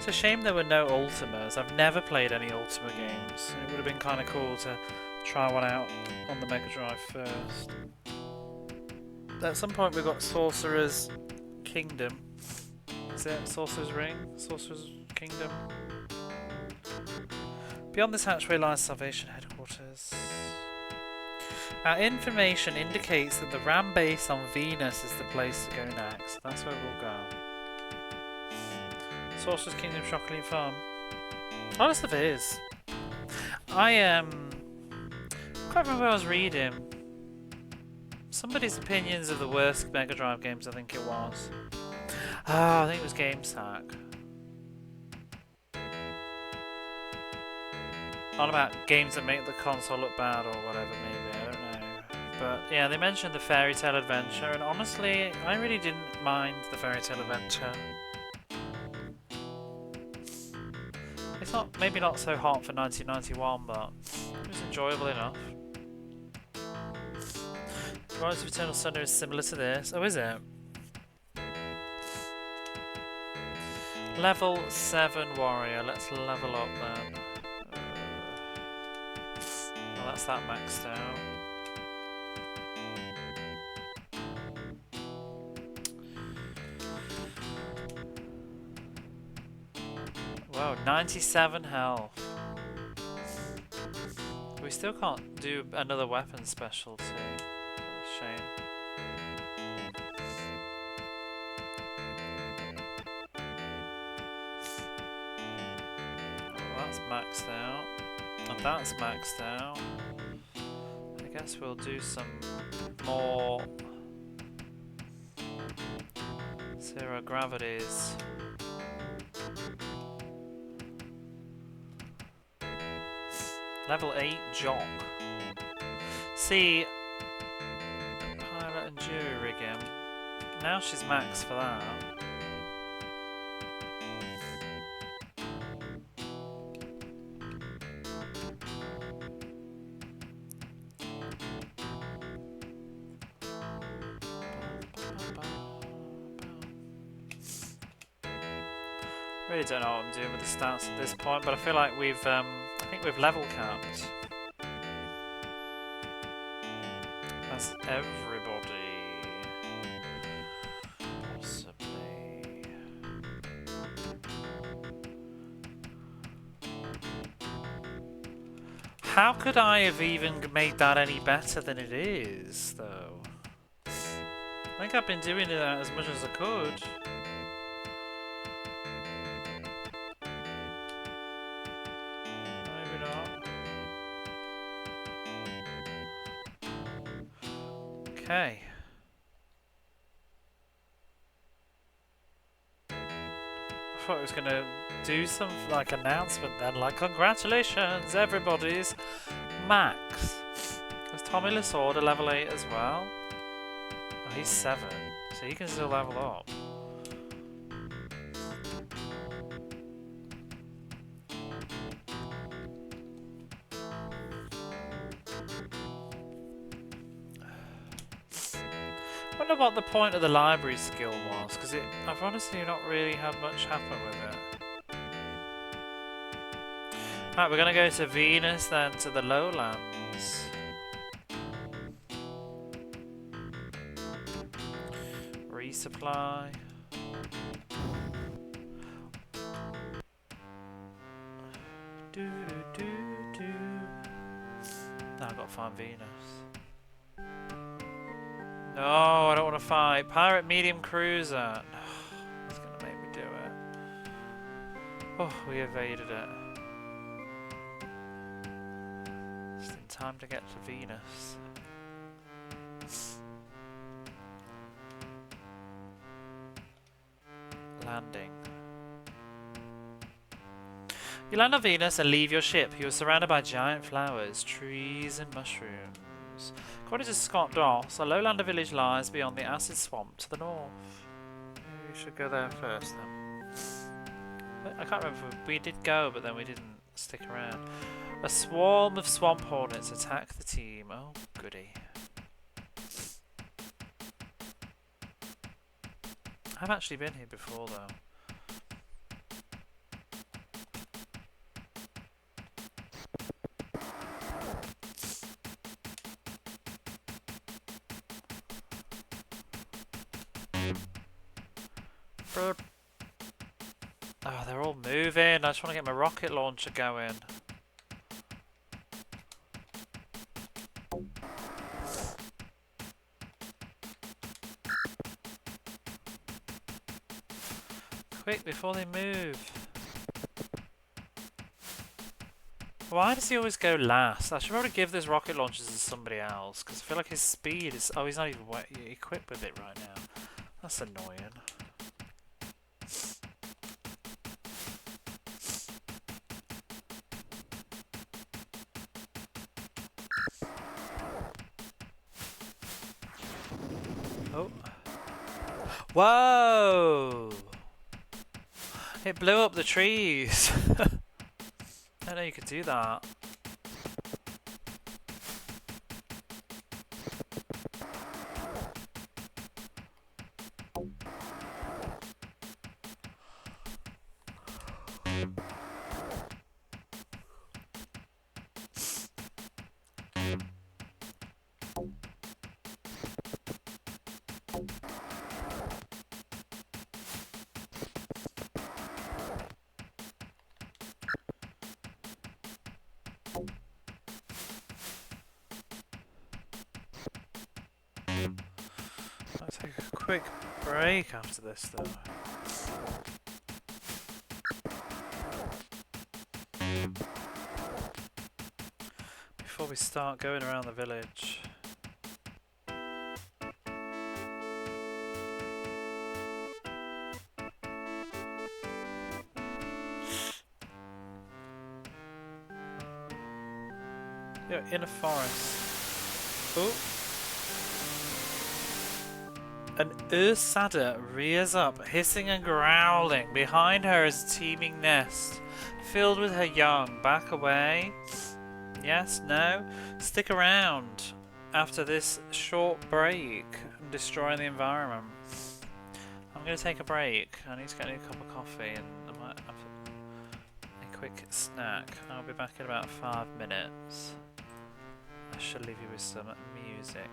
It's a shame there were no Ultimas. I've never played any Ultima games. It would have been kind of cool to try one out on the Mega Drive first. At some point we got Sorcerer's Kingdom. Is it Sorcerer's Ring? Sorcerer's Kingdom? Beyond this hatchway lies Salvation Headquarters. Our information indicates that the RAM base on Venus is the place to go next. That's where we'll go. Sorcerer's Kingdom Chocolate Farm. A lot of stuff is. I can't remember what I was reading. Somebody's opinions of the worst Mega Drive games, I think it was. Oh, I think it was GameSack. On about games that make the console look bad or whatever, maybe, I don't know. But yeah, they mentioned the Fairy Tale Adventure, and honestly, I really didn't mind the Fairy Tale Adventure. It's not, maybe not so hot for 1991, but it was enjoyable enough. Rise of Eternal Thunder is similar to this. Oh, is it? Level 7 warrior. Let's level up then. Well, that's that maxed out. Whoa, 97 health. We still can't do another weapon specialty. Shame. Well, that's maxed out. And that's maxed out. I guess we'll do some more zero gravities. Level 8 Jock. See, Pilot and Jury rigging. Now she's max for that. Really don't know what I'm doing with the stats at this point, but I feel like we've, I think we've level capped. That's everybody. Possibly. How could I have even made that any better than it is, though? I think I've been doing it as much as I could. Maybe not. Okay. I thought it was gonna do some like announcement then, like congratulations, everybody's max. Was Tommy Lasorda level 8 as well? Oh, he's 7, so he can still level up. I wonder what the point of the library skill was, because I've honestly not really had much happen with it. Right, we're going to go to Venus, then to the lowlands. Resupply. Now I've got to find Venus. No, I don't want to fight. Pirate medium cruiser. No, that's going to make me do it. Oh, we evaded it. Just in time to get to Venus. Landing. You land on Venus and leave your ship. You are surrounded by giant flowers, trees and mushrooms. According to Scott Doss, a lowlander village lies beyond the acid swamp to the north. Maybe we should go there first then. I can't remember if we did go, but then we didn't stick around. A swarm of swamp hornets attack the team. Oh, goody. I've actually been here before, though. Burp. Oh, they're all moving. I just want to get my rocket launcher going. Quick, before they move. Why does he always go last? I should probably give this rocket launcher to somebody else, because I feel like his speed is... Oh, he's not even equipped with it right now. That's annoying. Oh. Whoa! It blew up the trees. I didn't know you could do that. I'll take a quick break after this though. Before we start going around the village. You're in a forest. Oh. An Ursada rears up, hissing and growling. Behind her is a teeming nest, filled with her young. Back away. Yes? No? Stick around after this short break and destroying the environment. I'm going to take a break. I need to get a cup of coffee and I might have a quick snack. I'll be back in about 5 minutes. I shall leave you with some music.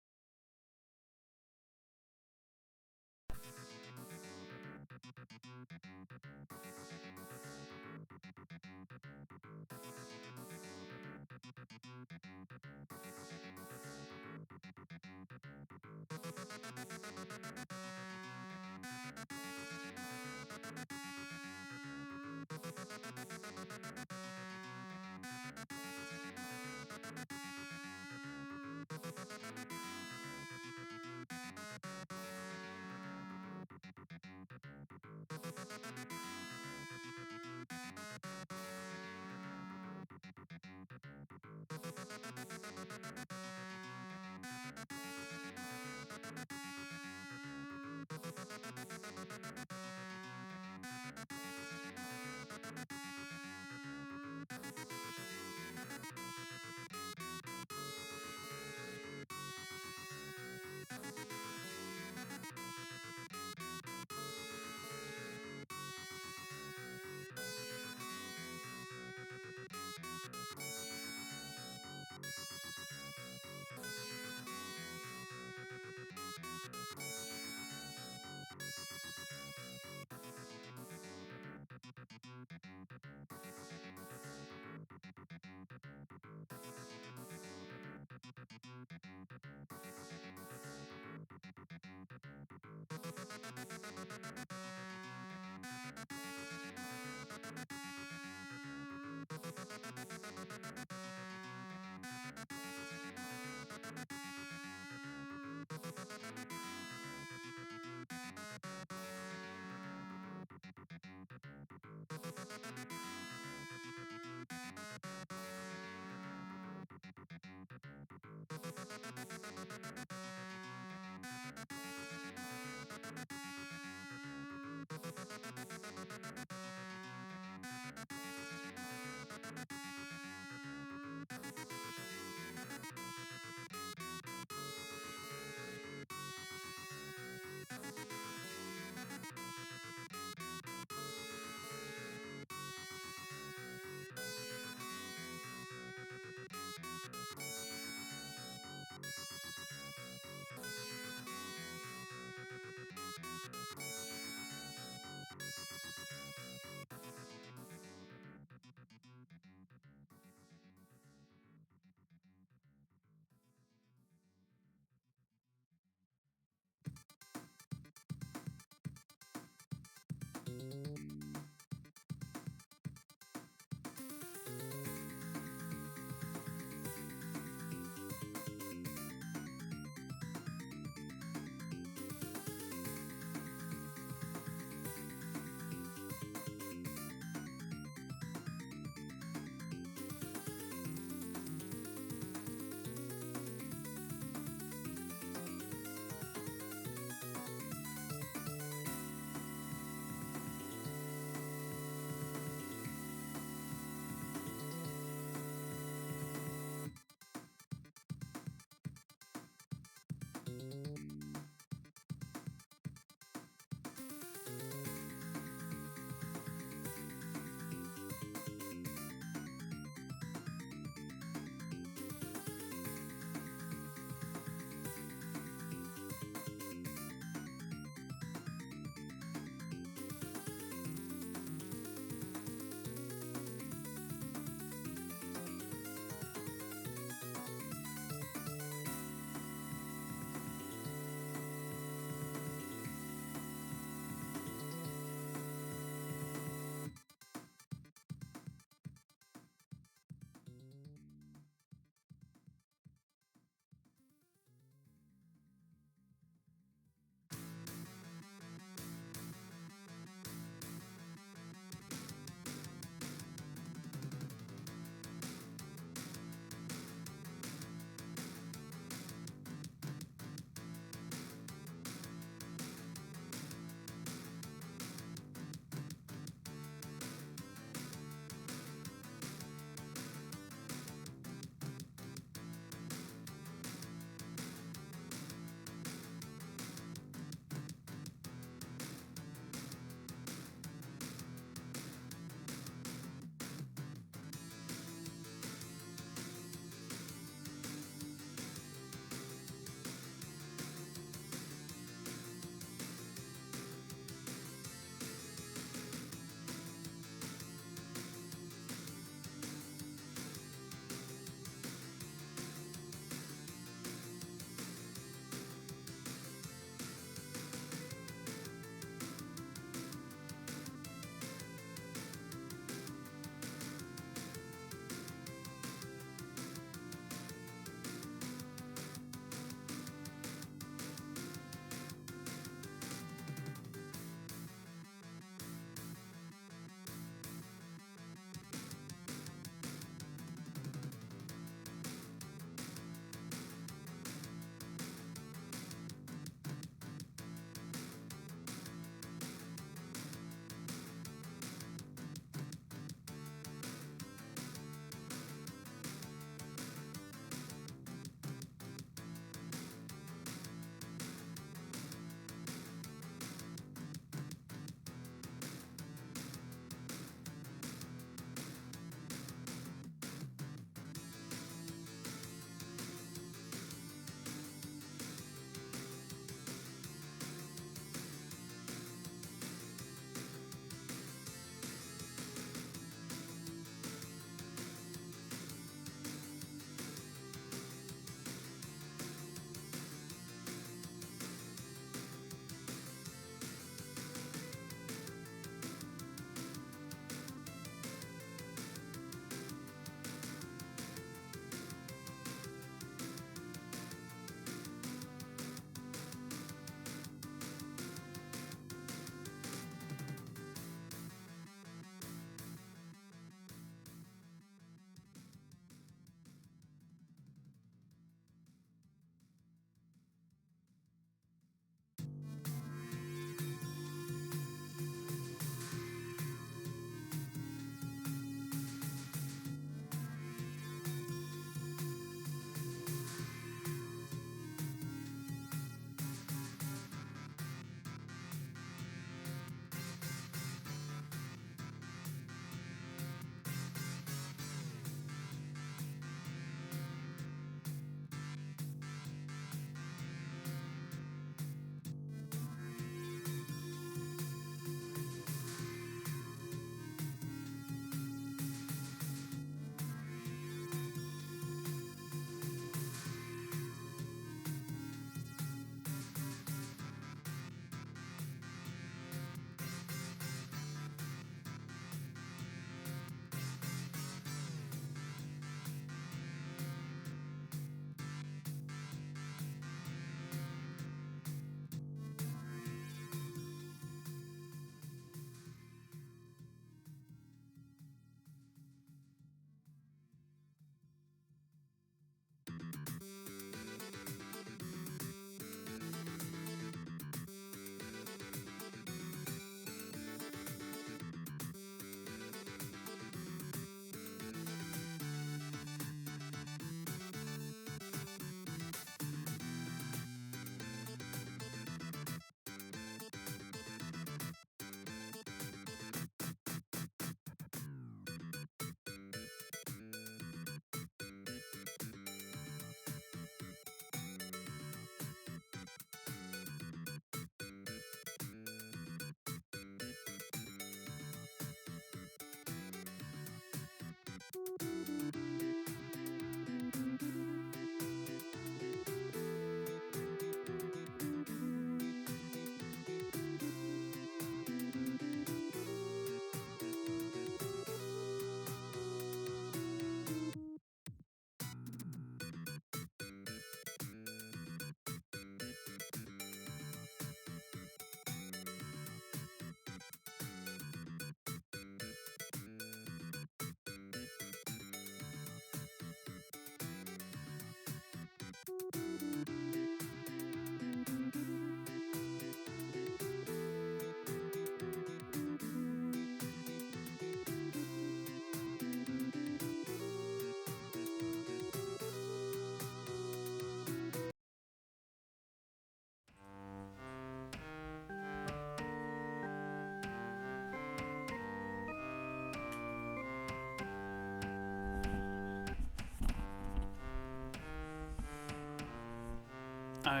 Okay.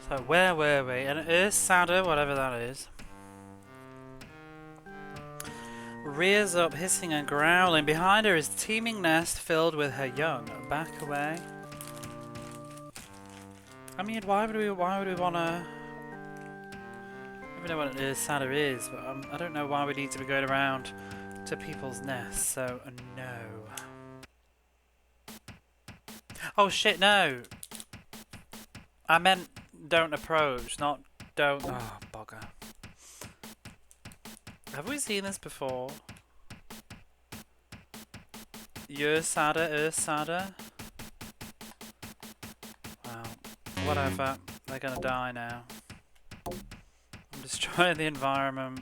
So where were we? And Earth Sadder, whatever that is, rears up, hissing and growling. Behind her is a teeming nest filled with her young. Back away. I mean, why would we want to? I don't know what an Earth Sadder is, but I don't know why we need to be going around to people's nests. So no. Oh shit, no. I meant don't approach, not don't. Oh, bugger. Have we seen this before? You're sadder, Earth Sadder? Well, whatever. They're gonna die now. I'm destroying the environment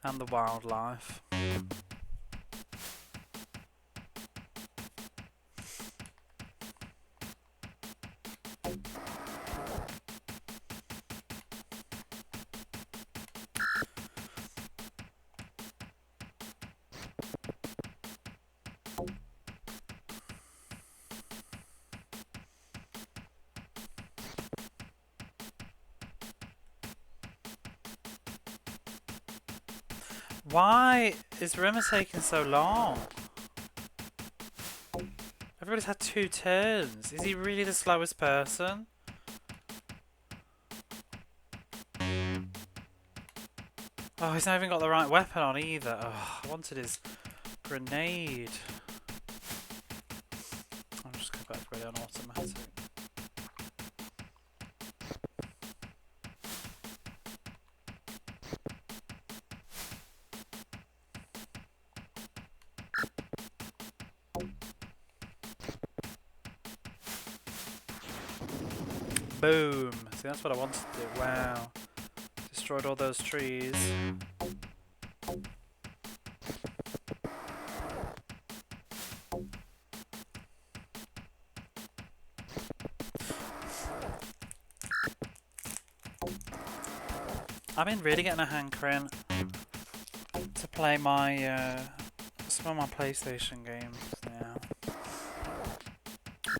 and the wildlife. Why is Rimmer taking so long? Everybody's had 2 turns. Is he really the slowest person? Oh, he's not even got the right weapon on either. Oh, I wanted his grenade. I'm just going to put everybody on automatic. Boom! See, that's what I wanted to do. Wow. Destroyed all those trees. I've been really getting a hankering to play my some of my PlayStation games now.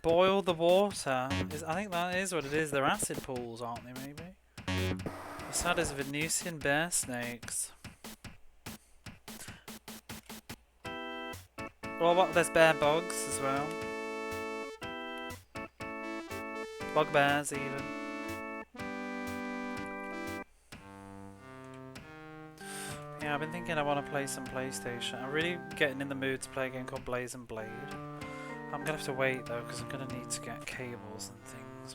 Boil the water. I think that is what it is. They're acid pools, aren't they, maybe? The sad is Venusian bear snakes. Well, what? There's bear bugs as well. Bugbears, even. Yeah, I've been thinking I want to play some PlayStation. I'm really getting in the mood to play a game called Blaze and Blade. I'm gonna have to wait though, because I'm gonna need to get cables and things.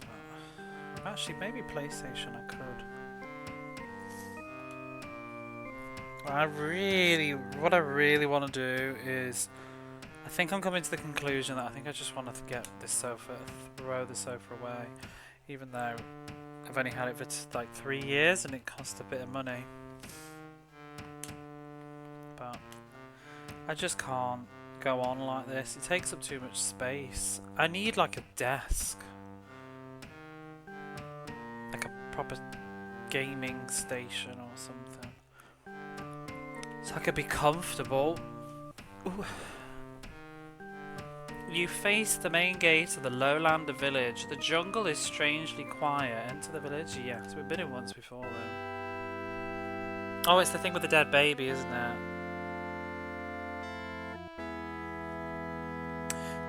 But actually, maybe PlayStation I could. What I really want to do is, I think I'm coming to the conclusion that I think I just want to get this sofa, throw the sofa away, even though I've only had it for like 3 years and it cost a bit of money. But I just can't go on like this. It takes up too much space. I need like a desk, like a proper gaming station or something, so I could be comfortable. Ooh. You face the main gate of the Lowlander village. The jungle is strangely quiet. Enter the village? Yes, we've been in once before though. Oh, it's the thing with the dead baby, isn't it?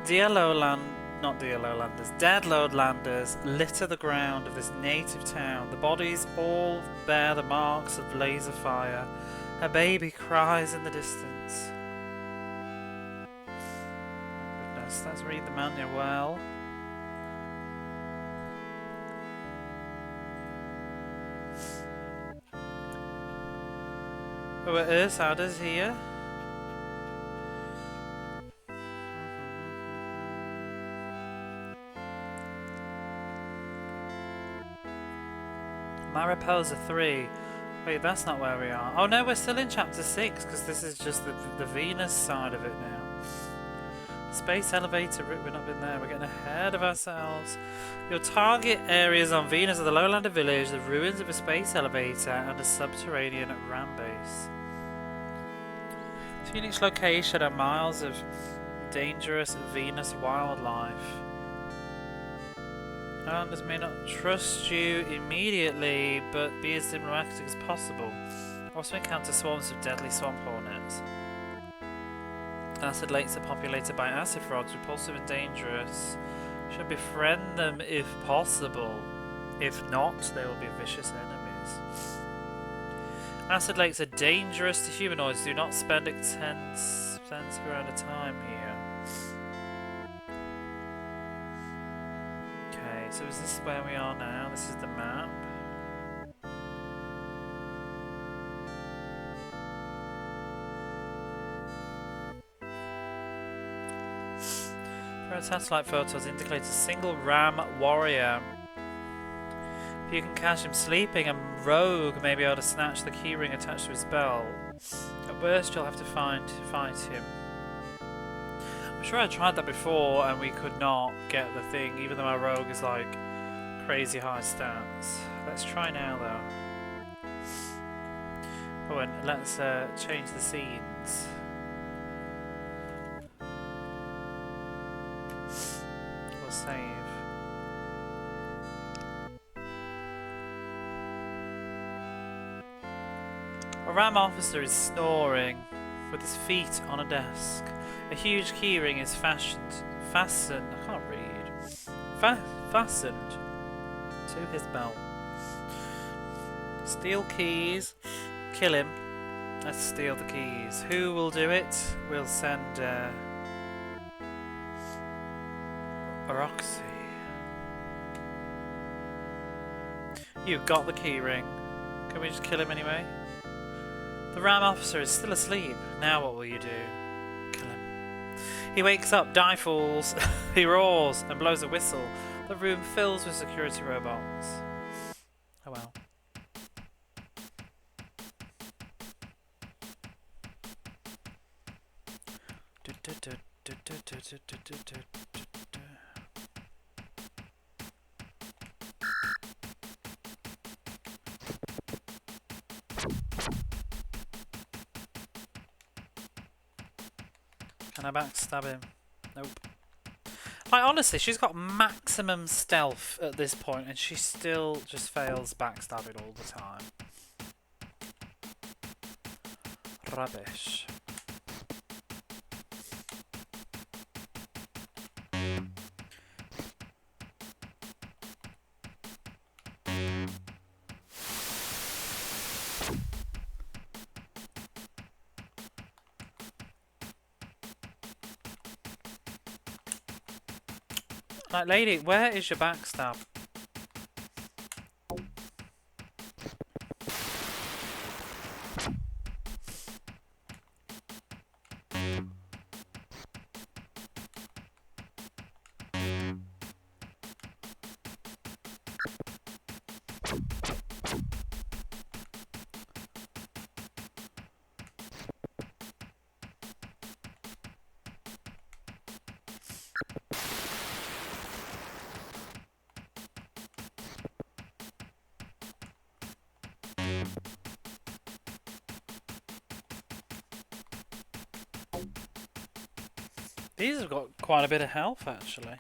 Dear Lowlanders, dead Lowlanders litter the ground of this native town. The bodies all bear the marks of laser fire. A baby cries in the distance. Let's read the manual well. Oh, it is. How does here? Mariposa 3. Wait, that's not where we are. Oh no, we're still in chapter 6 because this is just the Venus side of it now. Space elevator route, we've not been there, we're getting ahead of ourselves. Your target areas on Venus are the Lowlander village, the ruins of a space elevator, and a subterranean ram base. To each location are miles of dangerous Venus wildlife. Lowlanders may not trust you immediately, but be as diplomatic as possible. Also encounter swarms of deadly swamp hornets. Acid lakes are populated by acid frogs, repulsive and dangerous. Should befriend them if possible. If not, they will be vicious enemies. Acid lakes are dangerous to humanoids. Do not spend extensive amount of time here. Okay, so is this where we are now? This is the map. Satellite photos indicate a single ram warrior. If you can catch him sleeping, a rogue may be able to snatch the keyring attached to his belt. At worst, you'll have to fight him. I'm sure I tried that before and we could not get the thing, even though our rogue is like crazy high stats. Let's try now though. Oh, and let's change the scenes. Save. A ram officer is snoring with his feet on a desk. A huge keyring is fastened to his belt. Steal keys, kill him. Let's steal the keys. Who will do it? We'll send Roxy. You got the keyring. Can we just kill him anyway? The ram officer is still asleep. Now what will you do? Kill him. He wakes up, die fools. He roars and blows a whistle. The room fills with security robots. Oh well. Can I backstab him? Nope. Like, honestly, she's got maximum stealth at this point and she still just fails backstabbing all the time. Rubbish. Like, lady, where is your backstab? These have got quite a bit of health, actually.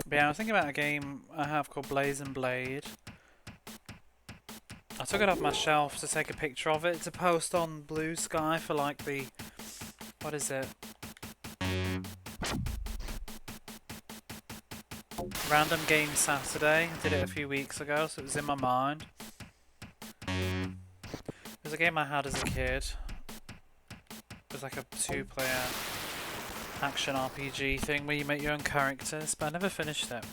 But yeah, I was thinking about a game I have called Blaze and Blade. I took it off my shelf to take a picture of it to post on Bluesky for like the... What is it? Random Game Saturday. I did it a few weeks ago, so it was in my mind. It was a game I had as a kid. It was like a 2-player action RPG thing where you make your own characters, but I never finished it.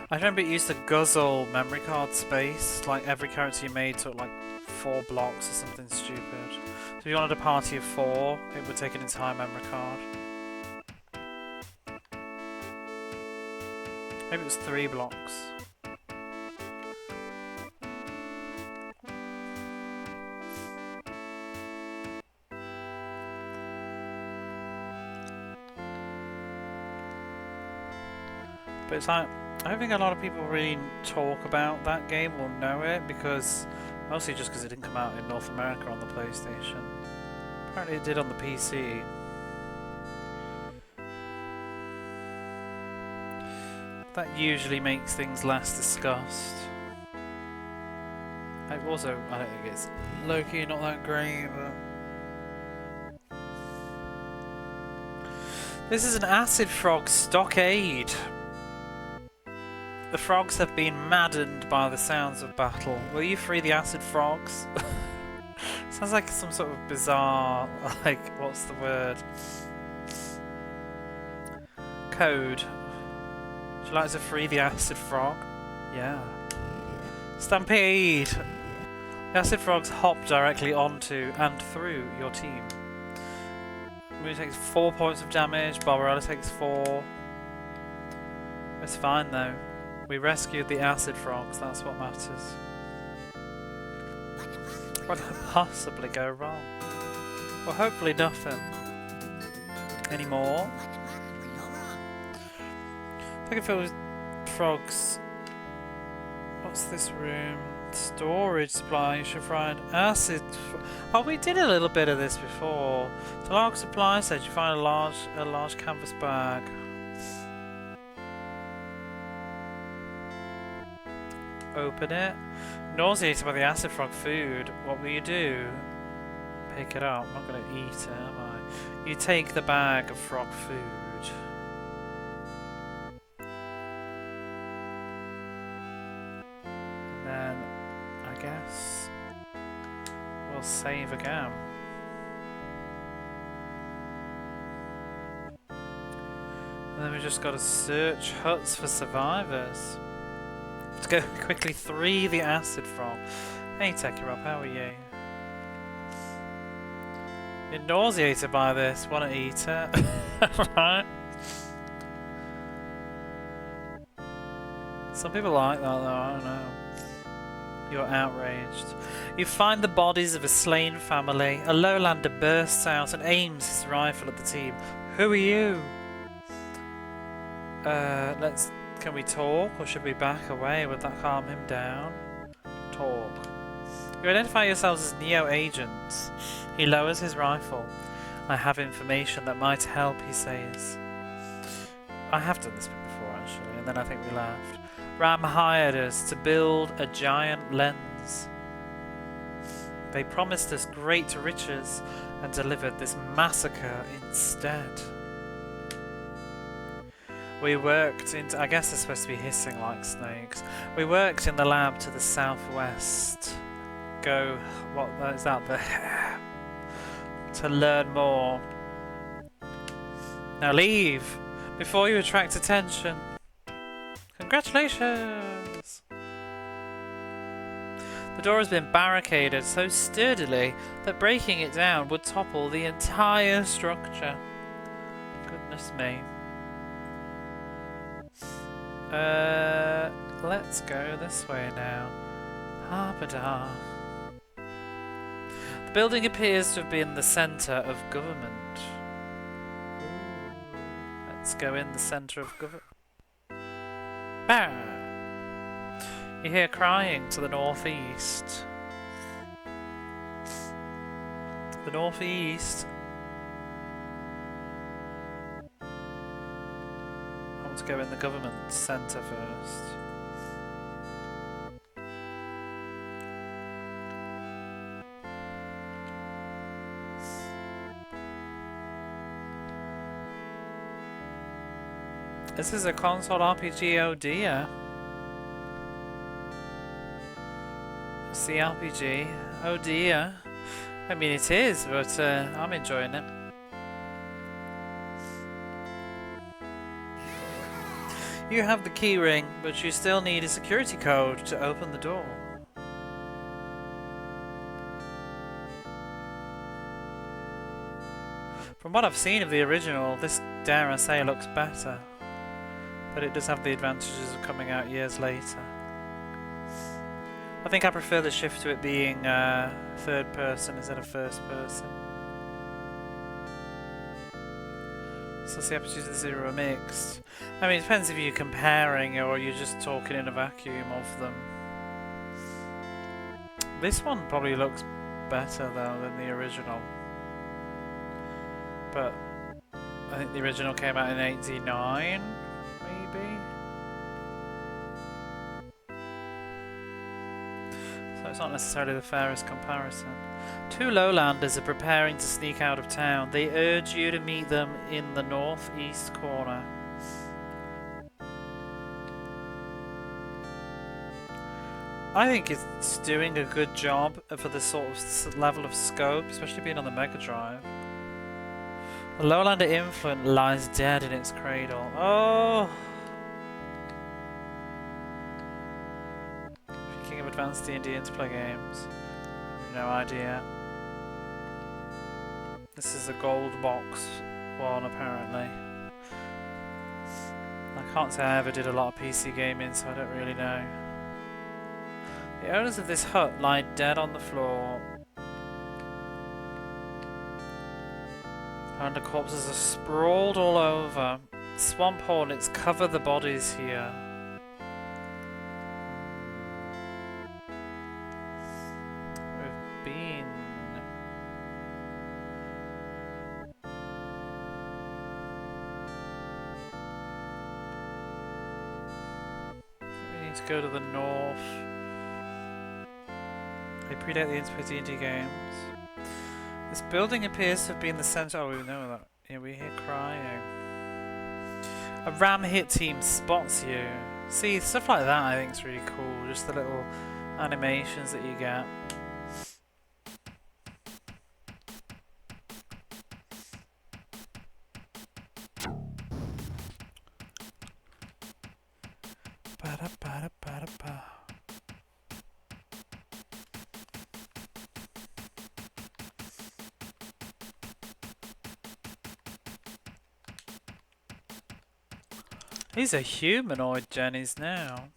I remember it used to guzzle memory card space, like every character you made took like 4 blocks or something stupid. So if you wanted a party of 4, it would take an entire memory card. Maybe it was 3 blocks. But it's like, I don't think a lot of people really talk about that game or know it, because mostly just because it didn't come out in North America on the PlayStation. Apparently it did on the PC. That usually makes things less discussed. I don't think it's low-key not that great, but... This is an Acid Frog stockade. The frogs have been maddened by the sounds of battle. Will you free the acid frogs? Sounds like some sort of bizarre, like, what's the word? Code. Would you like to free the acid frog? Yeah. Stampede! The acid frogs hop directly onto and through your team. Moon takes 4 points of damage, Barbarella takes 4. It's fine though. We rescued the acid frogs, that's what matters. What could possibly go wrong? Well, hopefully nothing. Any more? I think if it was frogs... What's this room? Storage supply, you should find acid... Oh, we did a little bit of this before. The log supply said you find a large canvas bag. Open it. Nauseated by the acid frog food. What will you do? Pick it up. I'm not going to eat it, am I? You take the bag of frog food. And then, I guess, we'll save again. And then we just got to search huts for survivors. Let's go quickly free the acid frog. Hey Tekirob, how are you? You're nauseated by this, wanna eat it? Right? Some people like that though, I don't know. You're outraged. You find the bodies of a slain family. A lowlander bursts out and aims his rifle at the team. Who are you? Can we talk, or should we back away? Would that calm him down? Talk. You identify yourselves as Neo agents. He lowers his rifle. I have information that might help, he says. I have done this bit before, actually, and then I think we laughed. Ram hired us to build a giant lens. They promised us great riches and delivered this massacre instead. We worked into... I guess they're supposed to be hissing like snakes. We worked in the lab to the southwest. Go... What is that? To learn more. Now leave! Before you attract attention. Congratulations! The door has been barricaded so sturdily that breaking it down would topple the entire structure. Goodness me. Let's go this way now. Harpada. The building appears to have been the centre of government. Let's go in the centre of government. You hear crying to the northeast. The northeast. I want to go in the government centre first. This is a console RPG, oh dear. CRPG, oh dear. I mean it is, but I'm enjoying it. You have the key ring, but you still need a security code to open the door. From what I've seen of the original, this, dare I say, looks better. But it does have the advantages of coming out years later. I think I prefer the shift to it being third person instead of first person. So the episodes of the Zero are mixed. I mean, it depends if you're comparing or you're just talking in a vacuum of them. This one probably looks better though than the original. But I think the original came out in '89. So it's not necessarily the fairest comparison. Two lowlanders are preparing to sneak out of town. They urge you to meet them in the northeast corner. I think it's doing a good job for the sort of level of scope, especially being on the Mega Drive. The lowlander infant lies dead in its cradle. Oh! King of advanced D&D interplay games. No idea. This is a gold box one apparently. I can't say I ever did a lot of PC gaming, so I don't really know. The owners of this hut lie dead on the floor. And the corpses are sprawled all over. Swamp hornets cover the bodies here. Go to the north. They predate the interplay D&D games. This building appears to have been the centre. Oh, we know that. Yeah, we hear crying. A ram hit team spots you. See, stuff like that I think is really cool. Just the little animations that you get. These are humanoid Jennies now.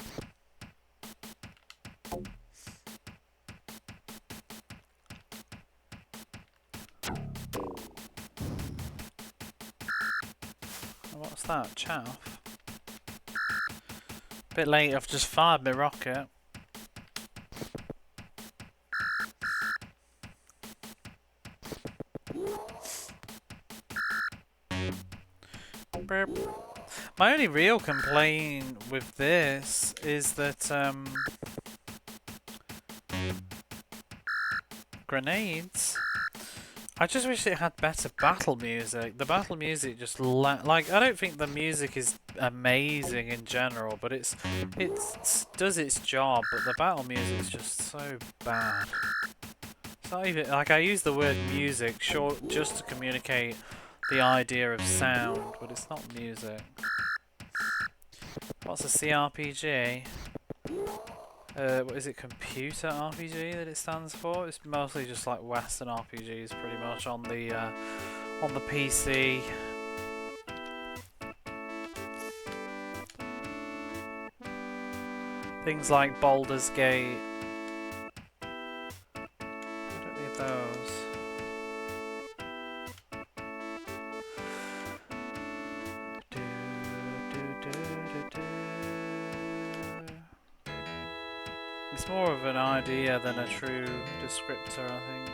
What's that? Chaff? Bit late, I've just fired my rocket. Burp. My only real complaint with this is that grenades. I just wish it had better battle music. The battle music just like I don't think the music is amazing in general, but it does its job. But the battle music is just so bad. It's not even like I use the word music short just to communicate the idea of sound, but it's not music. What's a CRPG? What is it? Computer RPG that it stands for? It's mostly just like Western RPGs, pretty much on the PC. Things like Baldur's Gate, It's more of an idea than a true descriptor, I think.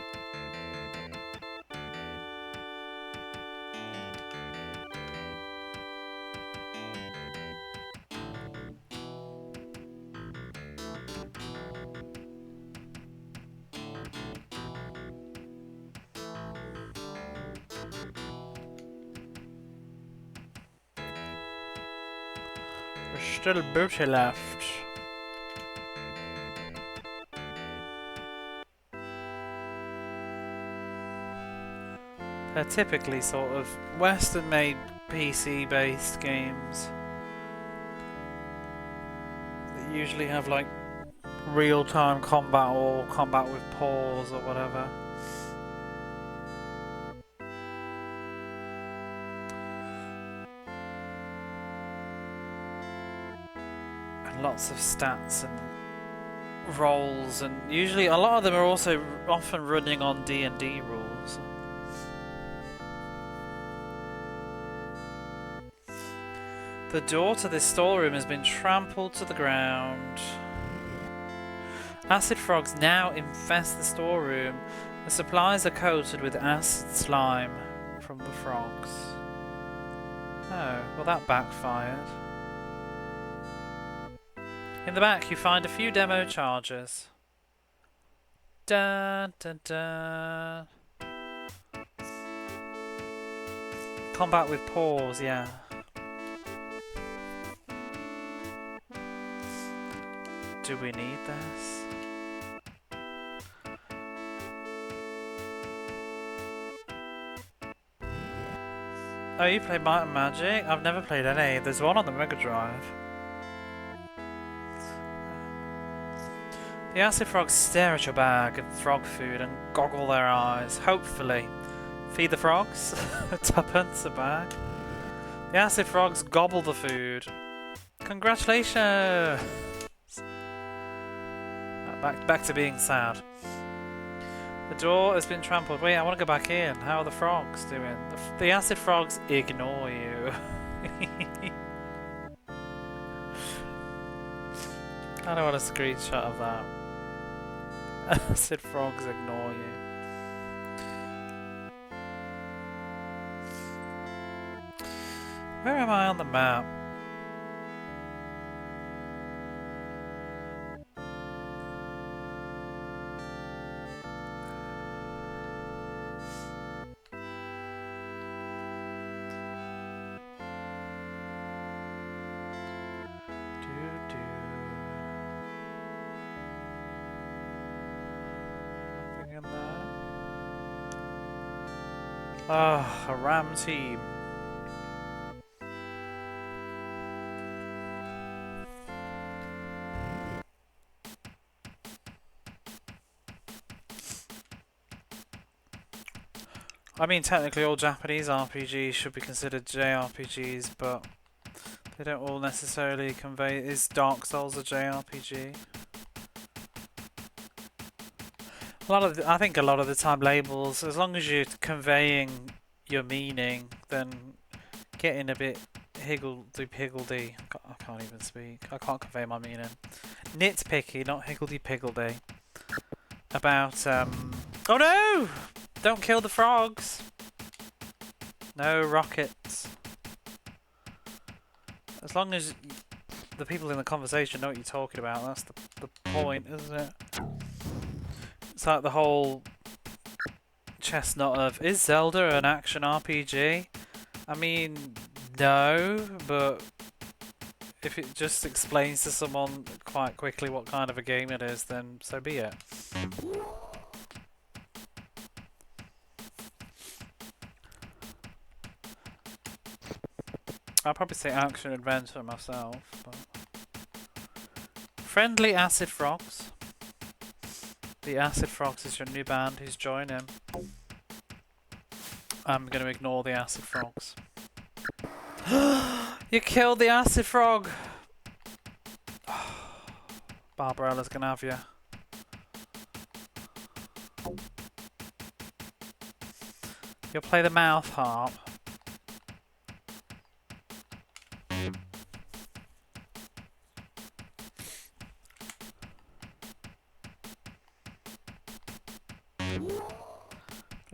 There's still booty left. They're typically sort of Western-made PC-based games that usually have like real-time combat or combat with pause or whatever. And lots of stats and rolls, and usually a lot of them are also often running on D&D rules. The door to this storeroom has been trampled to the ground. Acid frogs now infest the storeroom. The supplies are coated with acid slime from the frogs. Oh, well that backfired. In the back you find a few demo charges. Dun dun dun. Combat with pause, yeah. Do we need this? Oh, you play Might and Magic? I've never played any. There's one on the Mega Drive. The acid frogs stare at your bag of frog food and goggle their eyes. Hopefully. Feed the frogs? Tuppence a bag. The acid frogs gobble the food. Congratulations! Back to being sad. The door has been trampled. Wait, I want to go back in. How are the frogs doing? The acid frogs ignore you. I don't want a screenshot of that. Acid frogs ignore you. Where am I on the map? Ah, a ram team. I mean, technically all Japanese RPGs should be considered JRPGs, but they don't all necessarily convey... Is Dark Souls a JRPG? I think a lot of the time labels, as long as you're conveying your meaning, then getting a bit higgledy-piggledy. I can't even speak. I can't convey my meaning. Nitpicky, not higgledy-piggledy. About, oh no! Don't kill the frogs! No rockets. As long as the people in the conversation know what you're talking about, that's the point, isn't it? It's like the whole chestnut of, is Zelda an action RPG? I mean, no, but if it just explains to someone quite quickly what kind of a game it is, then so be it. I'll probably say action adventure myself, but... Friendly Acid Frogs. The Acid Frogs is your new band who's joining. I'm going to ignore the Acid Frogs. You killed the Acid Frog! Barbarella's going to have you. You'll play the mouth harp.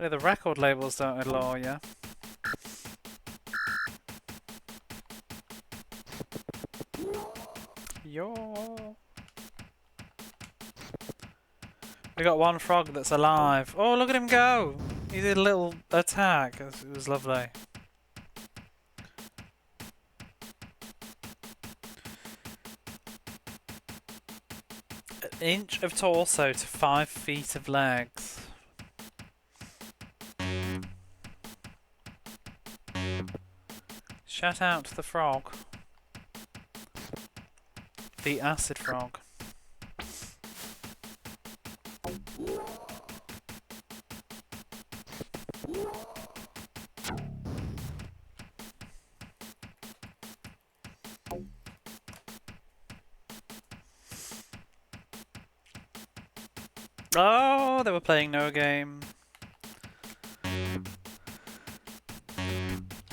Yeah, the record labels don't allow you. Yo. We got one frog that's alive. Oh, look at him go! He did a little attack. It was lovely. An inch of torso to 5 feet of legs. Shout out to the frog. The acid frog. Oh, they were playing no game.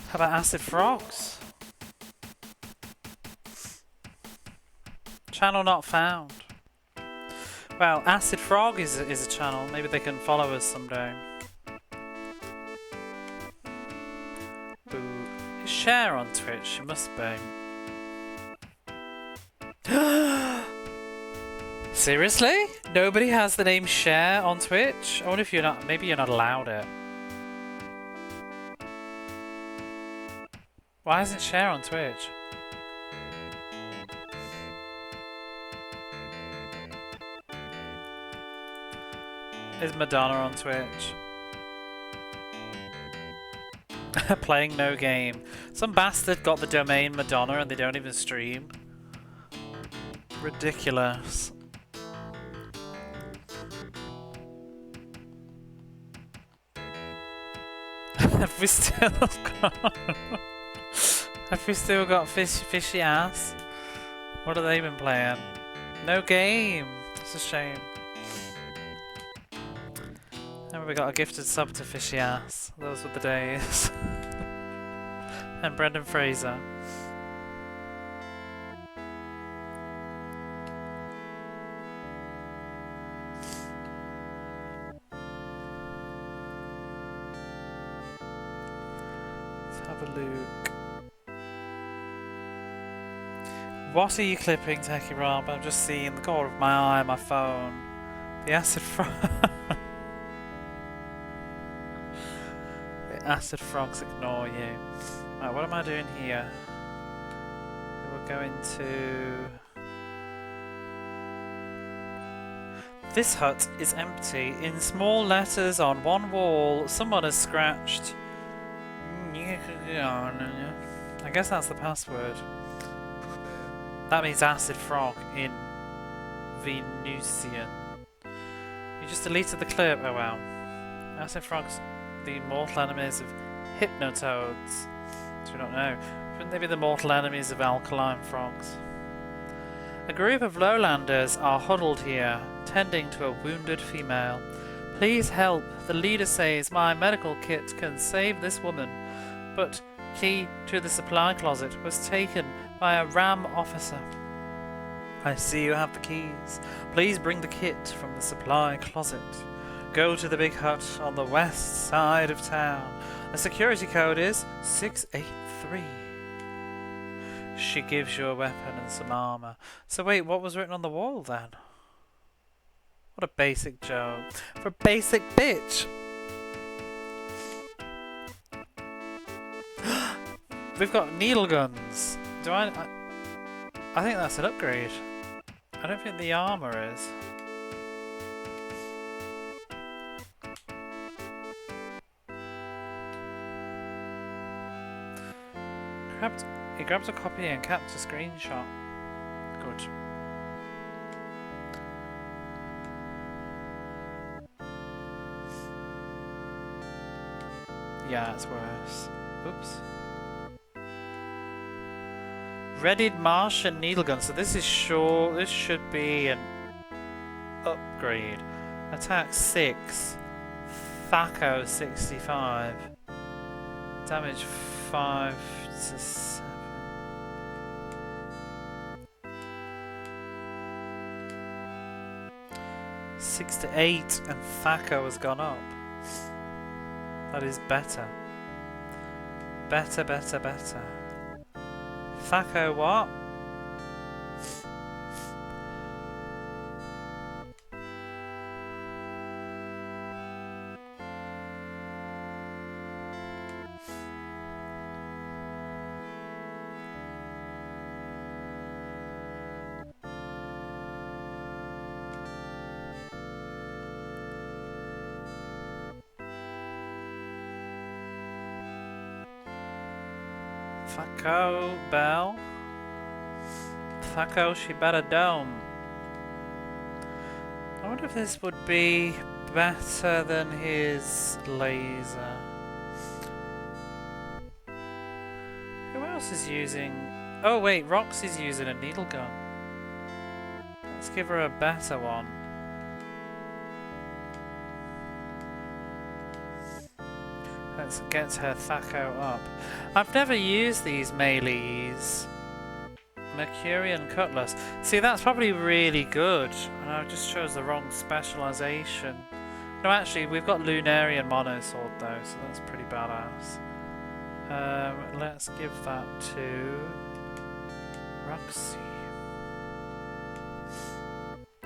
How about acid frogs? Channel not found. Well, Acid Frog is a channel. Maybe they can follow us someday. Boo. Share on Twitch. It must be. Seriously? Nobody has the name Share on Twitch? I wonder if you're not. Maybe you're not allowed it. Why isn't Share on Twitch? Is Madonna on Twitch? Playing no game. Some bastard got the domain Madonna and they don't even stream. Ridiculous. Have we still got... Have we still got fishy ass? What have they been playing? No game. It's a shame. And we got a gifted sub to fishy ass. Those were the days. And Brendan Fraser. Let's have a look. What are you clipping, Techie Rob? I'm just seeing the corner of my eye on my phone. The acid frog. The acid frogs ignore you. Right, what am I doing here? We're going to... This hut is empty. In small letters on one wall, someone has scratched... I guess that's the password. That means acid frog in Venusian. You just deleted the clip. Oh wow. Acid frogs, the mortal enemies of hypnotoads. Do not know. Shouldn't they be the mortal enemies of alkaline frogs? A group of lowlanders are huddled here, tending to a wounded female. Please help. The leader says my medical kit can save this woman, but key to the supply closet was taken by a RAM officer. I see you have the keys. Please bring the kit from the supply closet. Go to the big hut on the west side of town. The security code is 683. She gives you a weapon and some armor. So wait, what was written on the wall then? What a basic joke. For a basic bitch! We've got needle guns. I think that's an upgrade. I don't think the armor is. He grabbed a copy and capped a screenshot. Good. Yeah, it's worse. Oops. Readied Martian needle gun. So this is sure. This should be an upgrade. Attack 6. Thaco 65. Damage 5 to 7. 6 to 8, and Thaco has gone up. That is better. Better, better, better. Thaco what? Thaco, Bell. Thaco, she better dome. I wonder if this would be better than his laser. Who else is using... Oh wait, Roxy's using a needle gun. Let's give her a better one. Let's get her Thaco up. I've never used these melees. Mercurian Cutlass. See, that's probably really good. And I just chose the wrong specialisation. No, actually, we've got Lunarian Monosword though, so that's pretty badass. Let's give that to Roxy.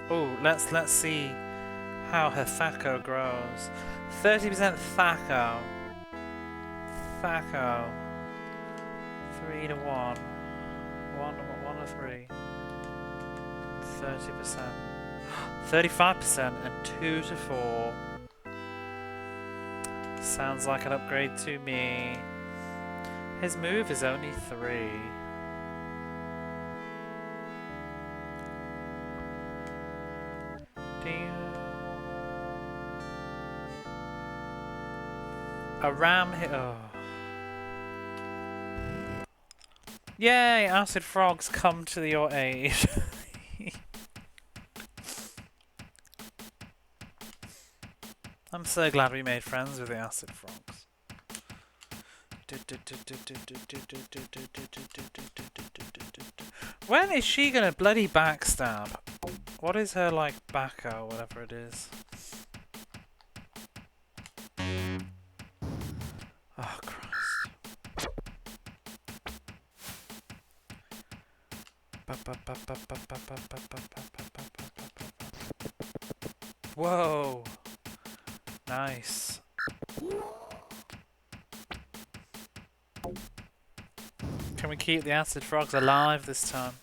Oh, let's see how her Thaco grows. 30% Thaco. Thaco. 3 to 1. 1 to 3. 30%. 35% and 2 to 4. Sounds like an upgrade to me. His move is only 3. A ram hit. Oh. Yay! Acid frogs come to your aid. I'm so glad we made friends with the acid frogs. When is she gonna bloody backstab? What is her like backer or whatever it is? Oh Christ. Whoa. Nice. Can we keep the acid frogs alive this time?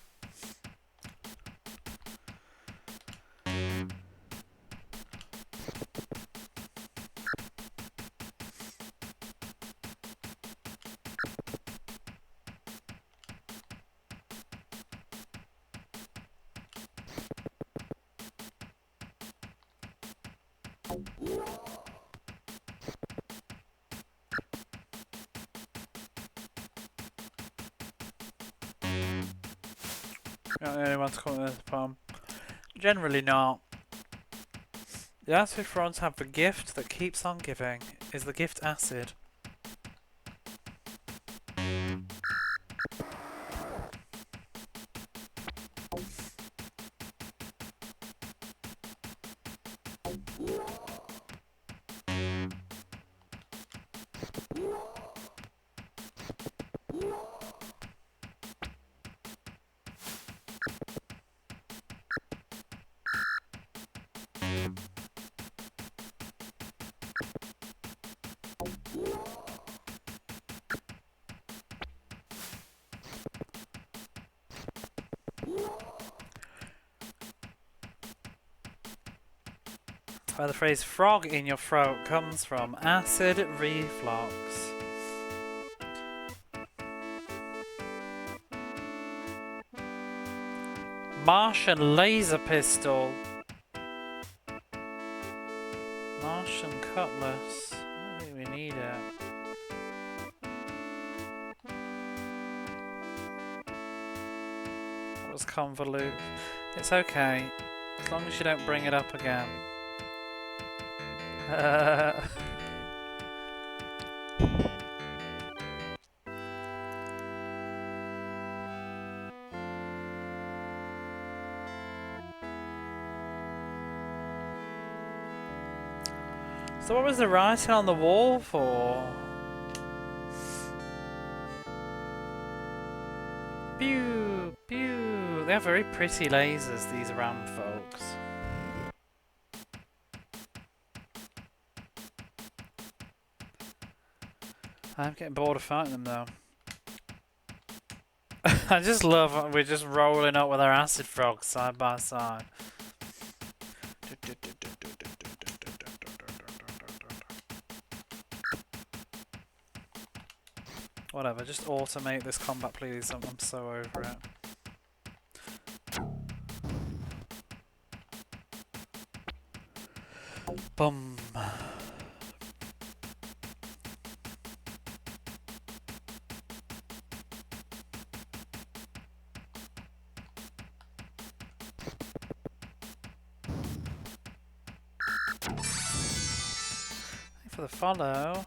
Not the only one to come in this palm. Generally not. The acid frogs have the gift that keeps on giving. Is the gift acid? Where the phrase frog in your throat comes from. Acid reflux. Martian laser pistol. Martian cutlass. I don't think we need it. That was convolute. It's okay. As long as you don't bring it up again. So what was the writing on the wall for? Pew, pew. They have very pretty lasers, these ram folks. I'm getting bored of fighting them though. I just love we're just rolling up with our acid frogs side by side. Whatever, just automate this combat please, I'm so over it. Bum. For the follow.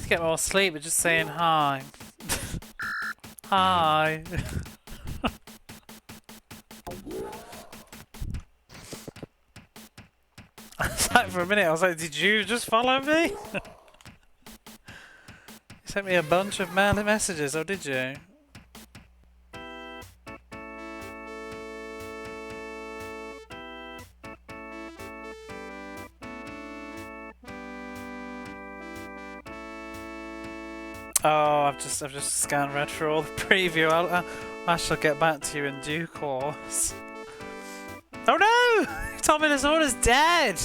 Get more sleep, but just saying hi. Hi. Like for a minute, I was like, did you just follow me? You sent me a bunch of messages, or did you? Oh, I've just scanned read through all the preview. I shall get back to you in due course. Oh no! Tommy Lasorda's dead!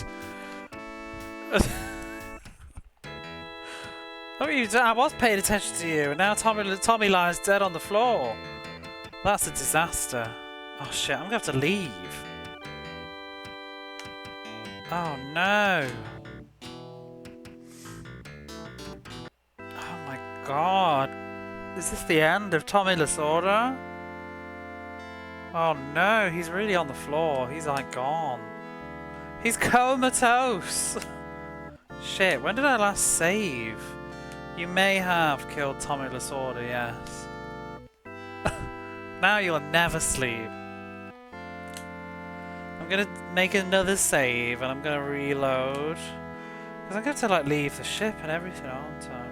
What you I was paying attention to you, and now Tommy lies dead on the floor. That's a disaster. Oh shit, I'm gonna have to leave. Oh no! Oh my god. Is this the end of Tommy Lasorda? Oh no, he's really on the floor. He's like gone. He's comatose. Shit, when did I last save? You may have killed Tommy Lasorda, yes. Now you'll never sleep. I'm gonna make another save and I'm gonna reload. Because I'm going to like leave the ship and everything, aren't I?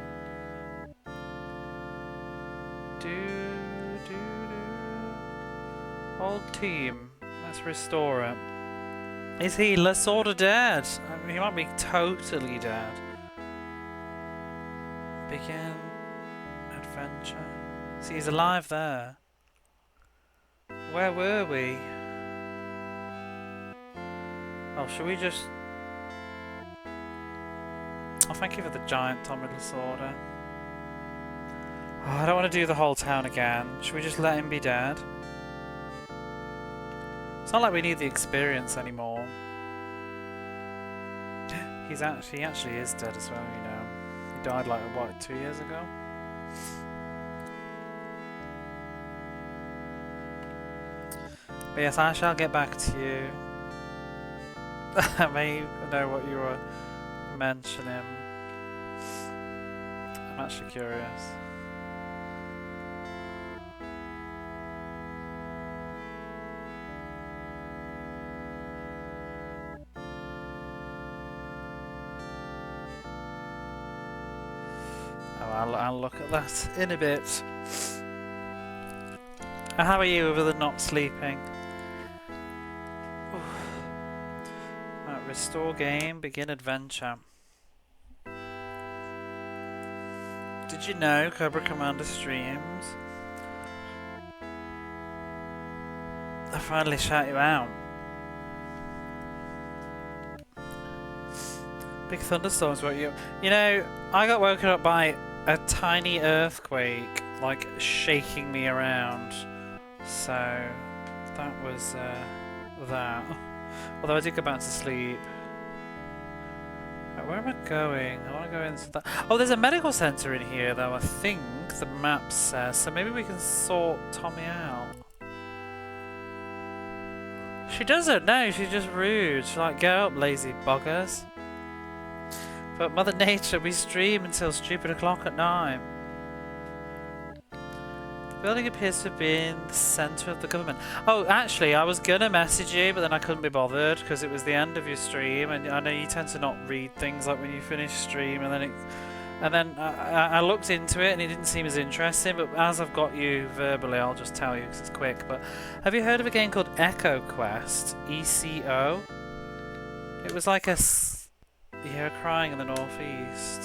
Old team. Let's restore it. Is he Lasorda dead? I mean, he might be totally dead. Begin adventure. See, he's alive there. Where were we? Oh, should we just... Oh, thank you for the giant Tommy Lasorda. Oh, I don't want to do the whole town again. Should we just let him be dead? It's not like we need the experience anymore. He actually is dead as well, you know. He died like, what, 2 years ago? But yes, I shall get back to you. I may know what you were mentioning. I'm actually curious. I'll look at that in a bit. How are you with the not sleeping? Right, restore game, begin adventure. Did you know Cobra Commander streams? I finally shout you out. Big thunderstorms woke you up. You know, I got woken up by a tiny earthquake like shaking me around. So that was that. Although I did go back to sleep. Right, where am I going? I want to go into that. Oh, there's a medical centre in here though, I think the map says. So maybe we can sort Tommy out. She doesn't, no, she's just rude. She's like, get up, lazy buggers. But Mother Nature, we stream until stupid o'clock at night. The building appears to have been the centre of the government. Oh, actually, I was gonna message you, but then I couldn't be bothered because it was the end of your stream, and I know you tend to not read things like when you finish stream, and then I looked into it and it didn't seem as interesting. But as I've got you verbally, I'll just tell you because it's quick. But have you heard of a game called Echo Quest? ECO. It was like a yeah, crying in the northeast.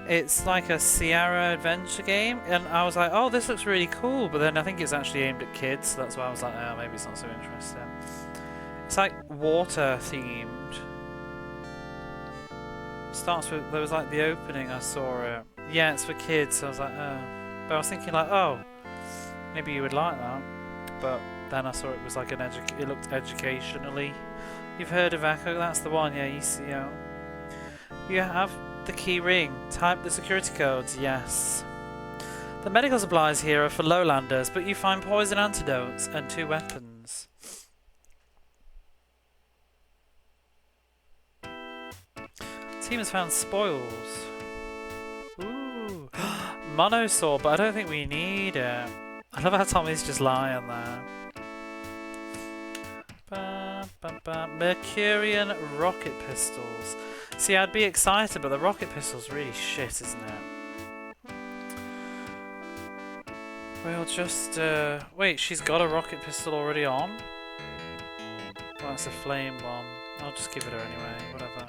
It's like a Sierra adventure game, and I was like, oh, this looks really cool, but then I think it's actually aimed at kids, so that's why I was like, oh, maybe it's not so interesting. It's like water themed. Starts with, there was like the opening, I saw it. Yeah, it's for kids, so I was like, oh. But I was thinking like, oh, maybe you would like that. But then I saw it was like it looked educationally. You've heard of Echo? That's the one, yeah, ECO. You have the key ring. Type the security codes, yes. The medical supplies here are for lowlanders, but you find poison antidotes and 2 weapons. Team has found spoils. Ooh. Monosaur, but I don't think we need it. I love how Tommy's just lying there. Mercurian rocket pistols. See, I'd be excited, but the rocket pistol's really shit, isn't it? We'll just wait, she's got a rocket pistol already on? Well, that's a flame bomb. I'll just give it her anyway, whatever.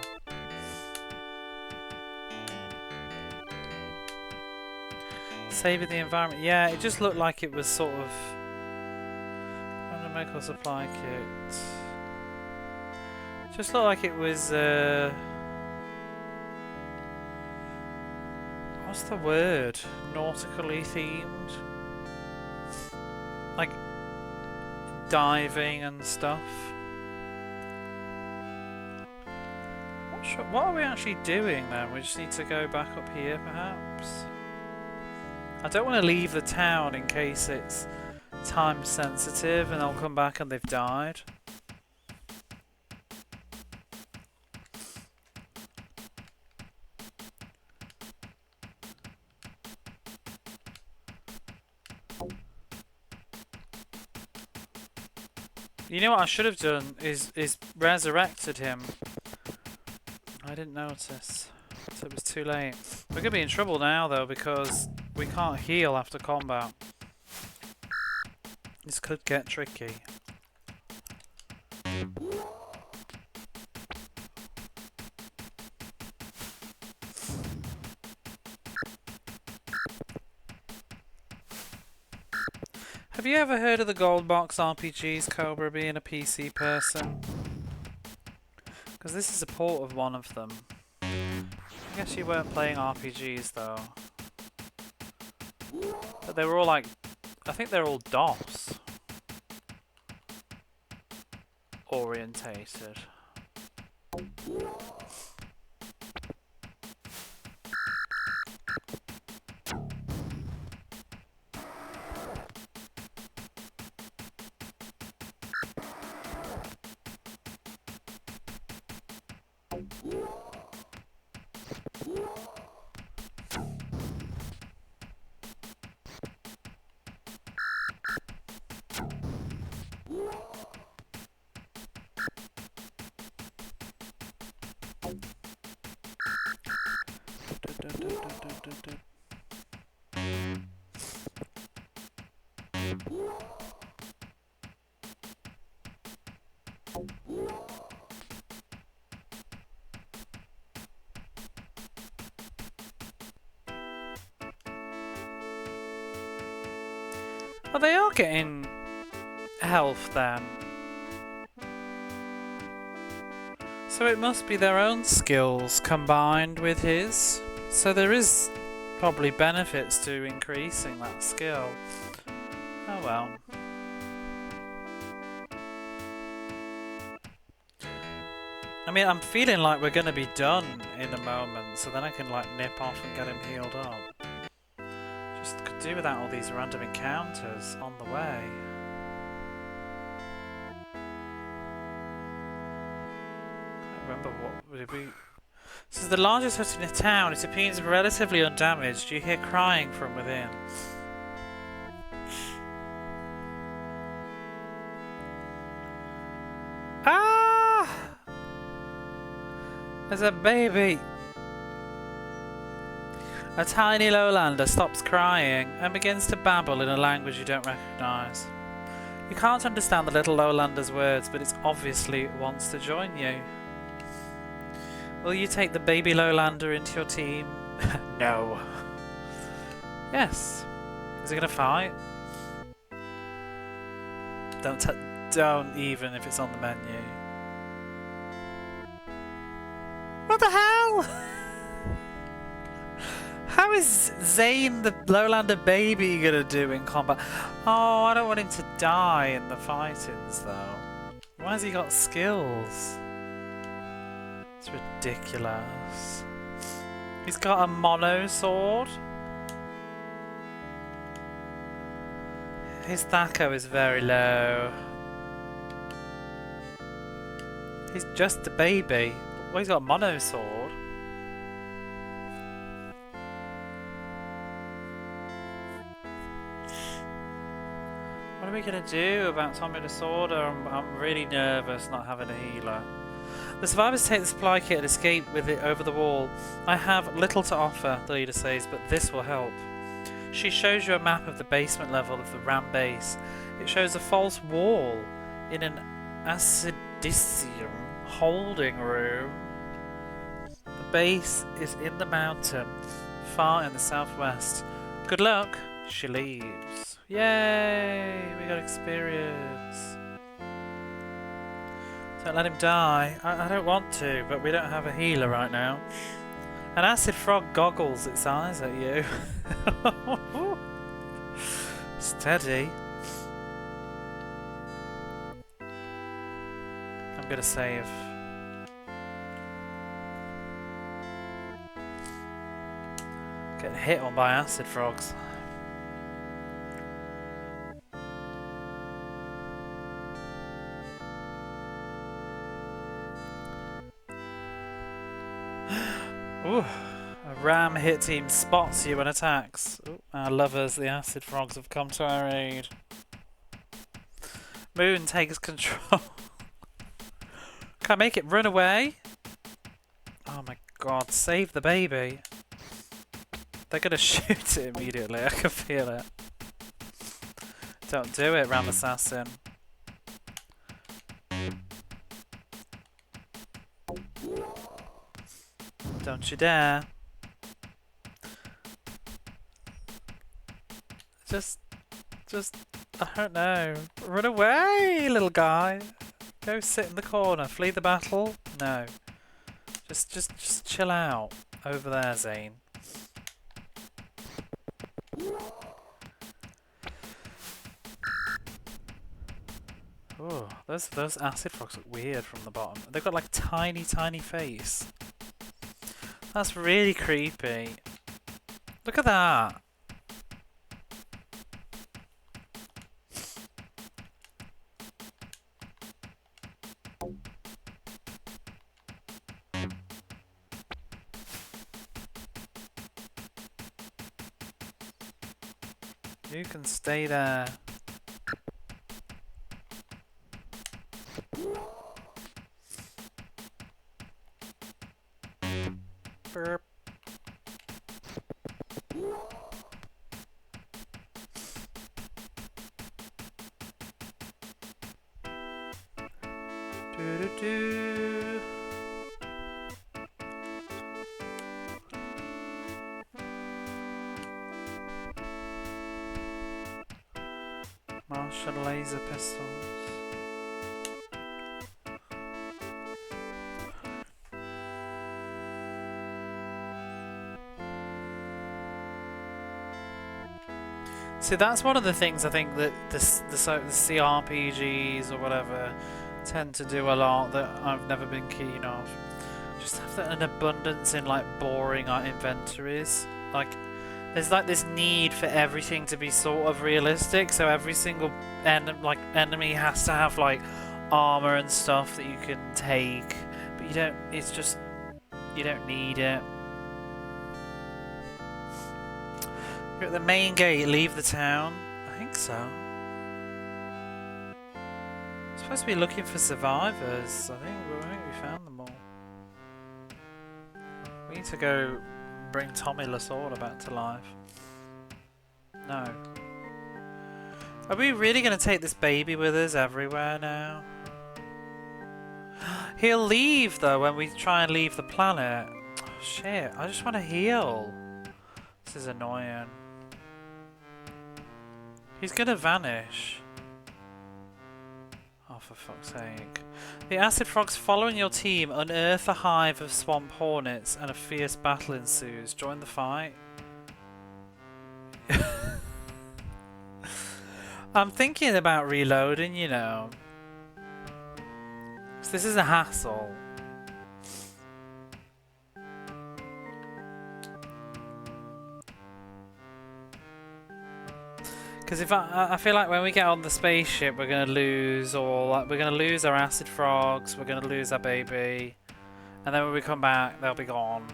Saving the environment. Yeah, it just looked like it was sort of medical supply kit. Just looked like it was what's the word? Nautically themed? Like diving and stuff. Not sure. What are we actually doing then? We just need to go back up here perhaps? I don't want to leave the town in case it's time sensitive and I'll come back and they've died. You know what I should have done is resurrected him. I didn't notice. So it was too late. We're going to be in trouble now though because we can't heal after combat. This could get tricky. Have you ever heard of the Gold Box RPGs, Cobra, being a PC person? Because this is a port of one of them. I guess you weren't playing RPGs though. But they were all like, I think they're all DOS orientated. Oh, they are getting health then. So it must be their own skills combined with his. So there is probably benefits to increasing that skill. Oh well. I mean, I'm feeling like we're going to be done in a moment, so then I can like nip off and get him healed up. Just could do without all these random encounters on the way. I don't remember what did we... This is the largest hut in the town. It appears relatively undamaged. You hear crying from within. Ah! There's a baby. A tiny lowlander stops crying and begins to babble in a language you don't recognise. You can't understand the little lowlander's words, but it obviously wants to join you. Will you take the baby lowlander into your team? No. Yes. Is it gonna fight? Don't even if it's on the menu. What the hell? How is Zane the lowlander baby gonna do in combat? Oh, I don't want him to die in the fightings though. Why has he got skills? It's ridiculous. He's got a mono sword. His Thaco is very low. He's just a baby. Well, he's got a mono sword. What are we gonna do about Tommy Disorder? I'm really nervous not having a healer. The survivors take the supply kit and escape with it over the wall. I have little to offer, the leader says, but this will help. She shows you a map of the basement level of the ram base. It shows a false wall in an acidicium holding room. The base is in the mountain, far in the southwest. Good luck. She leaves. Yay! We got experience. Don't let him die. I don't want to, but we don't have a healer right now. An acid frog goggles its eyes at you. Steady. I'm gonna save. Getting hit on by acid frogs. Ooh, a ram hit team spots you and attacks. Ooh, our lovers, the acid frogs, have come to our aid. Moon takes control. Can I make it run away? Oh my god, save the baby. They're gonna shoot it immediately, I can feel it. Don't do it, Ram Assassin. Don't you dare. Just, I don't know. Run away, little guy. Go sit in the corner. Flee the battle? No. Just chill out. Over there, Zane. Oh, those acid frogs look weird from the bottom. They've got like tiny face. That's really creepy. Look at that. You can stay there. Burp. Do. Martian laser pistols. See, that's one of the things I think that the CRPGs or whatever tend to do a lot that I've never been keen of. Just have an abundance in like boring inventories. Like, there's like this need for everything to be sort of realistic, so every single enemy has to have like armor and stuff that you can take, but you don't. It's just you don't need it. You're at the main gate. Leave the town. I think so. I'm supposed to be looking for survivors. I think we found them all. We need to go bring Tommy Lasorda back to life. No. Are we really going to take this baby with us everywhere now? He'll leave though when we try and leave the planet. Oh, shit, I just want to heal. This is annoying. He's going to vanish. Oh, for fuck's sake. The acid frogs following your team unearth a hive of swamp hornets and a fierce battle ensues. Join the fight. I'm thinking about reloading, you know. This is a hassle. Because if I feel like when we get on the spaceship, we're gonna lose all. Like, we're gonna lose our acid frogs. We're gonna lose our baby, and then when we come back, they'll be gone.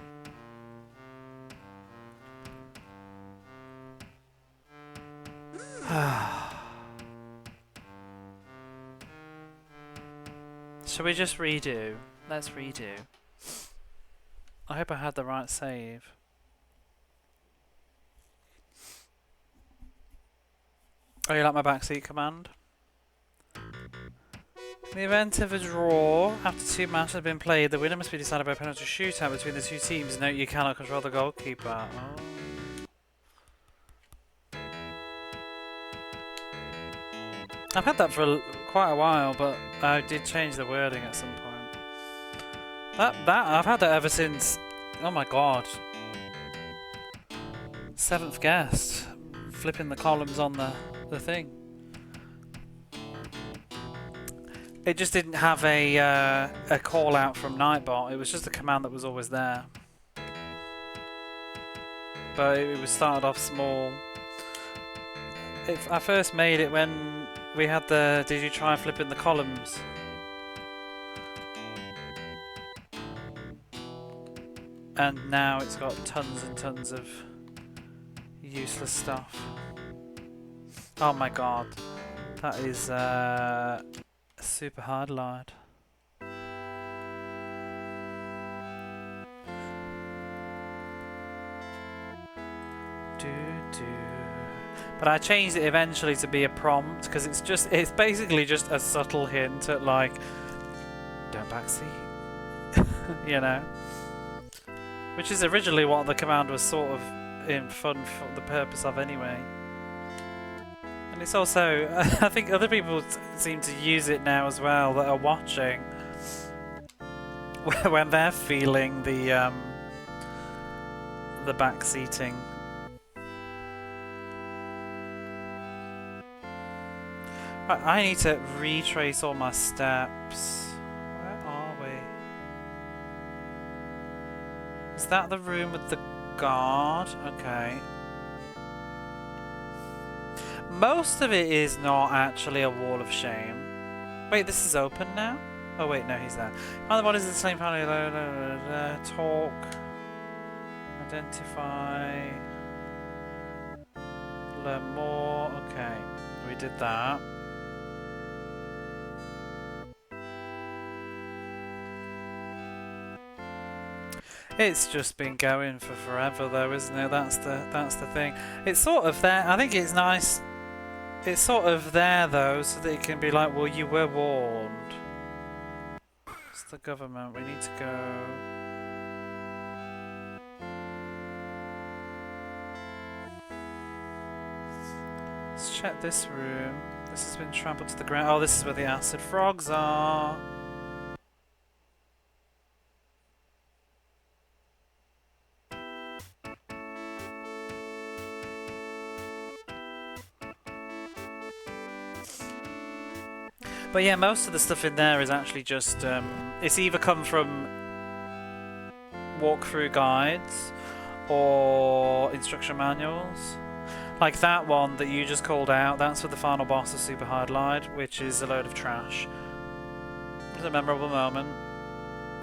Shall we just redo? Let's redo. I hope I had the right save. Oh, you like my backseat command? In the event of a draw, after 2 matches have been played, the winner must be decided by a penalty shootout between the 2 teams. Note you cannot control the goalkeeper. Oh. I've had that for quite a while, but I did change the wording at some point. I've had that ever since. Oh my god. 7th guest, flipping the columns on the thing. It just didn't have a call out from Nightbot. It was just a command that was always there. But it was started off small. I first made it when we had the did you try flipping the columns? And now it's got tons and tons of useless stuff. Oh my god. That is super hard light. But I changed it eventually to be a prompt because it's basically just a subtle hint at like don't backseat. You know? Which is originally what the command was sort of in fun for the purpose of anyway. And it's also, I think other people seem to use it now as well that are watching when they're feeling the backseating. Right, I need to retrace all my steps. Where are we? Is that the room with the guard? Okay. Most of it is not actually a wall of shame. Wait, this is open now? Oh wait, no, he's there. Find the bodies of the same family. Talk. Identify. Learn more. Okay, we did that. It's just been going for forever though, isn't it? That's the thing. It's sort of there. I think it's nice. It's sort of there though, so that it can be like, well, you were warned. It's the government. We need to go. Let's check this room. This has been trampled to the ground. Oh, this is where the acid frogs are. But yeah, most of the stuff in there is actually just it's either come from walkthrough guides or instruction manuals. Like that one that you just called out, that's for the final boss of Super Hard Light, which is a load of trash. It was a memorable moment.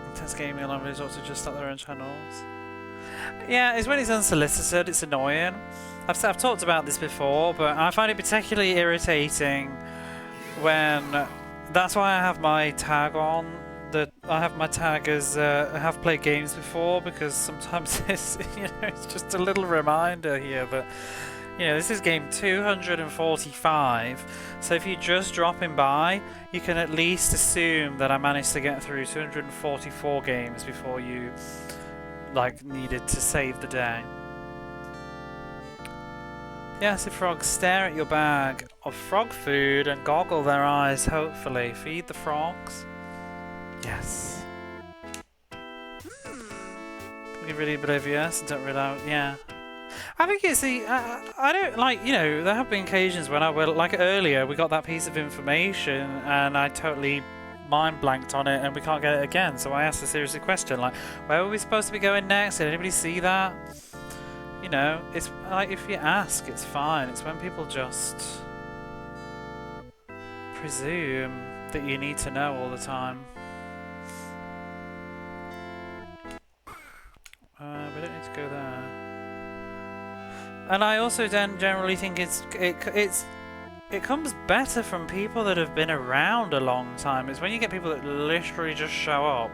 Intense gaming along with also just start their own channels. Yeah, it's when it's unsolicited, it's annoying. I've talked about this before, but I find it particularly irritating when... That's why I have my tag on. I have my tag as I have played games before, because sometimes it's, it's just a little reminder here that, this is game 245, so if you're just dropping by, you can at least assume that I managed to get through 244 games before you, needed to save the day. Yes, if frogs stare at your bag of frog food and goggle their eyes, hopefully. Feed the frogs. Yes. You're really oblivious and don't realize, yeah. I think it's the, I don't there have been occasions when I will, earlier we got that piece of information and I totally mind blanked on it and we can't get it again, so I asked a serious question where were we supposed to be going next? Did anybody see that? It's if you ask, it's fine. It's when people just presume that you need to know all the time. We don't need to go there. And I also don't generally think it comes better from people that have been around a long time. It's when you get people that literally just show up.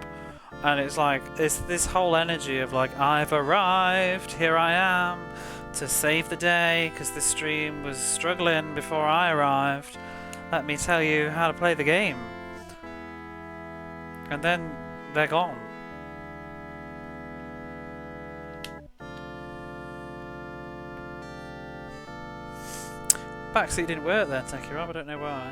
And it's it's this whole energy of I've arrived, here I am, to save the day, because the stream was struggling before I arrived. Let me tell you how to play the game. And then they're gone. Backseat didn't work there, Techie Rob, I don't know why.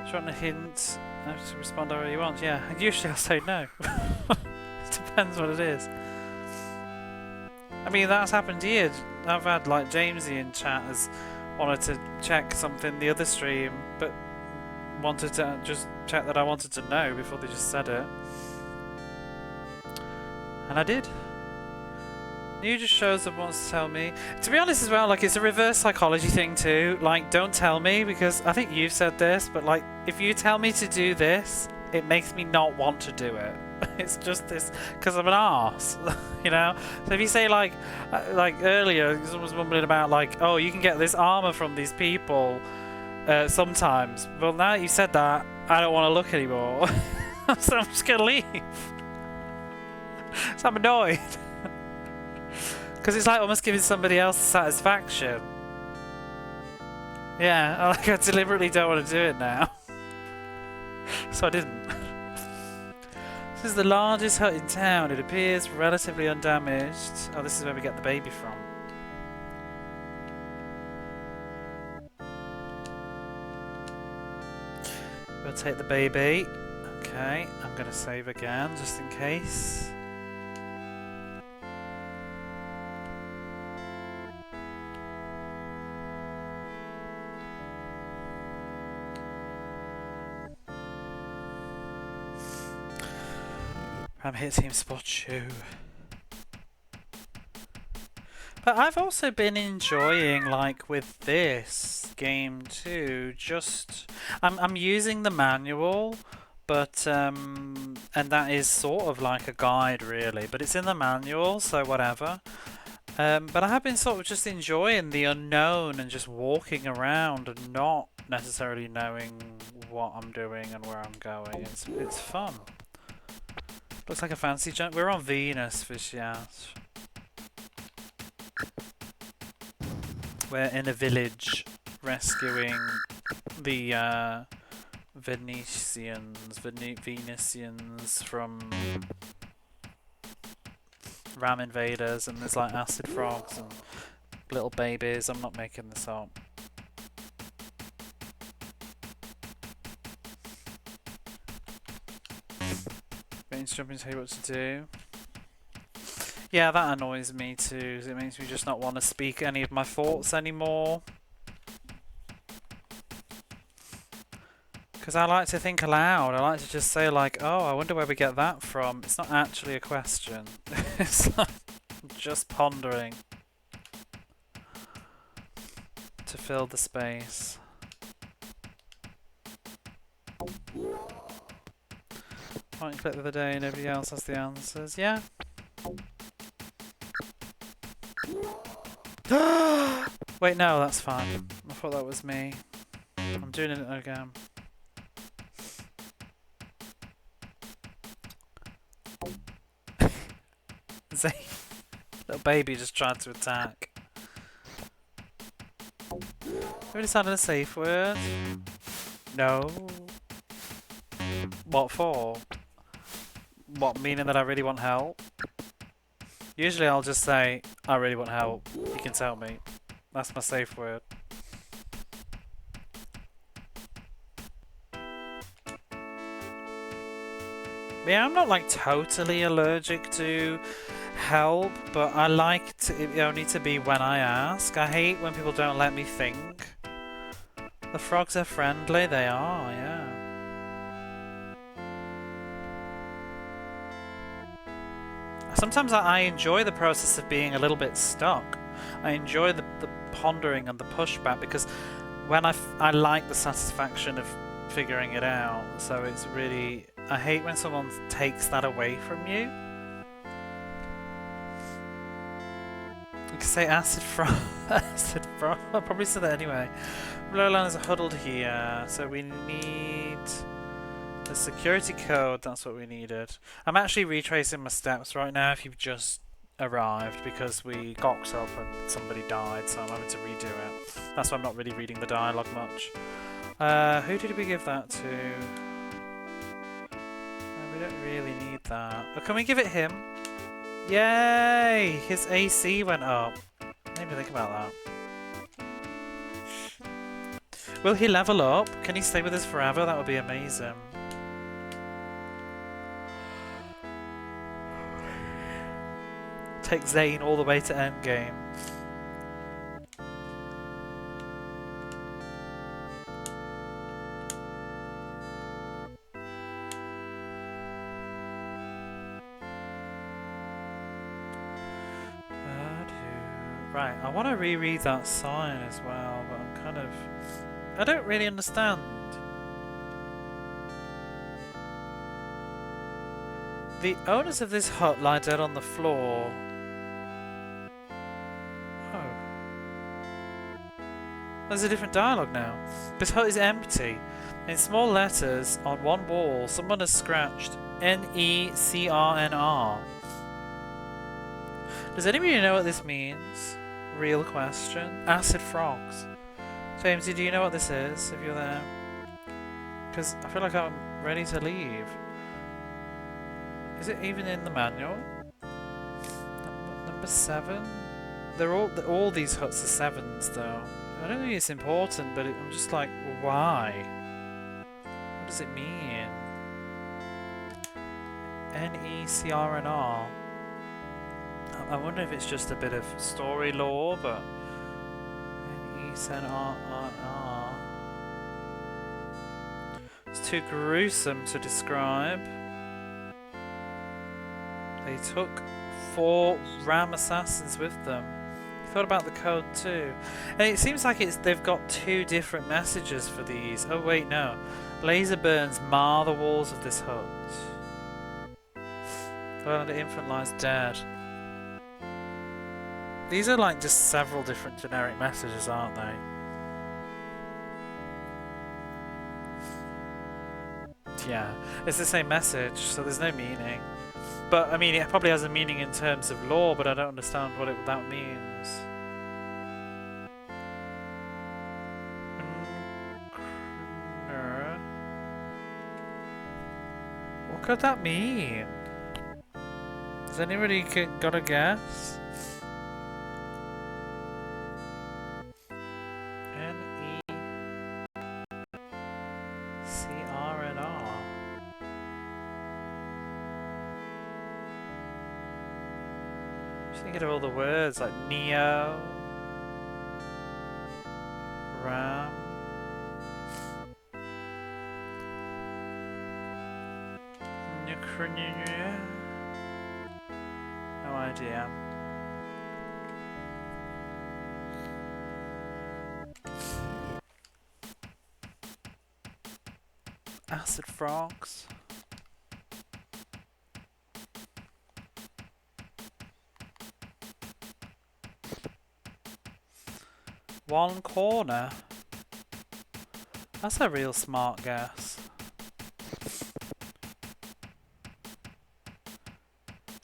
Do you want a hint? I have to respond however you want. Yeah, usually I'll say no. It depends what it is. I mean, that's happened here. I've had Jamesy in chat has wanted to check something the other stream, but wanted to just check that I wanted to know before they just said it. And I did. You just shows up, wants to tell me. To be honest as well, it's a reverse psychology thing too. Don't tell me, because I think you've said this, but if you tell me to do this, it makes me not want to do it. It's just this, because I'm an arse, So if you say earlier, someone was mumbling about oh, you can get this armor from these people sometimes. Well, now that you said that, I don't want to look anymore. So I'm just going to leave. So I'm annoyed. Because it's almost giving somebody else satisfaction. Yeah, I deliberately don't want to do it now. So I didn't. This is the largest hut in town. It appears relatively undamaged. Oh, this is where we get the baby from. We'll take the baby. Okay, I'm going to save again, just in case. I'm here team spot you. But I've also been enjoying with this game too, just I'm using the manual, but and that is sort of like a guide really, but it's in the manual, so whatever. But I have been sort of just enjoying the unknown and just walking around and not necessarily knowing what I'm doing and where I'm going. It's fun. Looks like a fancy jump. We're on Venus, Fishias. We're in a village rescuing the Venetians from ram invaders, and there's acid frogs and little babies. I'm not making this up. Jumping to tell you what to do. Yeah, that annoys me too. It makes me just not want to speak any of my thoughts anymore. Because I like to think aloud. I like to just say like, oh, I wonder where we get that from. It's not actually a question. It's like just pondering to fill the space. Point and click the other day, nobody else has the answers. Yeah. Wait, no, that's fine. I thought that was me. I'm doing it again. Zane, little baby just tried to attack. Have we decided a safe word? No. What for? What, meaning that I really want help? Usually I'll just say, I really want help. You can tell me. That's my safe word. Yeah, I'm not like totally allergic to help, but I like it only to be when I ask. I hate when people don't let me think. The frogs are friendly, they are, yeah. Sometimes I enjoy the process of being a little bit stuck. I enjoy the pondering and the pushback because when I like the satisfaction of figuring it out. So it's really... I hate when someone takes that away from you. You can say acid frog. Acid frog. I'll probably say that anyway. Blowlands are huddled here, so we need the security code. That's what we needed. I'm actually retracing my steps right now if you've just arrived because we gocked up and somebody died, so I'm having to redo it. That's why I'm not really reading the dialogue much. Who did we give that to? We don't really need that. Oh, can we give it him? Yay! His AC went up. I didn't even think about that. Will he level up? Can he stay with us forever? That would be amazing. Take Zane all the way to endgame. Right, I want to reread that sign as well, but I'm kind of... I don't really understand. The owners of this hut lie dead on the floor. Oh. There's a different dialogue now. This hut is empty. In small letters on one wall, someone has scratched Necrnr. Does anybody know what this means? Real question. Acid frogs. James, do you know what this is, if you're there? Because I feel like I'm ready to leave. Is it even in the manual? Number 7? They're all these huts are 7s though. I don't think it's important, but I'm just like, why? What does it mean? Necrnr. I wonder if it's just a bit of story lore, but Necrnr. It's too gruesome to describe. They took 4 ram assassins with them. You thought about the code too. And it seems like they've got 2 different messages for these. Oh wait, no. Laser burns mar the walls of this hut. The infant lies dead. These are like just several different generic messages, aren't they? Yeah, it's the same message, so there's no meaning. But, I mean, it probably has a meaning in terms of lore, but I don't understand what that means. What could that mean? Has anybody got a guess? Thinking of all the words like Neo, Ram, No idea. Acid frogs. One corner. That's a real smart guess.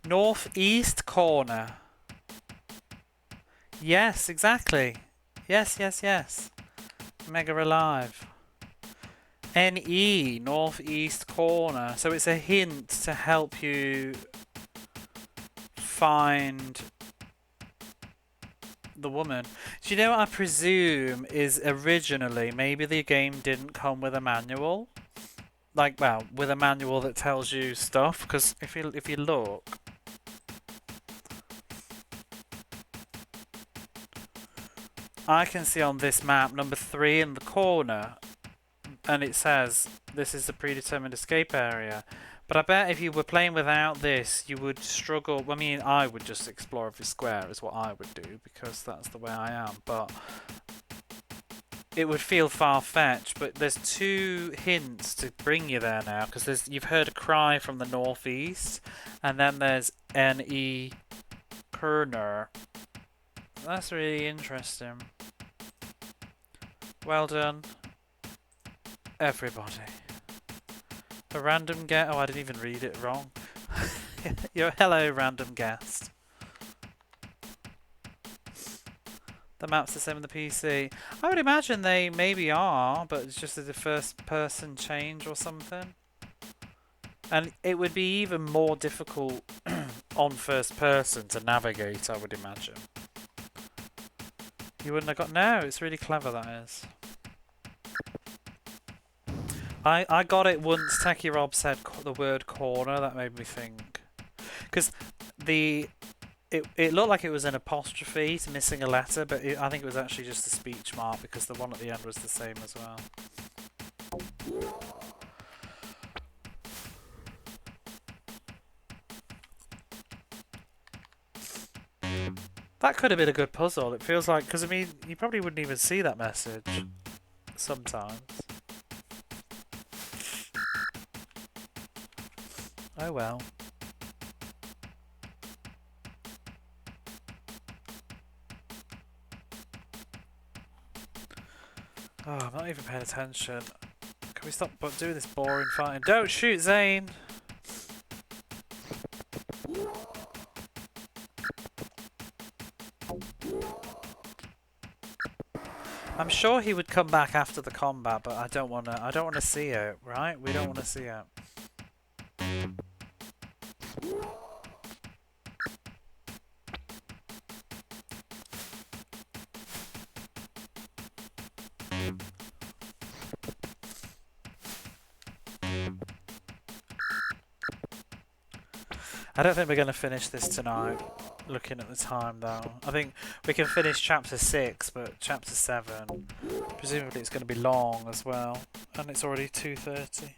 Northeast corner. Yes, exactly. Yes, yes, yes. Mega Alive. NE, northeast corner. So it's a hint to help you find the woman. Do you know what I presume is originally maybe the game didn't come with a manual? Like, well, with a manual that tells you stuff, because if you look, I can see on this map number 3 in the corner, and it says this is the predetermined escape area. But I bet if you were playing without this, you would struggle. I mean, I would just explore every square is what I would do, because that's the way I am. But it would feel far-fetched. But there's 2 hints to bring you there now, because you've heard a cry from the northeast, and then there's N.E. Kerner. That's really interesting. Well done, everybody. A random guest. Oh, I didn't even read it wrong. Hello, random guest. The map's the same on the PC. I would imagine they maybe are, but it's just a first person change or something. And it would be even more difficult on first person to navigate, I would imagine. You wouldn't have got... No, it's really clever, that is. I got it once Techie Rob said the word corner, that made me think. Because it looked like it was an apostrophe, it's missing a letter, but I think it was actually just a speech mark, because the one at the end was the same as well. That could have been a good puzzle, it feels like, because I mean, you probably wouldn't even see that message sometimes. Oh well. Oh, I'm not even paying attention. Can we stop doing this boring fighting? Don't shoot, Zane! I'm sure he would come back after the combat, but I don't wanna see it, right? We don't wanna see it. I don't think we're going to finish this tonight, looking at the time though. I think we can finish chapter 6, but chapter 7, presumably it's going to be long as well, and it's already 2:30.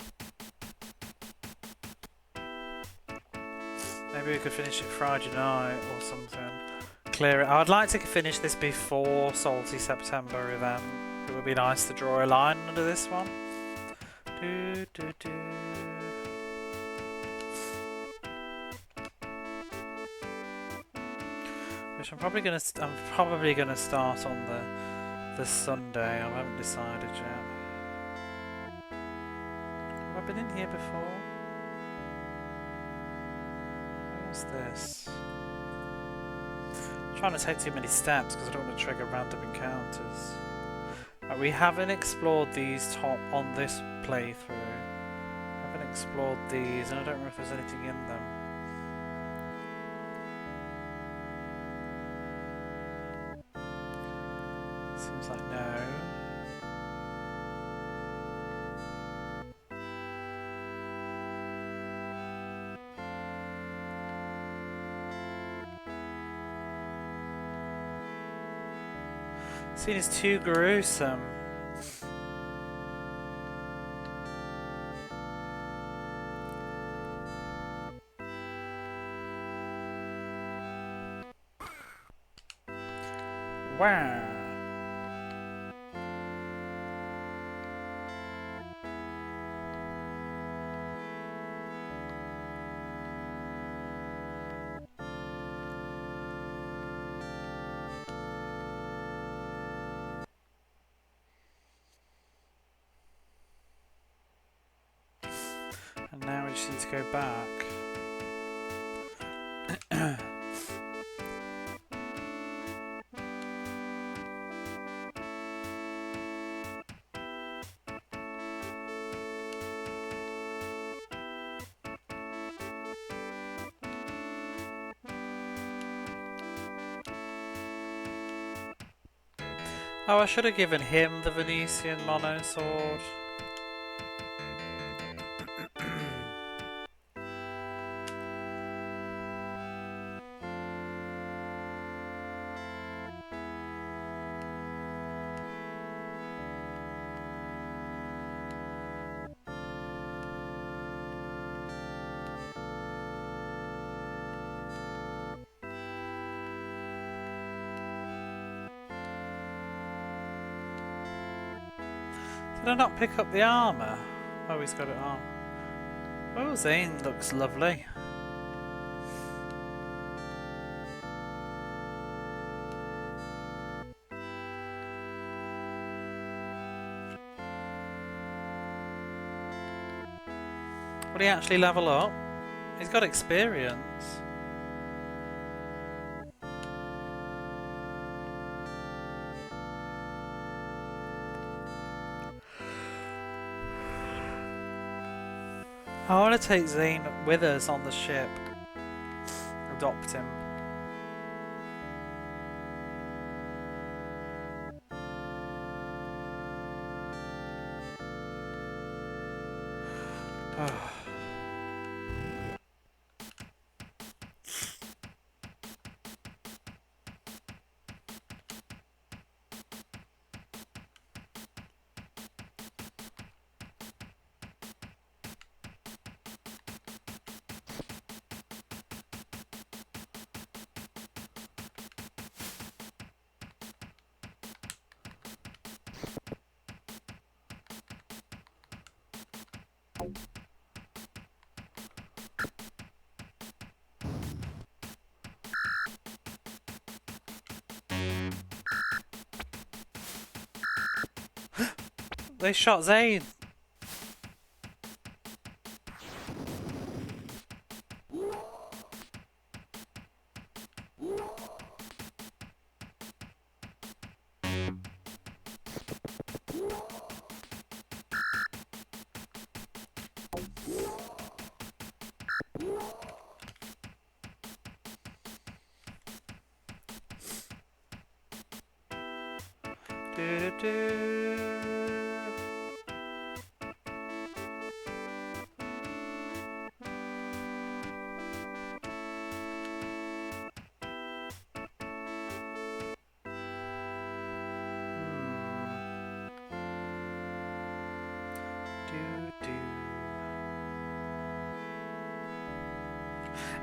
Maybe we could finish it Friday night or something. Clear it. I'd like to finish this before Salty September event. It would be nice to draw a line under this one. Which I'm probably gonna start on the Sunday. I haven't decided yet. Have I been in here before? What's this? I'm trying to take too many steps because I don't want to trigger random encounters. Right, we haven't explored these on this playthrough. Haven't explored these, and I don't know if there's anything in them. Seems like no. Scene is too gruesome. Wow. And now we just need to go back. Oh, I should have given him the Venetian mono sword. Did I not pick up the armour? Oh, he's got it on. Oh, Zane looks lovely. Will he actually level up? He's got experience. I want to take Zane with us on the ship. Adopt him. Oh. They shot Zane.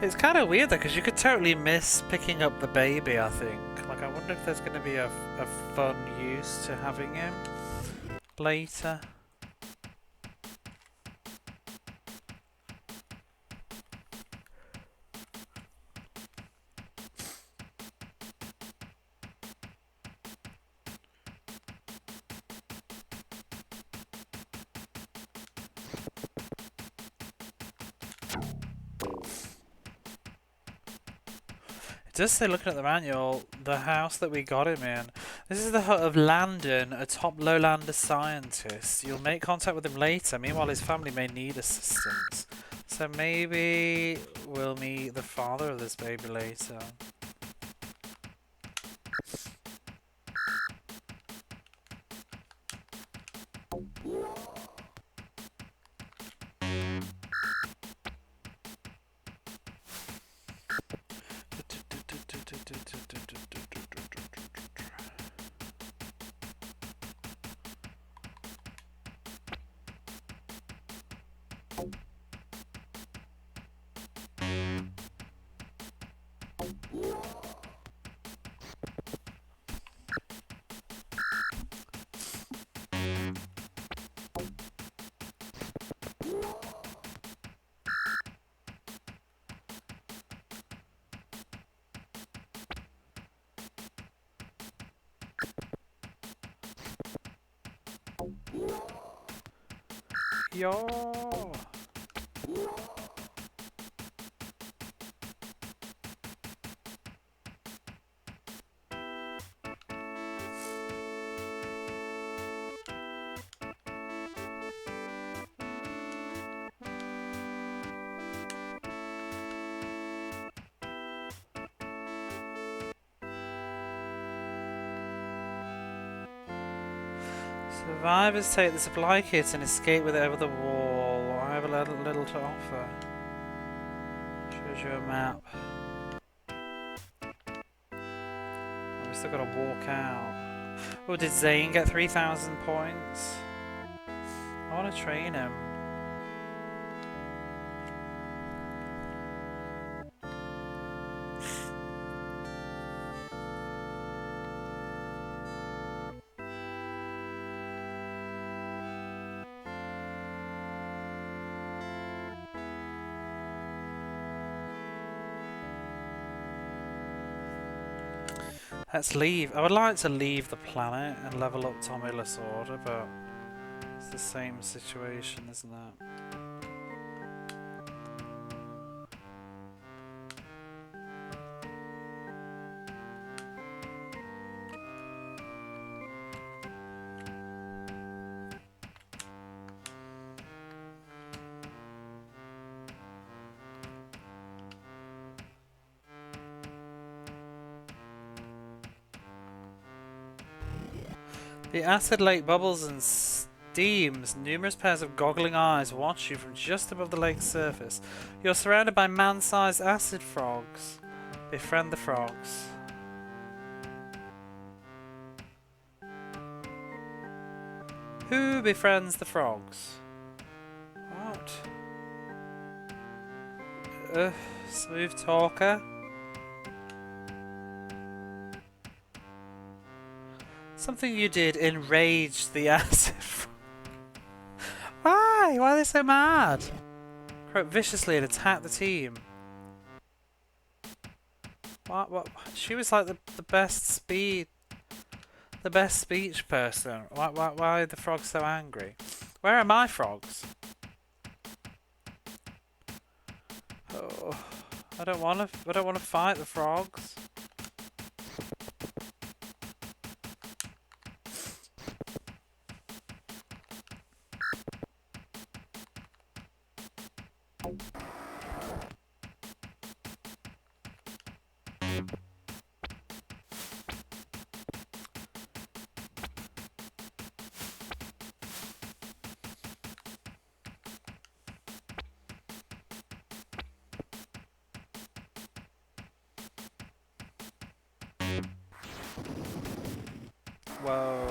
It's kind of weird though, because you could totally miss picking up the baby, I think. Like, I wonder if there's going to be a fun use to having him later. It does say, looking at the manual, the house that we got him in. This is the hut of Landon, a top lowlander scientist. You'll make contact with him later. Meanwhile, his family may need assistance. So maybe we'll meet the father of this baby later. Yo! Survivors take the supply kit and escape with it over the wall. I have a little to offer. Shows you a map. We still gotta walk out. Oh, did Zane get 3,000 points? I wanna train him. Let's leave. I would like to leave the planet and level up Tommy Lasorda, but it's the same situation, isn't it? The acid lake bubbles and steams. Numerous pairs of goggling eyes watch you from just above the lake's surface. You're surrounded by man-sized acid frogs. Befriend the frogs. Who befriends the frogs? What? Smooth talker? Something you did enraged the acid. Why? Why are they so mad? Croak viciously and attack the team. What? She was like the best speech person. Why are the frogs so angry? Where are my frogs? Oh, I don't want to fight the frogs. Whoa.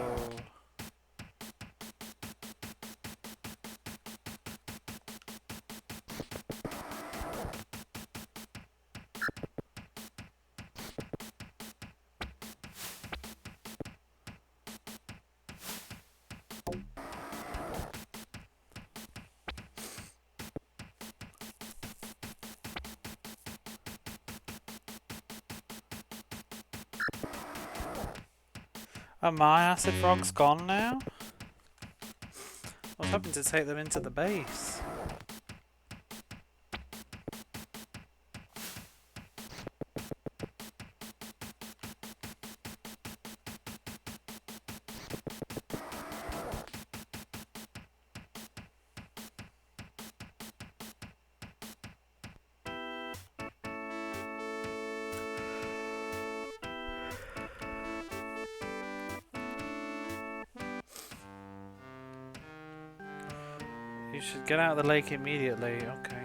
Are my acid frogs gone now? I was hoping to take them into the base. You should get out of the lake immediately. Okay.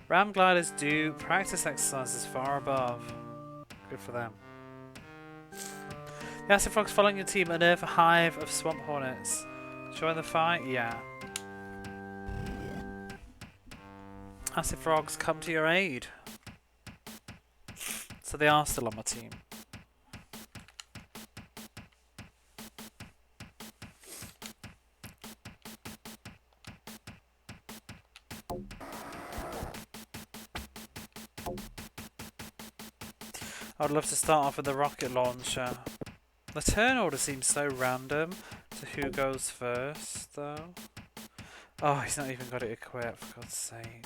Ram gliders do practice exercises far above. Good for them. The acid frogs following your team unearth a hive of swamp hornets. Join the fight? Yeah. Acid frogs come to your aid. So they are still on my team. I'd love to start off with the rocket launcher. The turn order seems so random to who goes first, though. Oh, he's not even got it equipped, for God's sake.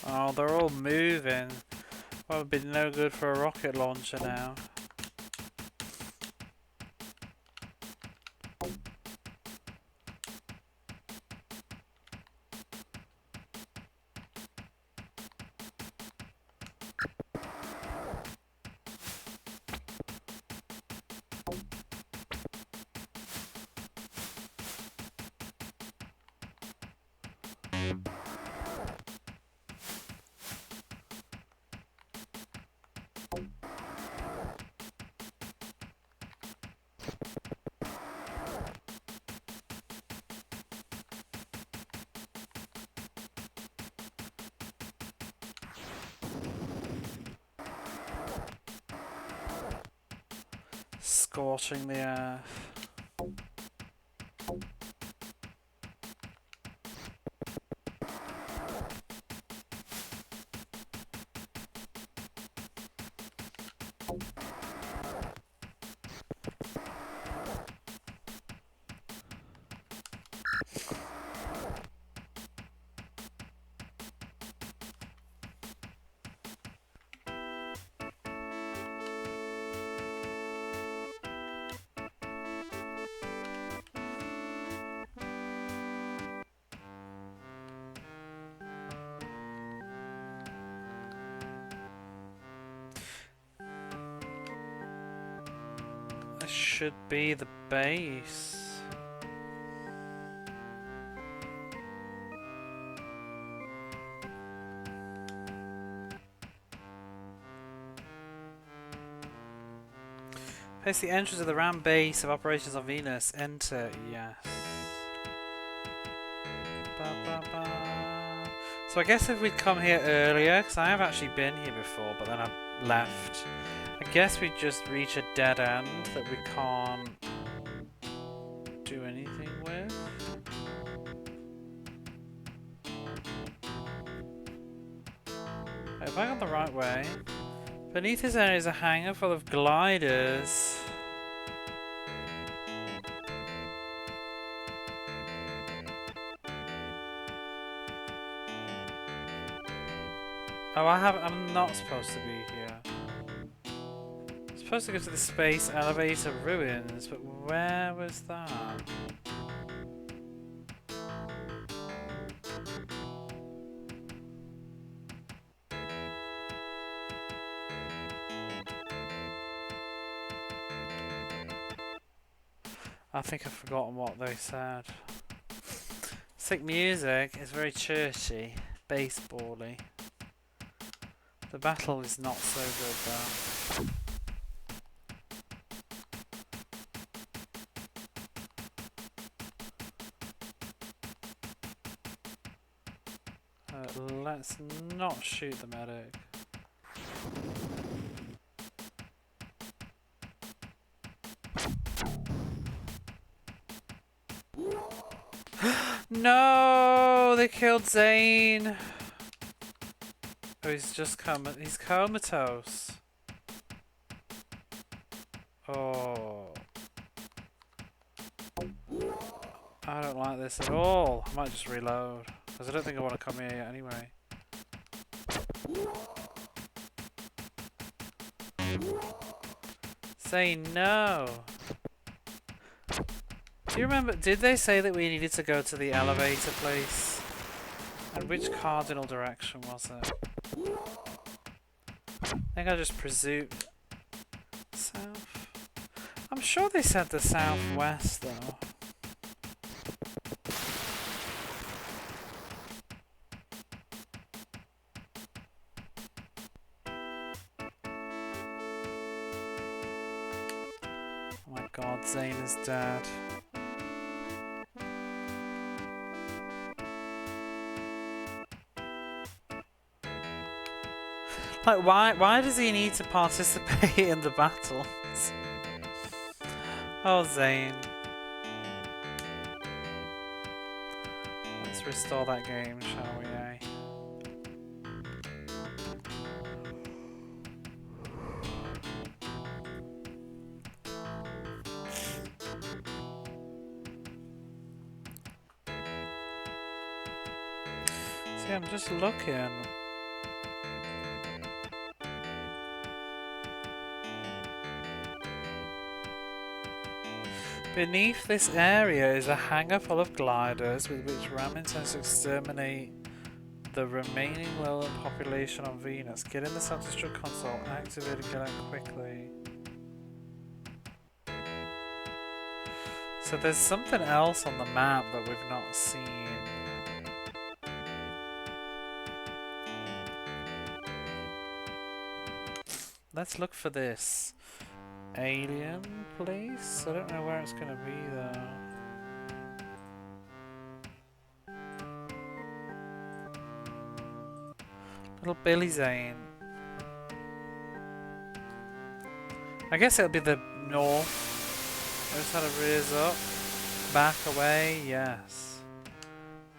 Oh, they're all moving. Well, it'd be no good for a rocket launcher now. Scorching the earth. This should be the base. Face the entrance of the RAM base of operations on Venus. Enter. Yes. Ba, ba, ba. So I guess if we'd come here earlier, because I have actually been here before, but then I left. I guess we'd just reach a dead end that we can't do anything with. Have I gone the right way? Beneath this area is a hangar full of gliders. Oh, I'm not supposed to be here. I'm supposed to go to the space elevator ruins, but where was that? I think I've forgotten what they said. Sick music is very churchy, baseball-y. The battle is not so good though. Let's not shoot the medic. No, they killed Zane. Oh, he's comatose. Oh. I don't like this at all. I might just reload. Because I don't think I want to come here yet anyway. Say no. Do you remember, did they say that we needed to go to the elevator place? And which cardinal direction was it? I think I just presumed south. I'm sure they said the southwest though. Oh my god, Zane is dead. Like, why does he need to participate in the battles? Oh, Zane. Let's restore that game, shall we, eh? See, I'm just looking. Beneath this area is a hangar full of gliders with which Ram intends to exterminate the remaining lower population on Venus. Get in the self-destruct console, activate and get out quickly. So there's something else on the map that we've not seen. Let's look for this alien place. I don't know where it's gonna be though. Little Billy Zane. I guess it'll be the north. I just had to rears up. Back away, yes.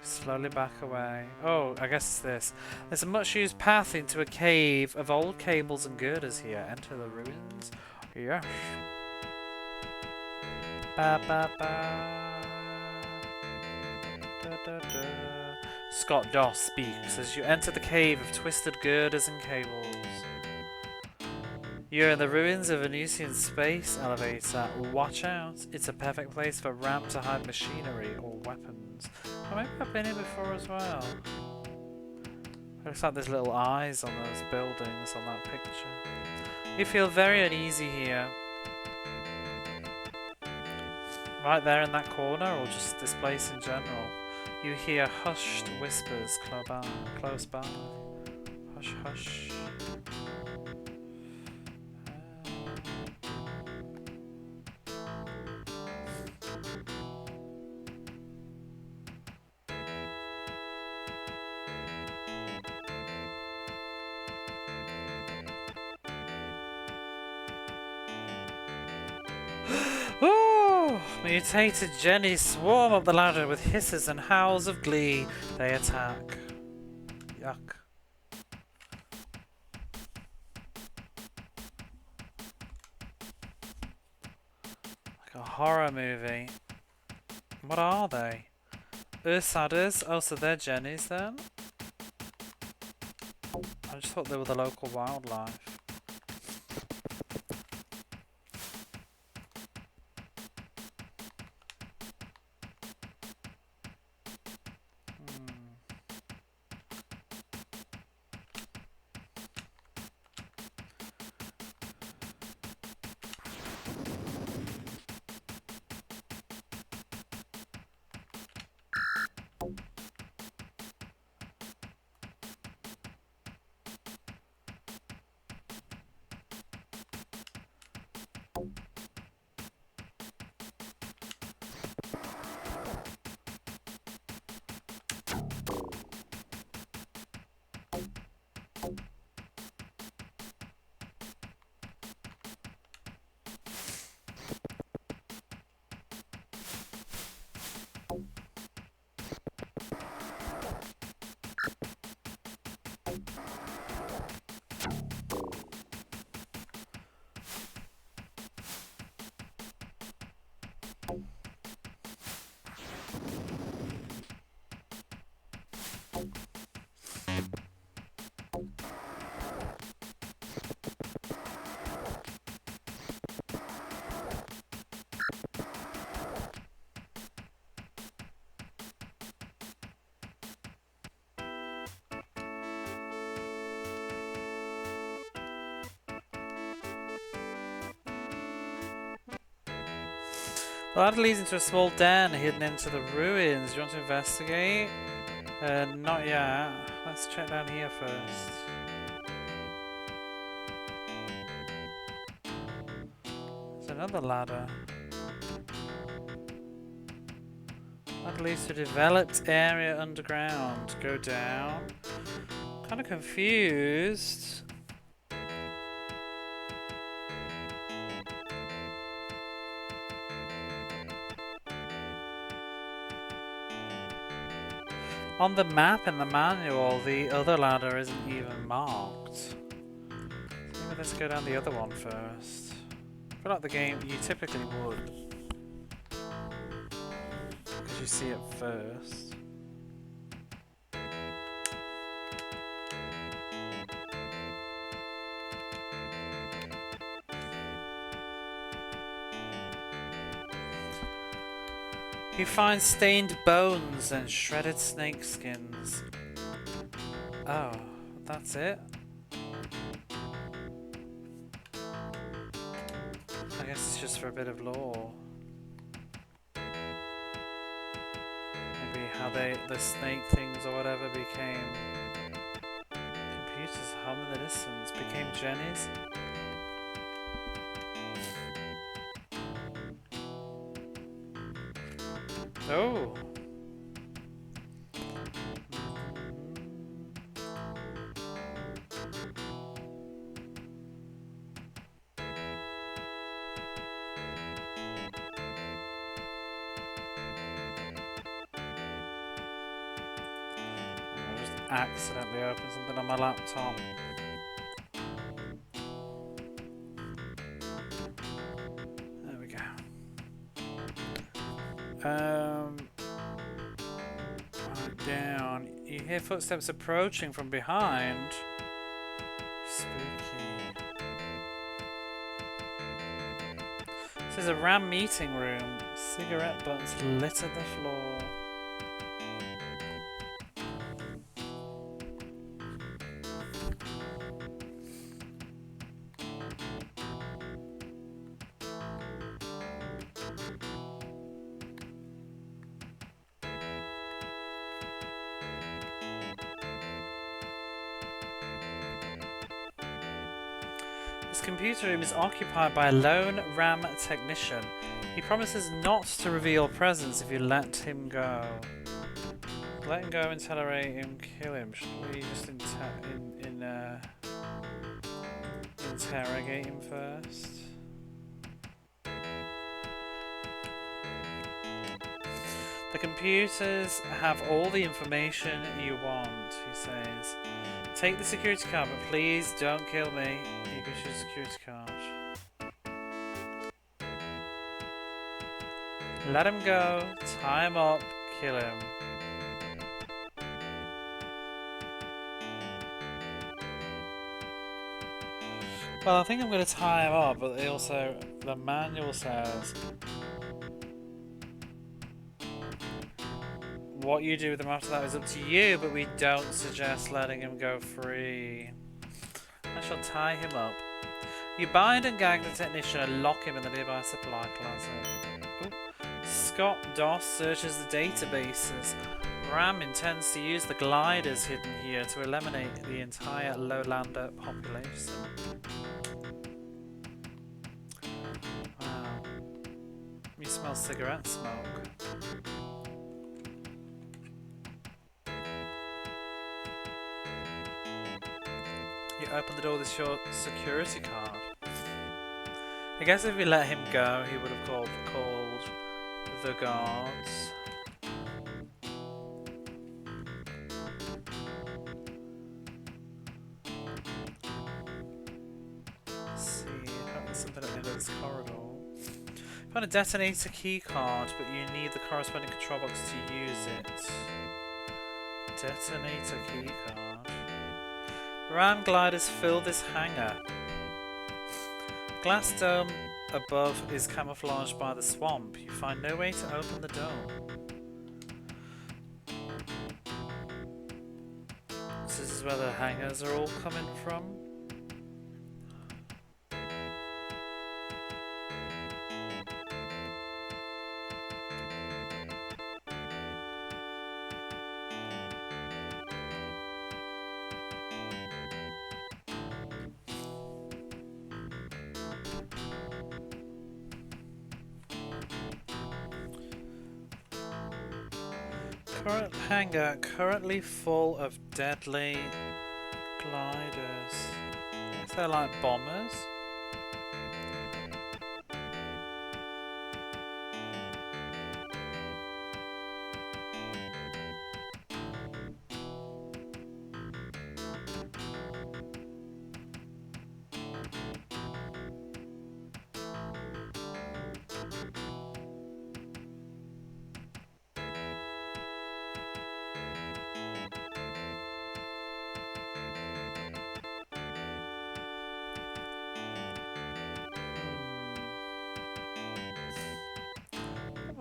Slowly back away. Oh, I guess it's this. There's a much used path into a cave of old cables and girders here. Enter the ruins. Yes. Ba ba ba. Da, da, da. Scott Doss speaks as you enter the cave of twisted girders and cables. You're in the ruins of a Venusian space elevator. Watch out, it's a perfect place for Ram to hide machinery or weapons. Oh, maybe I've been here before as well. It looks like there's little eyes on those buildings on that picture. You feel very uneasy here. Right there in that corner, or just this place in general. You hear hushed whispers close by. Hush, hush. Ooh! Mutated Jennies swarm up the ladder with hisses and howls of glee. They attack. Yuck. Like a horror movie. What are they? Ursadders? Oh, so they're Jennies then? I just thought they were the local wildlife. The ladder leads into a small den hidden into the ruins. Do you want to investigate? Not yet. Let's check down here first. There's another ladder. Ladder leads to a developed area underground. Go down. Kind of confused. On the map in the manual, the other ladder isn't even marked. Maybe let's go down the other one first. I feel like the game, you typically would. Because you see it first. You find stained bones and shredded snake skins. Oh, that's it? I guess it's just for a bit of lore. Maybe how the snake things or whatever became... Computers hum in the distance, became Jenny's. Oh! I just accidentally opened something on my laptop. There we go. Right down. You hear footsteps approaching from behind. Spooky. This is a RAM meeting room. Cigarette butts litter the floor. This computer room is occupied by a lone RAM technician. He promises not to reveal presence if you let him go. Let him go, interrogate him, kill him. Should we just interrogate him first? The computers have all the information you want, he says. Take the security card, but please don't kill me. You can shoot a security card. Let him go, tie him up, kill him. Well, I think I'm going to tie him up, but also the manual says what you do with him after that is up to you, but we don't suggest letting him go free. I shall tie him up. You bind and gag the technician and lock him in the nearby supply closet. Ooh. Scott Doss searches the databases. Ram intends to use the gliders hidden here to eliminate the entire lowlander population. Wow. You smell cigarette smoke. You open the door with your security card. I guess if we let him go, he would have called the guards. Let's see, there's something at the end of this corridor. Find a detonator key card, but you need the corresponding control box to use it. Detonator key card. RAM gliders fill this hangar. Glass dome above is camouflaged by the swamp. You find no way to open the dome. So this is where the hangars are all coming from. Current hangar currently full of deadly gliders. Is they're like bombers?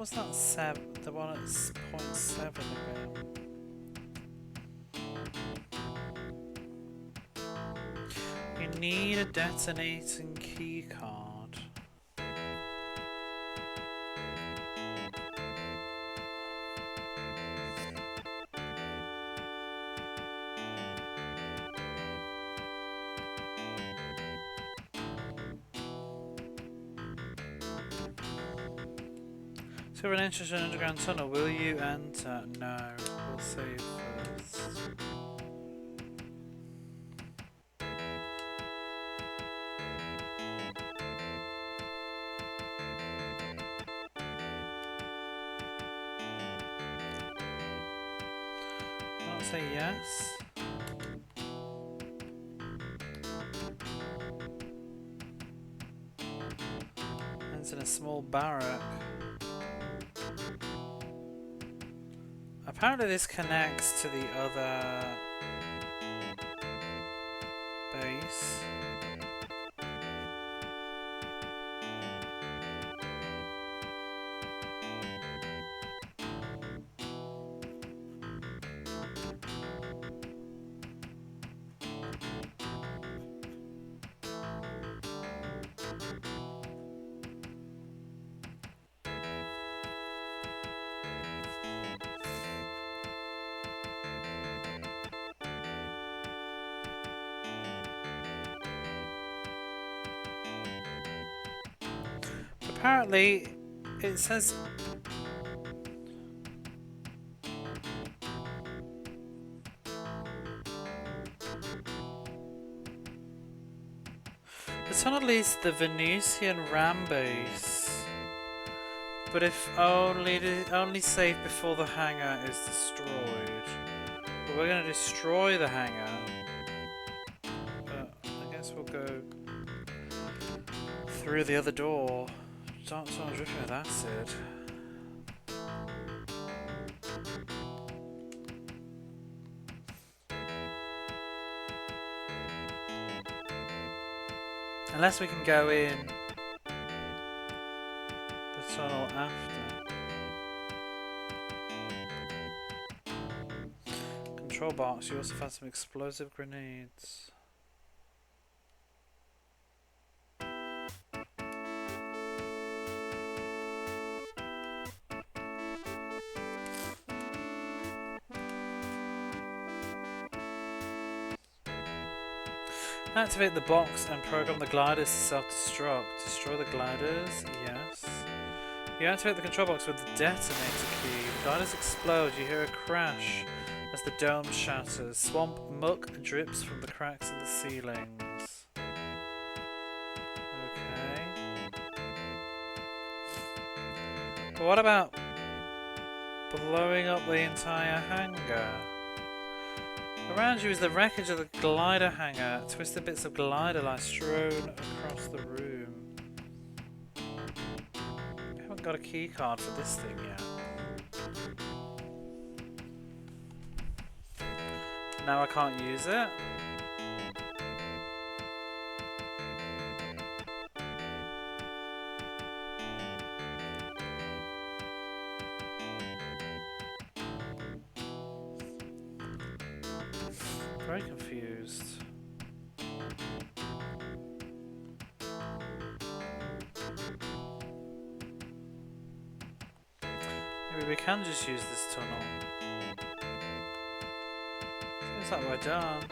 was that 7? The one at 0.7 again? You need a detonating key card. So we're interested in an underground tunnel. Will you enter? No. We'll save first. I'll say yes. It's in a small barrack. Apparently this connects to the other base. Apparently, it says the tunnel leads to the Venusian Ram base, but if only save before the hangar is destroyed. But we're going to destroy the hangar, but I guess we'll go through the other door. Dark tunnel dripping with acid. Unless we can go in the tunnel after. Control box, you also found some explosive grenades. Activate the box and program the gliders to self-destruct. Destroy the gliders, yes. You activate the control box with the detonator key. The gliders explode, you hear a crash as the dome shatters. Swamp muck drips from the cracks in the ceilings. Okay. But what about blowing up the entire hangar? Around you is the wreckage of the glider hangar. Twisted bits of glider lie strewn across the room. We haven't got a key card for this thing yet. Now I can't use it. Very confused. Maybe we can just use this tunnel. Seems like we're done.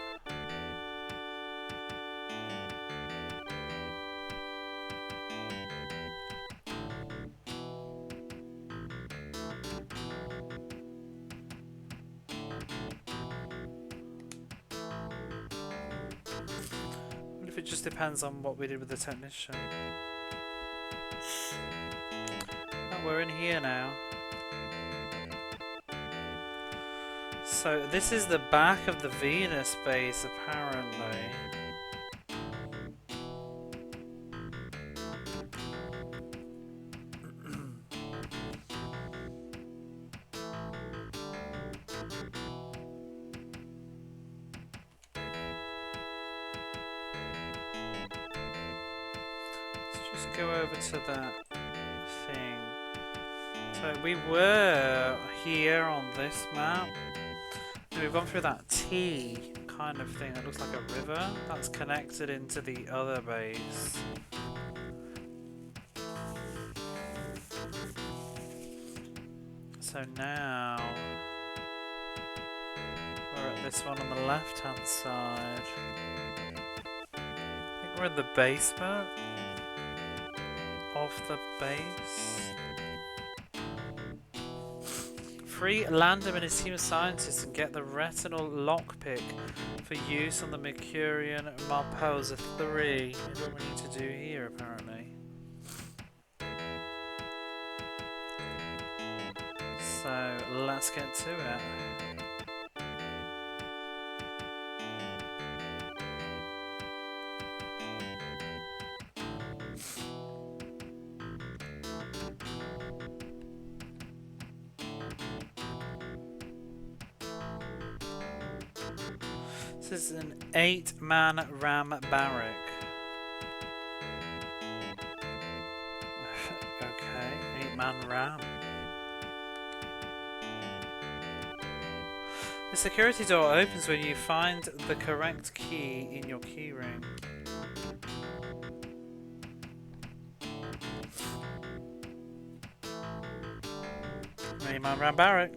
It just depends on what we did with the technician. Oh, we're in here now. So this is the back of the Venus base, apparently. Go over to that thing. So we were here on this map. And we've gone through that T kind of thing that looks like a river that's connected into the other base. So now we're at this one on the left hand side. I think we're in the basement of the base. Free Landham and his team of scientists and get the retinal lockpick for use on the Mercurian Marposa 3. Is what we need to do here, apparently. So let's get to it. This is an 8-man ram barrack. Okay, 8-man ram. The security door opens when you find the correct key in your keyring. Eight-man ram barrack.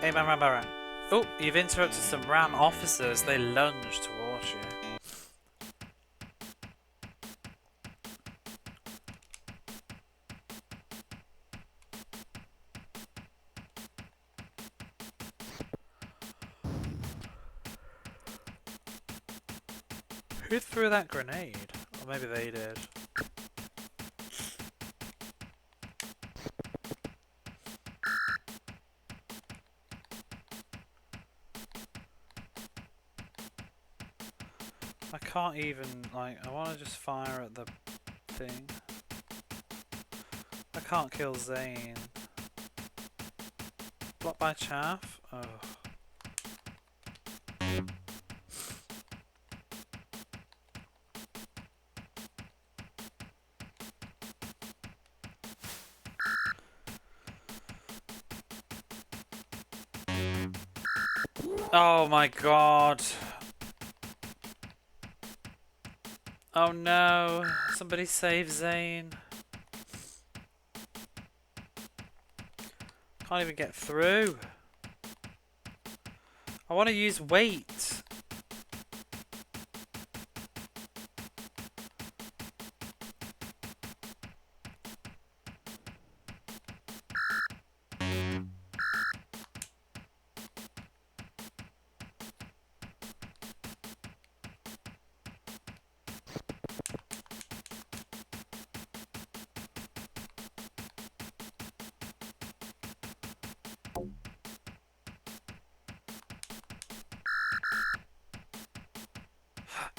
Hey man, ram barrack. Oh, you've interrupted some ram officers. They lunge towards you. Who threw that grenade? Or maybe they did. I can't even, like, I want to just fire at the thing. I can't kill Zane. Blocked by chaff? Oh. Oh my god. Oh no. Somebody save Zane. Can't even get through. I want to use weight.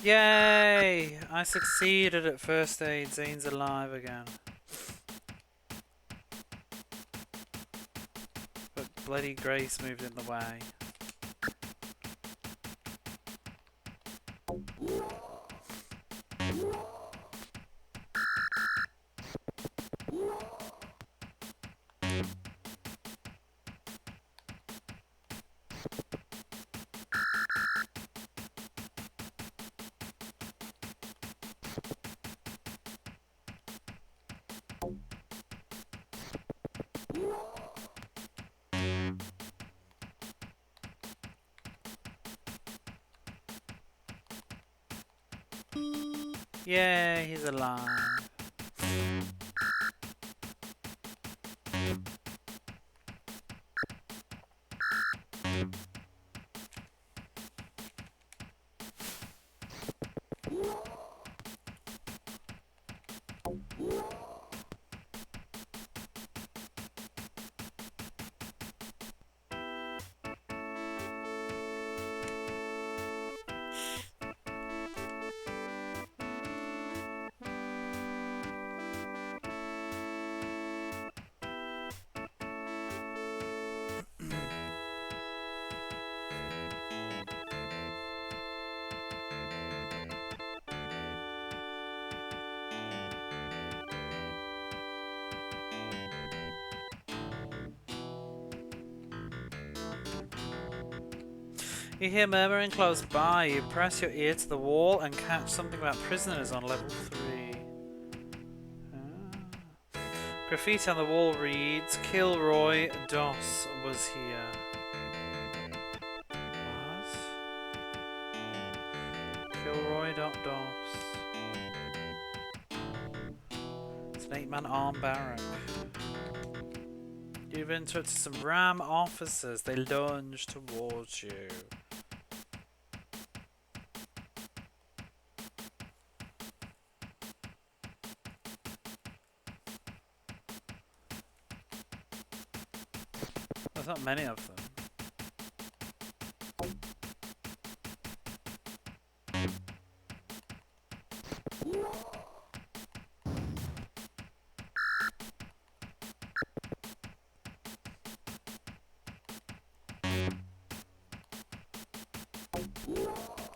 Yay! I succeeded at first aid. Zane's alive again. But bloody Grace moved in the way. Yay, he's alive. You hear murmuring close by. You press your ear to the wall and catch something about prisoners on level 3. Graffiti on the wall reads, Kilroy Doss was here. What? Kilroy.Doss. It's an 8-man armed barrack. You've interrupted some Ram officers. They lunge towards you. There's not many of them.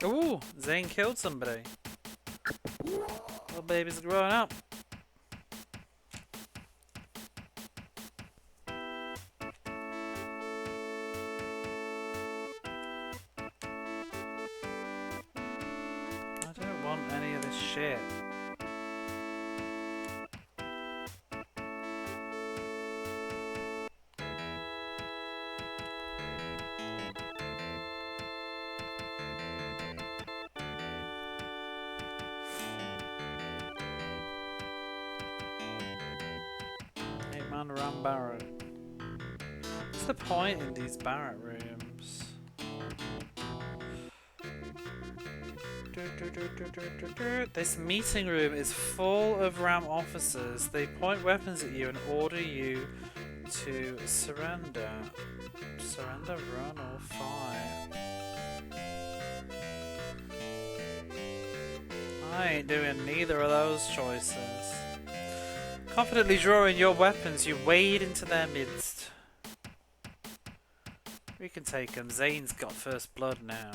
Ooh, Zane killed somebody. Little baby's growing up. I don't want any of this shit. Ram barrack. What's the point in these barrack rooms? This meeting room is full of Ram officers. They point weapons at you and order you to surrender. Surrender, run, or fight. I ain't doing neither of those choices. Confidently drawing your weapons, you wade into their midst. We can take him. Zane's got first blood now.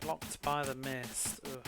Blocked by the mist. Ugh.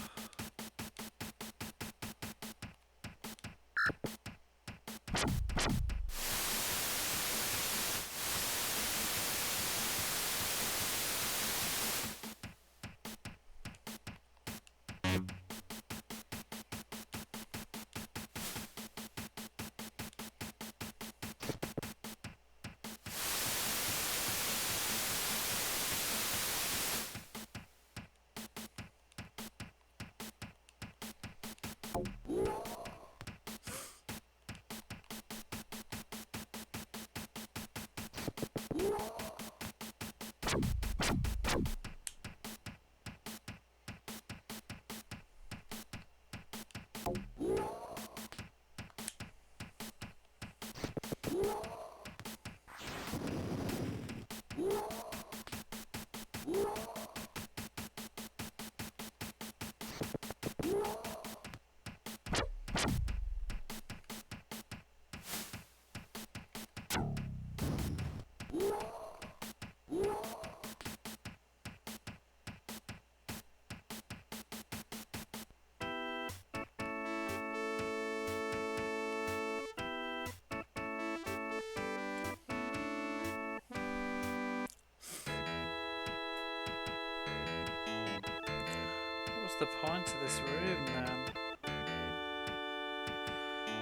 The point of this room then?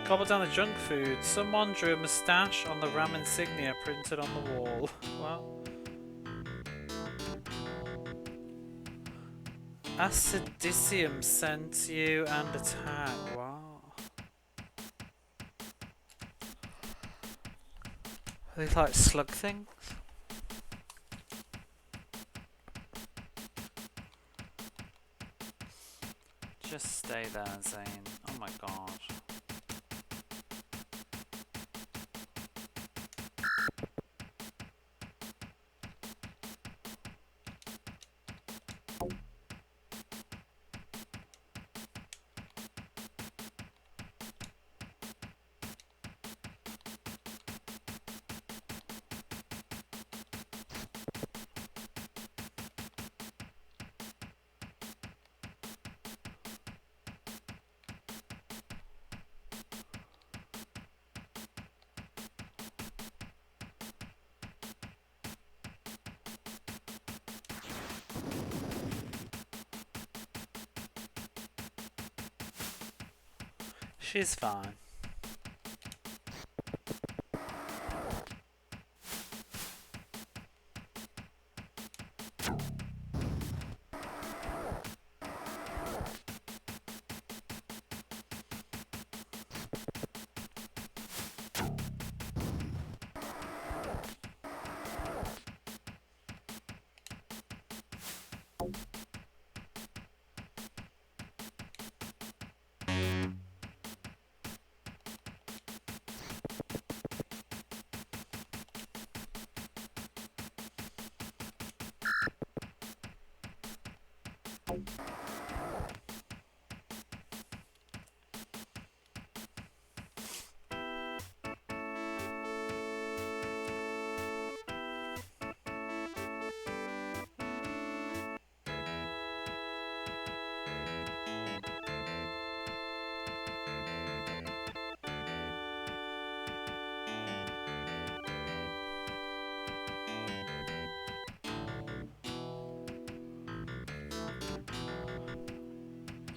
Gobble down the junk food. Someone drew a moustache on the Ram insignia printed on the wall. What? Acidicium sent you and attack. Wow. Are these like slug things? Just stay there, Zane. Oh my god. She's fine.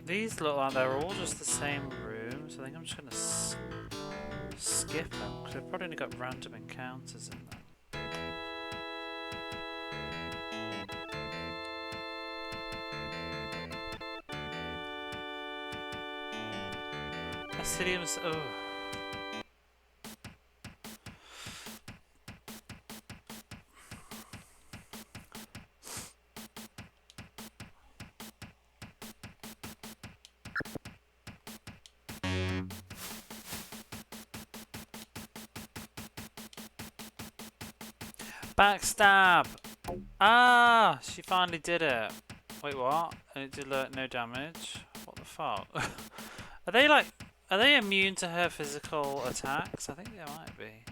These look like they're all just the same rooms. I think I'm just going to skip them because they've probably only got random encounters in them. Acidium's. Oh. Backstab! Ah! She finally did it. Wait, what? And it did no damage? What the fuck? Are they like... Are they immune to her physical attacks? I think they might be.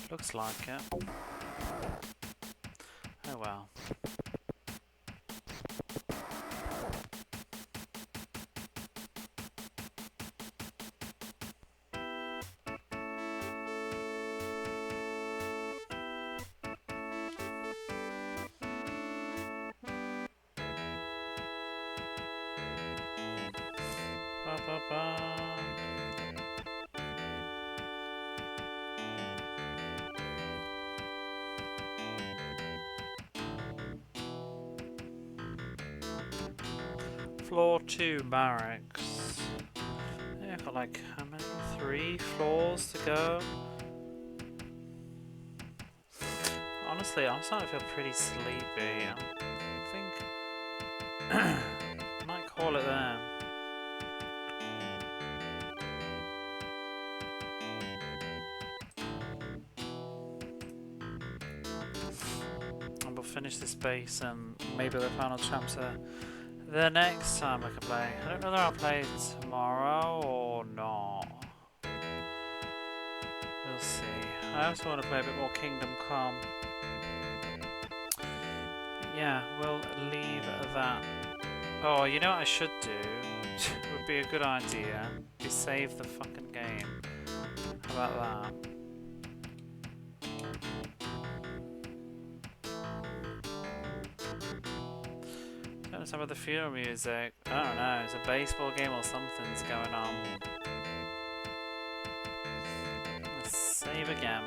Looks like it. Oh well. Ba, ba, ba. Floor 2 barracks. Yeah, I've got like how many? 3 floors to go. Honestly, I'm starting to feel pretty sleepy. I think I might call it there. And we'll finish this base and maybe the final chapter the next time I can play. I don't know whether I'll play tomorrow or not. We'll see. I also want to play a bit more Kingdom Come. But yeah, we'll leave that. Oh, you know what I should do? Would be a good idea. We save the fucking game. How about that? Let's have the funeral music. I don't know, it's a baseball game or something's going on. Let's save again.